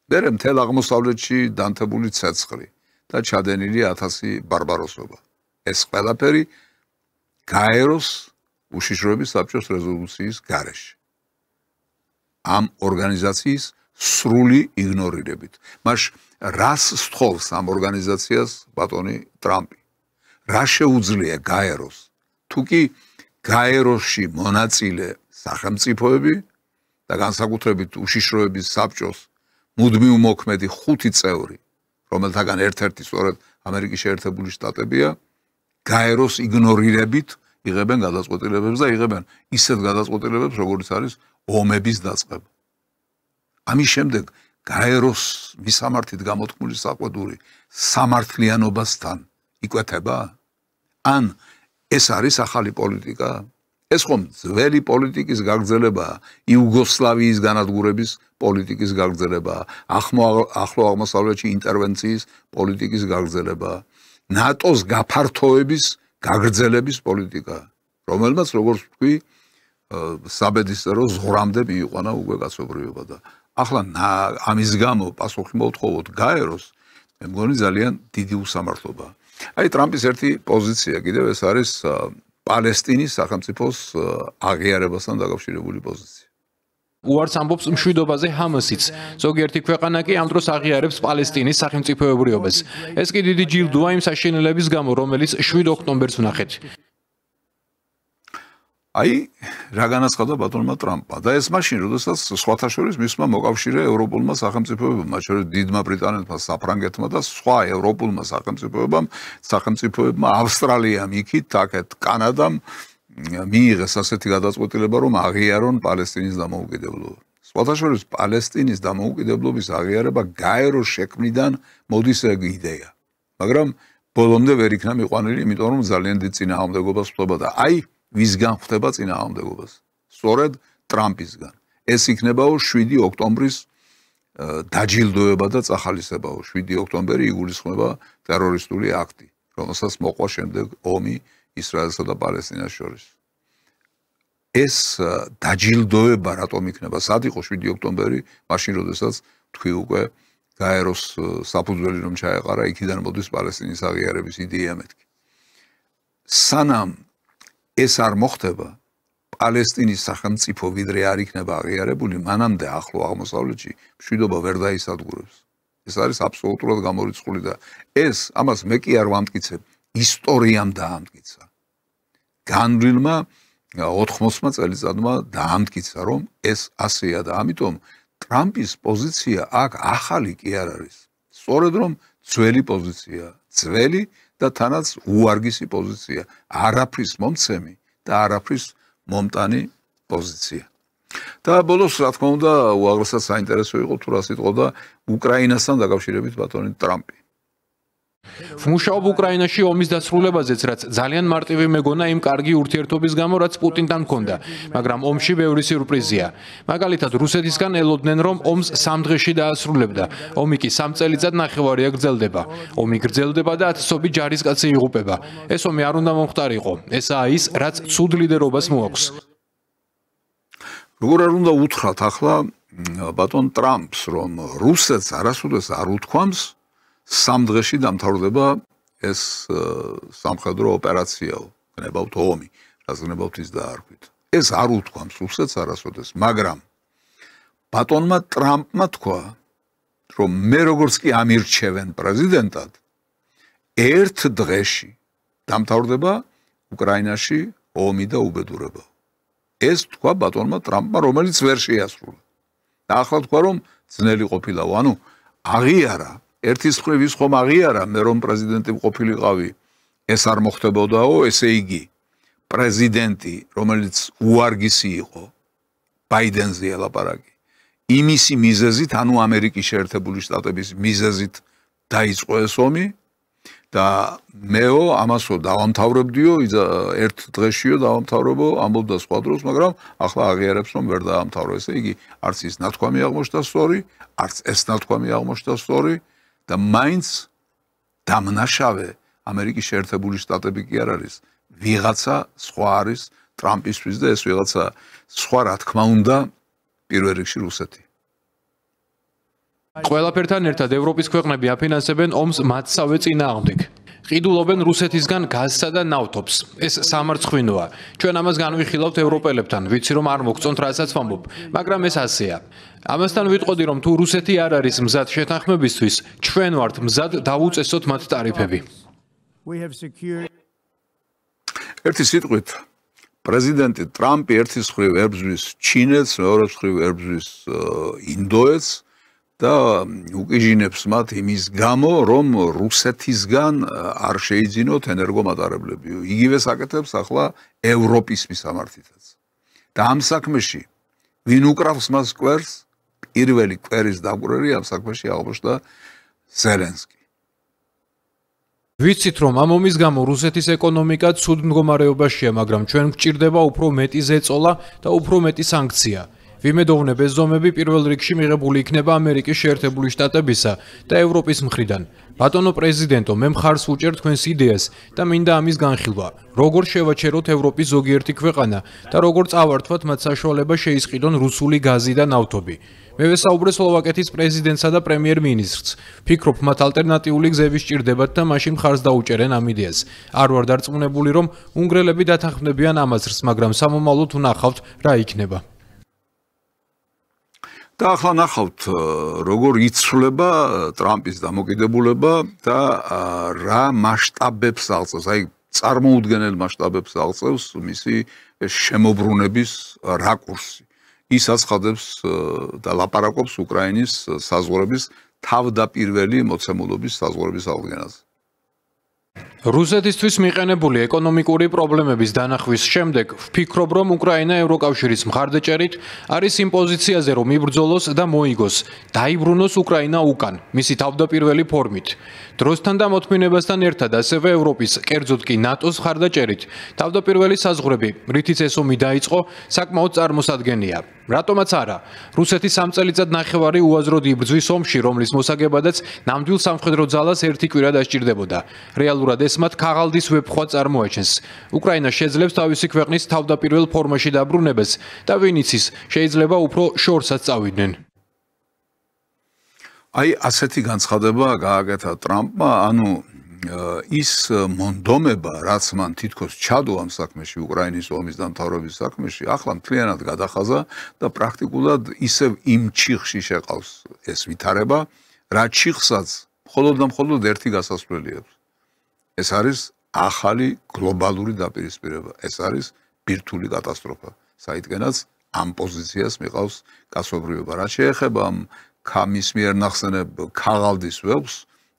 მერე მთელ აღმოსავლეთში დანთებული ცეცხლი და ჩადენილი 1000 ბარბაროსობა. ეს ყველაფერი გაეროს უშიშროების საბჭოს რეზოლუციის გარეშე. ამ ორგანიზაციის სრული იგნორირებით. მას რას სთხოვს ამ ორგანიზაციას ბატონი ტრამპი? რა შეუძლია გაეროს? თუ კი გაეროში მონაწილე სახელმწიფოები და განსაკუთრებით უშიშროების საბჭოს მუდმივ მოქმედი 5 წევრი, რომელთაგან ერთ-ერთი სწორედ ამერიკის შეერთებული შტატებია, გაეროს იგნორირებით იღებენ გადაწყვეტილებებს და იღებენ ისეთ გადაწყვეტილებებს, როგორც არის ომების დაწყება. ამის შემდეგ გაეროს მისამართით გამოთქმული საყვედური სამართლიანობასთან იკვეთება? ან ეს არის ახალი პოლიტიკა? ეს ხომ ძველი პოლიტიკის გაგრძელებაა, იუგოსლავიის განადგურების პოლიტიკის გაგრძელებაა, ახლო აღმოსავლეთში ინტერვენციის პოლიტიკის გაგრძელებაა, ნატოს გაფართოების გაგრძელების პოლიტიკა, რომელმაც როგორც ვთქვი, საბედისწერო ზღვრამდე მიიყვანა უკვე კაცობრიობა და ახლა ამის გამო პასუხი მოვთხოვოთ გაეროს, მე მგონი ძალიან დიდი უსამართლობაა. აი ტრამპის ერთი პოზიცია კიდევ ეს არის პალესტინის სახელმწიფოს აღიარებასთან დაკავშირებული პოზიცია. უარს ამბობს მშვიდობაზე ჰამასიც. ზოგიერთი ქვეყანა კი ამ დროს აღიარებს პალესტინის სახელმწიფოებრიობას. ეს კი დიდი ჯილდოა იმ საშინელების გამო, რომელიც 7 ოქტომბერს ვნახეთ. აი რა განაცხადა ბატონმა ტრამპმა და ეს მაშინ, როდესაც სხვათა შორის მისმა მოკავშირე ევროპულმა სახელმწიფოებმა, მათ შორის დიდმა ბრიტანეთმა, საფრანგეთმა და სხვა ევროპულმა სახელმწიფოებმა, ავსტრალიამ, იქით, აქეთ, კანადამ მიიღეს ასეთი გადაწყვეტილება, რომ აღიარონ პალესტინის დამოუკიდებლობა. სხვათა შორის პალესტინის დამოუკიდებლობის აღიარება გაეროს შექმნიდან მოდის ეგ იდეა. მაგრამ ბოლომდე ვერ იქნა მიყვანილი, იმიტომ რომ ძალიან დიდ წინააღმდეგობას ხვდება და აი ვისგან ხვდება წინააღმდეგობას? სწორედ ტრამპისგან. ეს იქნებაო 7 ოქტომბრის დაჯილდოება და წახალისებაო. 7 ოქტომბერი იგულისხმება ტერორისტული აქტი, რომელსაც მოყვა შემდეგ ომი ისრაელსა და პალესტინას შორის. ეს დაჯილდოება რატომ იქნება? სად იყო 7 ოქტომბერი? მაშინ, როდესაც თქვი უკვე გაეროს საფუძველი რომ ჩაეყარა, იქიდან მოდის პალესტინის აღიარების იდეა მეთქი. სანამ ეს არ მოხდება, პალესტინის სახელმწიფო ვიდრე არ იქნება აღიარებული, მანამდე ახლო აღმოსავლეთში მშვიდობა ვერ დაისადგურებს. ეს არის აბსოლუტურად გამორიცხული და ეს ამას მე კი არ ვამტკიცებ, ისტორიამ დაამტკიცა. განვლილმა 80 წელიწადმა დაამტკიცა, რომ ეს ასეა და ამიტომ ტრამპის პოზიცია აქ ახალი კი არ არის. სწორედ რომ ძველი პოზიცია, ძველი და თანაც უარგისი პოზიცია, არაფრის მომცემი და არაფრის მომტანი პოზიცია. და ბოლოს რა თქმა უნდა, უაღრესად საინტერესო იყო თუ რა სიტყვა და უკრაინასთან დაკავშირებით ბატონი ტრამპი. მუშაობ უკრაინაში ომის დასრულებაზეც, რაც ძალიან მარტივი მეგონა იმ კარგი ურთიერთობის გამო, რაც პუტინთან ჰქონდა, მაგრამ ომში ბევრი სიურპრიზია. მაგალითად, რუსეთისგან ელოდნენ, რომ ომს 3 დღეში დაასრულებდა. ომი კი 3 წელიწად ნახევარია გრძელდება. ომი გრძელდება და ათასობით ჯარისკაცი იღუპება. ეს ომი არ უნდა მომხდარიყო. ესაა ის, რაც ცუდ ლიდერობას მოაქვს. როგორ არ უნდა უთხრათ ახლა ბატონ ტრამპს, რომ რუსეთს არასოდეს არ უთქვამს 3 დღეში დამთავრდება ეს სამხედრო ოპერაციაო, გნებავთ ომი, რაც გნებავთ ის დაარქვით. ეს არ უთქვამს რუსეთს არასოდეს, მაგრამ ბატონმა ტრამპმა თქვა, რომ მე როგორც კი ამირჩევენ პრეზიდენტად, 1 დღეში დამთავრდება უკრაინაში ომი და უბედურება. ეს თქვა ბატონმა ტრამპმა, რომელიც ვერ შეასრულა. და ახლა თქვა, რომ ძნელი ყოფილაო, ანუ აღიარა ერთის მხრივ ის ხომ აღიარა, მე რომ პრეზიდენტი ყოფილიყავი, ეს არ მოხდებოდაო, ესე იგი პრეზიდენტი, რომელიც უარგისი იყო, ბაიდენზე ელაპარაკი, იმისი მიზეზით, ანუ ამერიკის შეერთებული შტატების მიზეზით დაიწყო ეს ომი და მეო ამასო დავამთავრებდიო, 1 დღეშიო დავამთავრებო, ამბობდა სხვა დროს, მაგრამ ახლა აღიარებს, რომ ვერ დაამთავრო. ესე იგი, არც ის ნათქვამი აღმოჩნდა სწორი, არც ეს ნათქვამი აღმოჩნდა სწორი და მაინც დამნაშავე ამერიკის შეერთებული შტატები კი არ არის, ვიღაცა სხვა არის ტრამპისთვის და ეს ვიღაცა სხვა რა თქმა უნდა პირველ რიგში რუსეთი. ყველაფერთან ერთად ევროპის ქვეყნები აფინანსებენ ომს მათსავე წინააღმდეგ. ყიდულობენ რუსეთისგან გაზსა და ნავთობს. ეს სამარცხვინოა. ჩვენ ამას განვიხილავთ ევროპელებთან, ვიცი რომ არ მოგწონთ რასაც ვამბობ, მაგრამ ეს ასეა. ამასთან ვიტყოდი რომ თუ რუსეთი არ არის მზად შეთანხმებისთვის, ჩვენ ვართ მზად დავუწესოთ მათ ტარიფები. ერთი სიტყვით, პრეზიდენტი ტრამპი ერთის მხრივ ებრძვის ჩინეთს, მეორეს მხრივ ებრძვის ინდოეთს და უკიჟინებს მათ იმის გამო, რომ რუსეთისგან არ შეიძინოთ ენერგომატარებლები. იგივეს აკეთებს ახლა ევროპის მისამართითაც. და ამ საქმეში ვინ უკრავს მას კვერს? პირველი კვერის დაკვირვერი ამ საქმეში აღმოჩნდა ზელენსკი. ვიცით რომ ამ ომის გამო რუსეთის ეკონომიკა ცუდ მდგომარეობაშია, მაგრამ ჩვენ გვჭირდება უფრო მეტი ზეწოლა და უფრო მეტი სანქცია. ვიმედოვნებ ეს ზომები პირველ რიგში მიღებული იქნება ამერიკის შეერთებული შტატებისა და ევროპის მხრიდან. ბატონო პრეზიდენტო, მე მხარს ვუჭერ თქვენს იდეას და მინდა ამის განხილვა. როგორ შევაჩეროთ ევროპის ზოგიერთი ქვეყანა და როგორ წავართვათ მათ საშუალება შეისყიდონ რუსული გაზი და ნავთობი. მე ვესაუბრე სლოვაკეთის პრეზიდენტსა და პრემიერ-მინისტრს. ფიქრობ, მათ ალტერნატიული გზები სჭირდებათ და მაშინ მხარს დაუჭერენ ამ იდეას. არ ვარ დარწმუნებული, რომ უნგრელები დათანხმდებიან ამ აზრს, მაგრამ სამომავლოდ ვნახავთ რა იქნება. და ახლა ნახავთ, როგორ იცვლება ტრამპის დამოკიდებულება და რა მასშტაბებს აღწევს, აი წარმოუდგენელ მასშტაბებს აღწევს მისი შემოbrunების რაკურსი. ის აცხადებს და ლაპარაკობს უკრაინის საზღვრების თავდაპირველი მოცემულობის საზღვრების აღდგენაზე. რუსეთისთვის მიყენებული ეკონომიკური პრობლემების დანახვის შემდეგ ვფიქრობ, რომ უკრაინა ევროკავშირის მხარდაჭერით არის იმ პოზიციაზე, რომ იბრძოლოს და მოიგოს, დაიბრუნოს უკრაინა უკან, მისი თავდაპირველი ფორმით. დროსთან და მოთმინებასთან ერთად ასევე ევროპის, კერძოდ კი ნატოს მხარდაჭერით, თავდაპირველი საზღვრები, რითიც ეს ომი დაიწყო, საკმაოდ წარმოსადგენია. რატომაც არა, რუსეთი 3 წელიწად ნახევარი უაზროდ იბრძვის ომში, რომლის მოსაგებადაც ნამდვილ სამხედრო ძალას ერთი კვირა დასჭირდებოდა. რეალურად ეს მათ ქაღალდის ვეფხვა წარმოაჩენს. უკრაინა შეძლებს თავისი ქვეყნის თავდაპირველ ფორმაში დაბრუნებას და ვინ იცის, შეიძლება უფრო შორსაც წავიდნენ. აი ასეთი განცხადება გააკეთა ტრამპმა, ანუ ის მონდომება, რაც მან თითქოს ჩადო ამ საქმეში, უკრაინის ომის დამთავრების საქმეში, ახლა მთლიანად გადახაზა და პრაქტიკულად ისევ იმ ჩიხში შეყავს ეს ვითარება, რაც ჩიხსაც მხოლოდ და მხოლოდ ერთი გასასვლელი აქვს. ეს არის ახალი გლობალური დაპირისპირება, ეს არის ბირთვული კატასტროფა, საიდანაც ამ პოზიციას მიყავს კაცობრიობა. რაც შეეხება ამ ქამის მიერ ნახსენებ ქაღალდის ველს,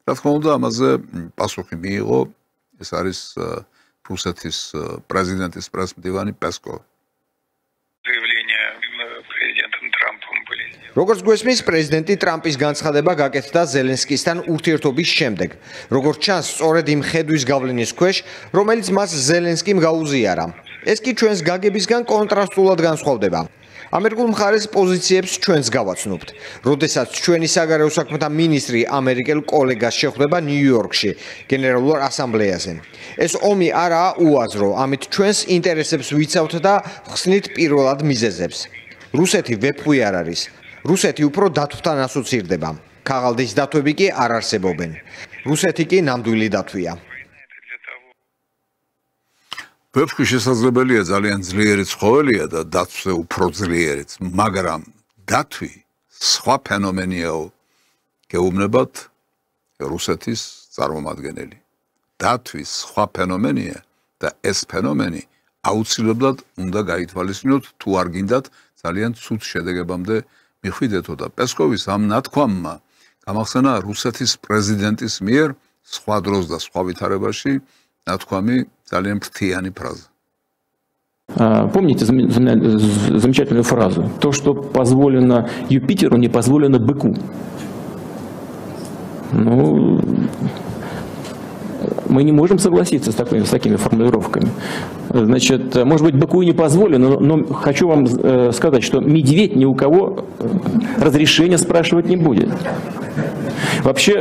რა თქმა უნდა, ამაზე პასუხი მიიღო, ეს არის რუსეთის პრეზიდენტის პრესმდივანი პესკოვი. როგორც გვესმის, პრეზიდენტი ტრამპის განცხადება გაკეთდა ზელენსკისთან ურთიერთობის შემდეგ. როგორც ჩანს, სწორედ იმ ხედვის გავლენის ქვეშ, რომელიც მას ზელენსკიმ გაუზიარა. ეს კი ჩვენს გაგებისგან კონტრასტულად განსხვავდება. ამერიკულ მხარეს პოზიციებს ჩვენს გავაცნობთ. როდესაც ჩვენი საგარეო საქმეთა მინისტრი ამერიკელ კოლეგას შეხვდება ნიუ-იორკში, გენერალურ ასამბლეაზე. ეს ომი არაა უაზრო, ამით ჩვენს ინტერესებს ვიცავთ და ხსნით პირველად მიზეზებს. რუსეთი ვეფხვი არ არის. რუსეთი უფრო დათვთან ასოცირდება. ქაღალდის დათვები კი არ არსებობენ. რუსეთი კი ნამდვილი დათვია. ვეფხვი შესაძლებელია ძალიან ძლიერი ცხოველია და დათვზე უფრო ძლიერიც, მაგრამ დათვი სხვა ფენომენიაო. გეუბნებათ რუსეთის წარმომადგენელი. დათვის სხვა ფენომენია და ეს ფენომენი აუცილებლად უნდა გაითვალისწინოთ, თუ არ გინდათ ძალიან ცუდ შედეგებამდე მიხვიდეთო და პესკოვის ამ ნათქვამმა გამახსენა რუსეთის პრეზიდენტის მიერ სხვა დროს და სხვა ვითარებაში ნათქვამი ძალიან ფრთიანი фраза. Помните замечательную фразу? То, что позволено Юпитеру, не позволено быку. Ну, мы не можем согласиться с такими формулировками. Значит, может быть, быку и не позволено, но хочу вам сказать, что медведь ни у кого разрешения спрашивать не будет. Вообще,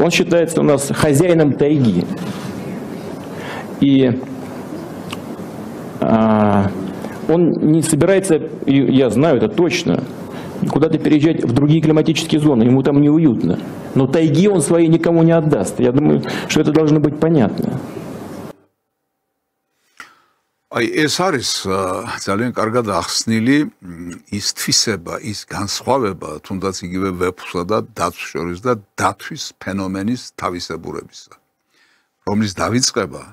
он считается у нас хозяином тайги. И он не собирается, я знаю это точно, куда-то переезжать в другие климатические зоны, ему там неуютно. Но тайги он свои никому не отдаст. Я думаю, что это должно быть понятно. Აი ეს არის ძალიან კარგად ახსნილი ის თვისება, ის განსხვავება, თუნდაც იგივე ვეფხვსა და დათვს შორის და დათვის ფენომენის თავისებურებისა, რომლის დავიწყება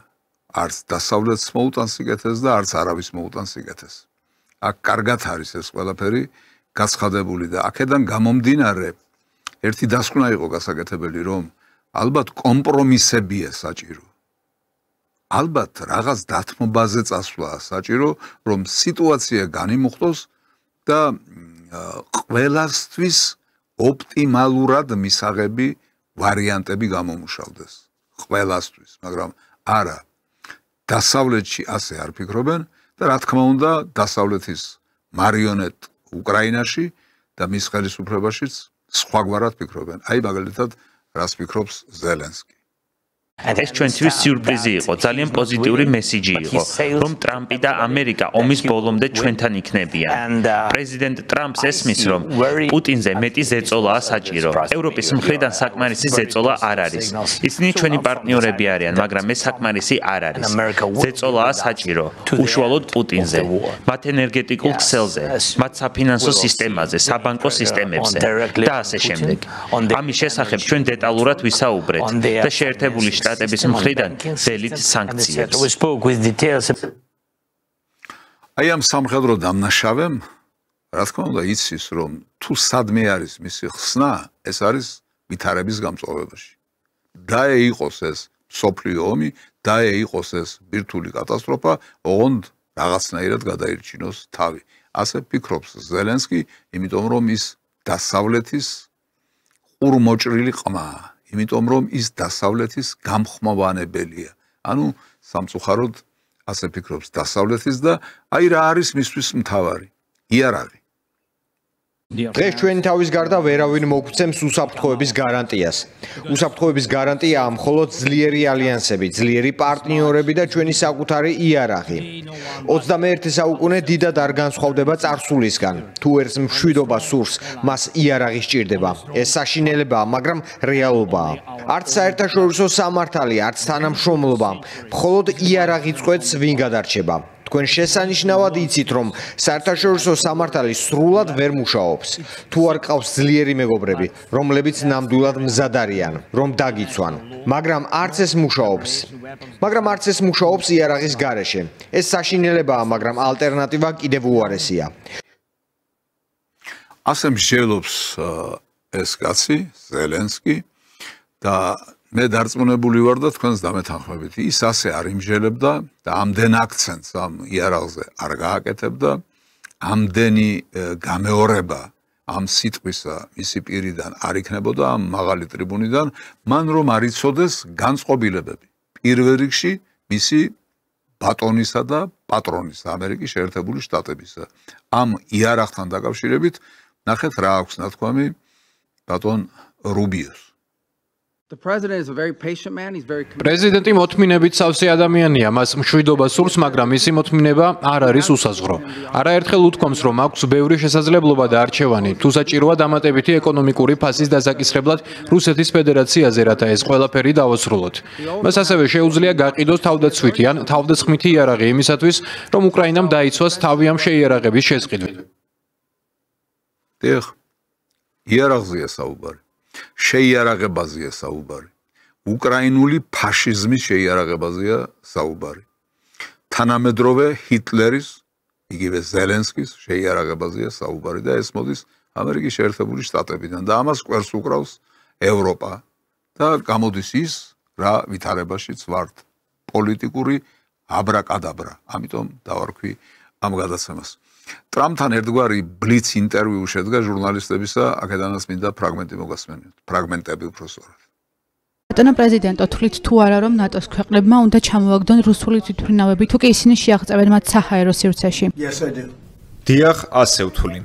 არც დასავლეთს მოუტანს სიკეთეს და არც არავის მოუტანს სიკეთეს. აქ კარგად არის ეს ყველაფერი გაცხადებული და აქედან გამომდინარე ერთი დასკვნა იყო გასაკეთებელი, რომ ალბათ კომპრომისებია საჭირო. ალბათ რაღაც დათმობაზე წასვლა საჭირო, რომ სიტუაცია განიმუხტოს და ყველასთვის ოპტიმალურად მისაღები ვარიანტები გამომუშავდეს. ყველასთვის, მაგრამ არა დასავლეთში ასე არ ფიქრობენ და რა თქმა უნდა დასავლეთის მარიონეტ უკრაინაში და მის ხელისუფლებაშიც სხვაგვარად ფიქრობენ. აი მაგალითად რას ფიქრობს ზელენსკი. ეს ჩვენთვის სიურპრიზი იყო, ძალიან პოზიტიური მესიჯი იყო, რომ ტრამპი და ამერიკა ომის ბოლომდე ჩვენთან იქნებიან. პრეზიდენტ ტრამპს ესმის, რომ პუტინზე მეტი ზეწოლაა საჭირო. ევროპის მხრიდან საკმარისი ზეწოლა არ არის. ისინი ჩვენი პარტნიორები არიან, მაგრამ ეს საკმარისი არ არის. ზეწოლაა საჭირო, უშუალოდ პუტინზე, მათ ენერგეტიკულ ქსელზე, მათ საფინანსო სისტემაზე, საბანკო სისტემებზე და ასე შემდეგ. ამის შესახებ ჩვენ დეტალურად ვისაუბრეთ და შეერთებული შტატების მხრიდან ველით სანქციებს. აი ამ სამხედრო დამნაშავემ, რა თქმა უნდა, იცის, რომ თუ სადმე არის მისი ხსნა, ეს არის ვითარების გამწვავებაში. დაეიყოს ეს სოფლიო ომი, დაეიყოს ეს ბირთვული კატასტროფა, ოღონდ რაღაცნაირად გადაირჩინოს თავი. ასე ფიქრობს ზელენსკი, იმიტომ რომ ის დასავლეთის ყურმოჭრილი ყმაა, იმიტომ რომ ის დასავლეთის გამხმოვანებელია. ანუ სამწუხაროდ ასე ფიქრობს დასავლეთის და აი რა არის მისთვის მთავარი? იარაღი. დღეს ჩვენი თავის გარდა ვერავინ მოგცემს უსაფრთხოების გარანტიას. უსაფრთხოების გარანტია მხოლოდ ძლიერი ალიანსები, ძლიერი პარტნიორები და ჩვენი საკუთარი იარაღი. 21 საუკუნე დიდად არ განსხვავდება წარსულისგან. თუ ერთს მშვიდობა სურს, მას იარაღი სჭირდება. ეს საშინელებაა, მაგრამ რეალობაა. არც საერთაშორისო სამართალი, არც თანამშრომლობა, მხოლოდ იარაღი წყვეტს ვინ გადარჩება. თქვენ შესანიშნავად იცით, რომ საერთაშორისო სამართალი სრულად ვერ მუშაობს. თუ არ ყავს ძლიერი მეგობრები, რომლებიც ნამდვილად მზად არიან, რომ დაგიცვან. მაგრამ არც ეს მუშაობს იარაღის გარეშე. ეს საშინელებაა, მაგრამ ალტერნატივა კიდევ უარესია. ასე მსჯელობს ეს კაცი, ზელენსკი და მე დარწმუნებული ვარ და თქვენს დამეთანხმებით. ის ასე არ იმსჯელებდა და ამდენ აქცენტს ამ იარაღზე არ გააკეთებდა, ამდენი გამეორება ამ სიტყვისა მისი პირიდან არ იქნებოდა ამ მაღალი ტრიბუნიდან, მან რომ არ იცოდეს განწყობილებები. პირველ რიგში მისი ბატონისა და პატრონის ამერიკის შეერთებული შტატებისა. ამ იარაღთან დაკავშირებით ნახეთ რა აქვს ნათქვამი ბატონ რუბიოს. პრეზიდენტი მოთმინებით სავსე ადამიანია, მას მშვიდობა სურს, მაგრამ მისი მოთმინება არ არის უსაზღვრო. არაერთხელ უთქვამს, რომ აქვს ბევრი შესაძლებლობა და არჩევანი, თუ საჭიროა დამატებითი ეკონომიკური ფასის დასაკისრებლად რუსეთის ფედერაციაზე, რათა ეს ყველაფერი დავასრულოთ. მას ასევე შეუძლია გაყიდოს თავდაცვითი ან თავდასხმითი იარაღი იმისათვის, რომ უკრაინამ დაიცვას თავი ამ შეიარაღების შესყიდვით. დიახ, იარაღზეა საუბარი. შეიარაღებაზეა საუბარი. უკრაინული ფაშიზმის შეიარაღებაზეა საუბარი. თანამედროვე ჰიტლერის, იგივე ზელენსკის შეიარაღებაზეა საუბარი და ეს მოდის ამერიკის შეერთებული შტატებიდან და ამას კვერს უკრავს ევროპა და გამოდის ის, რა ვითარებაშიც ვართ. პოლიტიკური აბრაკადაბრა. ამიტომ დავარქვი ამ გადაცემას. ტრამპთან ერთგვარი ბლიც ინტერვიუ შედგა ჟურნალისტებისა, აქედანაც მინდა ფრაგმენტი მოგასმენიოთ. ფრაგმენტები უფრო სწორად. ბატონო პრეზიდენტო, თვლით თუ არა რომ ნატოს ქვეყნებმა უნდა ჩამოაგდონ რუსული თვითმფრინავები, თუ კი ისინი შეაღწევენ მათ საჰაერო სივრცეში? დიახ, ასე ვთვლი.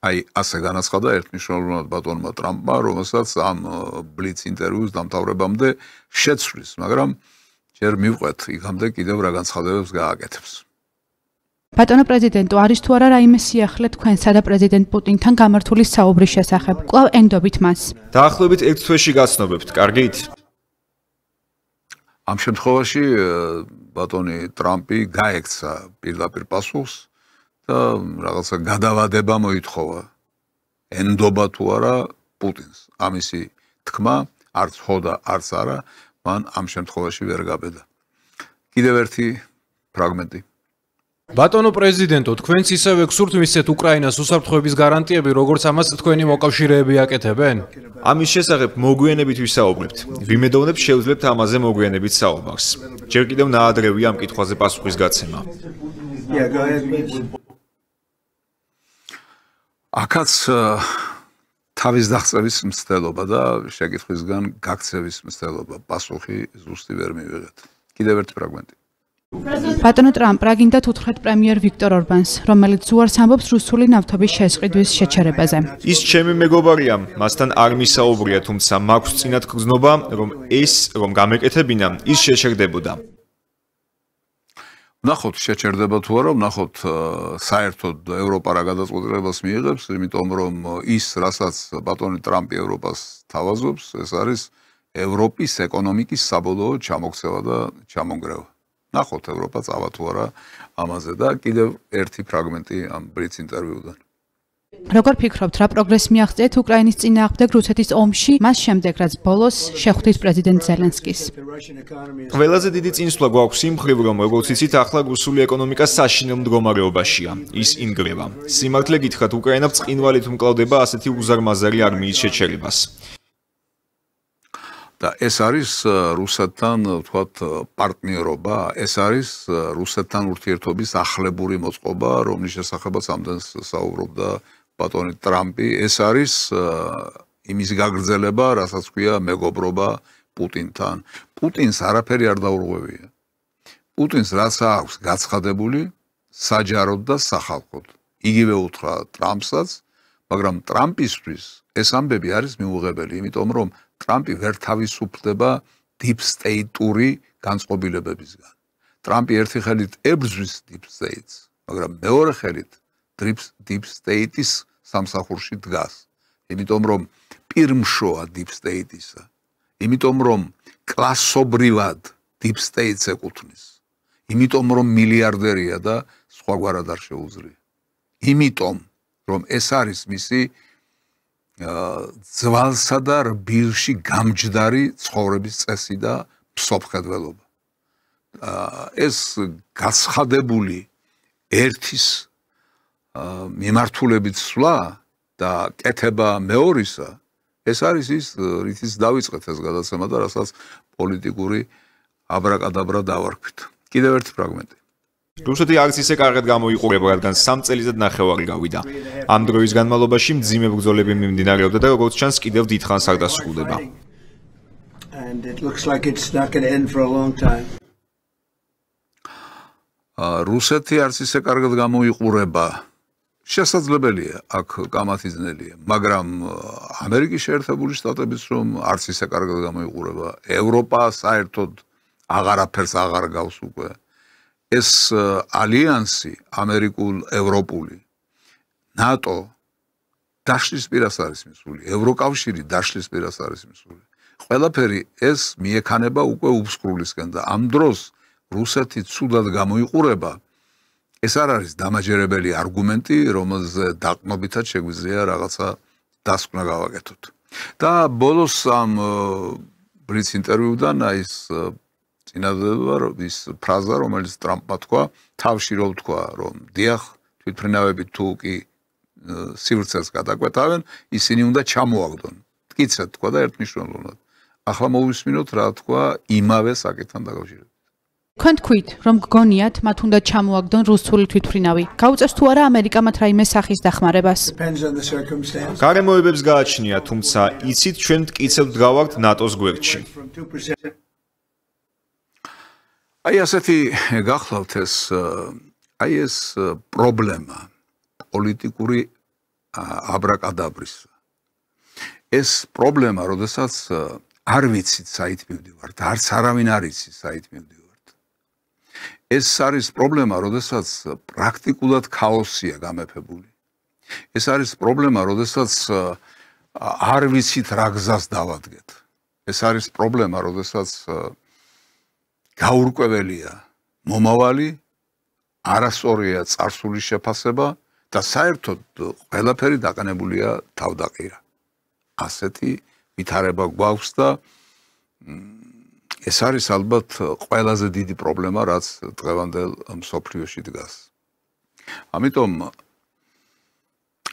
აი, ასე განაცხადა ერთმნიშვნელოვნად ბატონმა ტრამპმა, რომელსაც ამ ბლიც ინტერვიუს დამთავრებამდე შეცვლის, მაგრამ ჯერ მივყვეთ იქამდე კიდევ რა განცხადებებს გააკეთებს. ბატონო პრეზიდენტო, არის თუ არა რაიმე სიახლე თქვენსა და პრეზიდენტ პუტინთან გამართული საუბრის შესახებ? კვლავ ენდობით მას. დაახლოებით 1 თვეში გაცნობებთ, კარგით? ამ შემთხვევაში ბატონი ტრამპი გაექცა პირდაპირ პასუხს და რაღაცა გადავადება მოითხოვა. ენდობა თუ არა პუტინს. ამისი თქმა, არც ხო და არც არა, მან ამ შემთხვევაში ვერ გაბედა. კიდევ ერთი ფრაგმენტი. ბატონო პრეზიდენტო, თქვენც ისევე გსურთ მისცეთ უკრაინას უსაფრთხოების გარანტიები, როგორც ამას თქვენი მოკავშირეები აკეთებენ? ამის შესახებ მოგვიანებით ვისაუბრებთ. ვიმედოვნებ შევძლებთ ამაზე მოგვიანებით საუბარს. ჯერ კიდევ ნაადრევია ამ კითხვაზე პასუხის გაცემა. აქაც თავის დაღწევის მცდელობა და შეკითხვისგან გაქცევის მცდელობა. პასუხი ზუსტი ვერ მივიღეთ. კიდევ ერთი ფრაგმენტი. ბატონო ტრამპ რა გინდათ უთხრეთ პრემიერ ვიქტორ ორბანს, რომელიც უარს ამბობს რუსული ნავთობის შესყიდვის შეჩერებაზე? ის ჩემი მეგობარია, მასთან არ მისაუბრია, თუმცა მაქვს წინათ გრძნობა, რომ ეს რომ გამეკეთებინა, ის შეჩერდებოდა. ვნახოთ შეჩერდება თუ არა, ვნახოთ საერთოდ ევროპა რა გადაწყვეტილებას მიიღებს, იმიტომ რომ ის, რასაც ბატონი ტრამპი ევროპას თავაზობს, ეს არის ევროპის ეკონომიკის საბოლოო ჩამოქცევა და ჩამონგრევა. ნახოთ ევროპა წავა თუ არა ამაზე და კიდევ ერთი ფრაგმენტი ამ ბლიც ინტერვიუდან. როგორ ფიქრობთ, რა პროგრესი მიაღწიეთ უკრაინის წინააღმდეგ რუსეთის ომში, მას შემდეგ რაც ბოლოს შეხვდით პრეზიდენტ ზელენსკის? ყველაზე დიდი წინსვლა გვაქვს იმ მხრივ, რომ როგორც იცით, ახლა რუსული ეკონომიკა საშინელ მდგომარეობაშია. ის ინგრევა. სიმართლე გითხრათ, უკრაინა ბრწყინვალით უმკლავდება ასეთი უზარმაზარი არმიის შეჩერებას. და ეს არის რუსეთთან ვთქვათ პარტნიორობა, ეს არის რუსეთთან ურთიერთობის ახლებური მოწყობა, რომლის შესახებაც ამდენს საუბრობდა ბატონი ტრამპი, ეს არის იმის გაგრძელება, რასაც ქვია მეგობრობა პუტინთან. პუტინს არაფერი არ დაურღვევია. პუტინს რაც აქვს გაცხადებული საჯაროდ და სახალხოდ. იგივე უთხრა ტრამპსაც, მაგრამ ტრამპისთვის ეს ამბები არის მიუღებელი, იმიტომ რომ ტრამპი ვერ თავისუფლდება deep state-ური განწყობილებებისგან. ტრამპი ერთი ხელით ებრძვის deep state-ს, მაგრამ მეორე ხელით deep state-ის სამსახურში დგას. იმიტომ რომ პირმშოა deep state-ისა. იმიტომ რომ კლასობრივად deep state-ს ეკუთვნის. იმიტომ რომ მილიარდერია და სხვაგვარად არ შეუძლია. იმიტომ რომ ეს არის მისი ძვალსა და რბილში გამჯდარი ცხოვრების წესი და მსოფლმხედველობა. ეს გაცხადებული ერთის მიმართულებით სვლა და კეთება მეორისა, ეს არის ის, რითიც დავიწყეთ ეს გადაცემა და რასაც პოლიტიკური აბრაკადაბრა დავარქვით. კიდევ ერთი ფრაგმენტი. რუსეთი არც ისე კარგად გამოიყურება, რადგან 3 წელიწად ნახევარი გავიდა. ამ დროის განმავლობაში მძიმე ბრძოლები მიმდინარეობდა და როგორც ჩანს, კიდევ დიდხანს არ დასრულდება. რუსეთი არც ისე კარგად გამოიყურება. შესაძლებელია, აქ კამათი ძნელია, მაგრამ ამერიკის შეერთებული შტატებიც რომ არც ისე კარგად გამოიყურება, ევროპა საერთოდ აღარაფერს აღარ გავს უკვე. ეს ალიანსი ამერიკულ-ევროპული, ნატო დაშლის პირას არის მისული, ევროკავშირი დაშლის პირას არის მისული. ყველაფერი ეს მიექანება უკვე უბსკრულისკენ და ამ დროს რუსეთი ცუდად გამოიყურება. ეს არ არის დამაჯერებელი არგუმენტი, რომელზე დაყნობითად შეგვიძლია რაღაცა დასკვნა გავაკეთოთ. და ბოლოს ამ ბრიც ინტერვიუდან ის წინადადება ის ფრაზა, რომელიც ტრამპმა თქვა, თავში რო თქვა, რომ დიახ, თვითმფრინავები თუ კი სივრცეს გადაკვეთავენ, ისინი უნდა ჩამოაგდონ. მტკიცედ თქვა და ერთმნიშვნელოვნად. ახლა მოვისმინოთ რა თქვა იმავე საკითხთან დაკავშირებით. თქვენ თქვით, რომ გგონიათ, მათ უნდა ჩამოაგდონ რუსული თვითმფრინავი. გაუწევს თუ არა ამერიკა მათ რაიმე სახის დახმარებას? გარემოებებს გააჩნია, თუმცა იცით ჩვენ მტკიცებთ გავართ ნატოს გვერდში. აი ასეთი გახლავთ ეს პრობლემა პოლიტიკური აბრაკადაბრის. ეს პრობლემა, როდესაც არ ვიცით საით მივდივართ, არც არავინ არ იცის საით მივდივართ. ეს არის პრობლემა, როდესაც პრაქტიკულად ქაოსია გამეფებული. ეს არის პრობლემა, როდესაც არ ვიცით რა გზას დავადგეთ. ეს არის პრობლემა, როდესაც გაურკვეველია მომავალი, არასწორია წარსული შეფასება და საერთოდ ყველაფერი დაყენებულია თავდაყირა. ასეთი ვითარება გვაქვს და ეს არის ალბათ ყველაზე დიდი პრობლემა, რაც დღევანდელ მსოფლიოში დგას. ამიტომ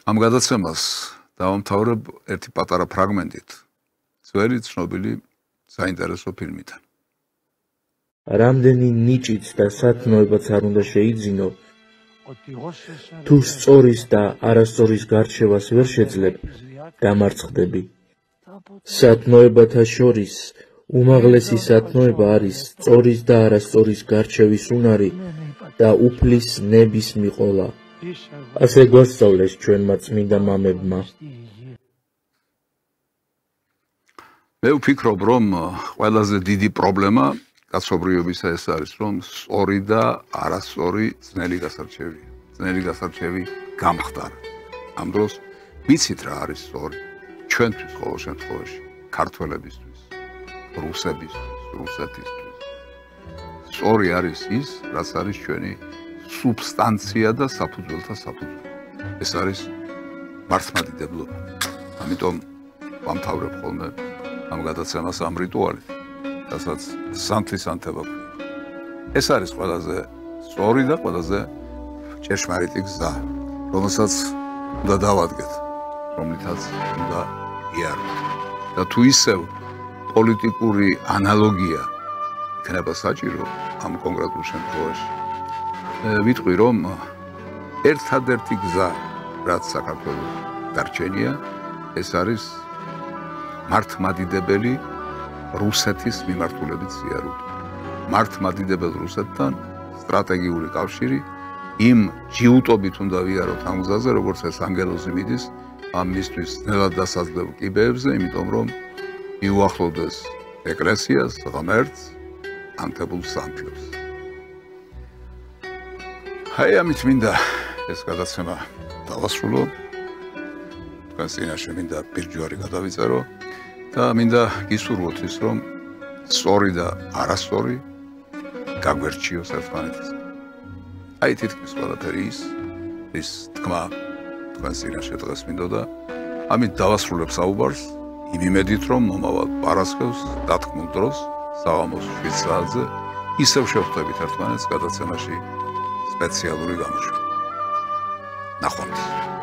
ამ გადაცემას დავამთავრებ ერთი პატარა ფრაგმენტით, ძველი ცნობილი საინტერესო ფილმიდან. რამდენი ნიჭიც და სათნოებაც არ უნდა შეიძინო, თუ სწორის და არასწორის გარჩევას ვერ შეძლებ, დამარცხდები. სათნოებათა შორის უმაღლესი სათნოება არის სწორის და არასწორის გარჩევის უნარი და უფლის ნების მიყოლა. ასე გვასწავლეს ჩვენმა წმინდა მამებმა. მე ვფიქრობ, რომ ყველაზე დიდი პრობლემა კაცობრიობისა ეს არის, რომ სწორი და არასწორი ძნელი გასარჩევია. ძნელი გასარჩევი გამხდარა. ამ დროს ვიცით რა არის სწორი. ჩვენთვის ყოველ შემთხვევაში, ქართველებისთვის, რუსებისთვის, რუსეთისთვის. სწორი არის ის, რაც არის ჩვენი სუბსტანცია და საფუძველთა საფუძველი. ეს არის მართლმადიდებლობა. ამიტომ ვამთავრებ ხოლმე ამ გადაცემას ამ რიტუალით, რასაც სანთლის ანთება ქვია. ეს არის ყველაზე სწორი და ყველაზე ჭეშმარიტი გზა, რომელსაც უნდა დავადგეთ, რომლითაც უნდა იაროთ. და თუ ისევ პოლიტიკური ანალოგია იქნება საჭირო ამ კონკრეტულ შემთხვევაში. ვიტყვი, რომ ერთადერთი გზა, რაც საქართველოს დარჩენია, ეს არის მართლმადიდებელი რუსეთის მიმართულებით სიარული. მართლმადიდებელ რუსეთთან სტრატეგიული კავშირი იმ ჯიუტობით უნდა ვიაროთ ამ გზაზე, როგორც ეს ანგელოზი მიდის ამ მისთვის ნელად დასაძლევ კიბეებზე, იმიტომ რომ მიუახლოვდეს ეკლესიას, ღმერთს, ანთებულ სამთლებს. აი ამით მინდა ეს გადაცემა დავასრულო. თქვენს წინაშე მინდა პირჯვარი გადავიწერო და მინდა გისურვოთ ის, რომ სწორი და არასწორი გაგვერჩიოს ერთმანეთს. აი თითქმის ყველაფერი ის თქმა თქვენს წინაშე დღეს მინდოდა. ამით დავასრულებ საუბარს იმ იმედით, რომ მომავალ პარასკევს დათქმულ დროს საღამოს 7 საათზე ისევ შევხვდებით ერთმანეთს გადაცემაში სპეციალური გამოშვებით. ნახვამდის.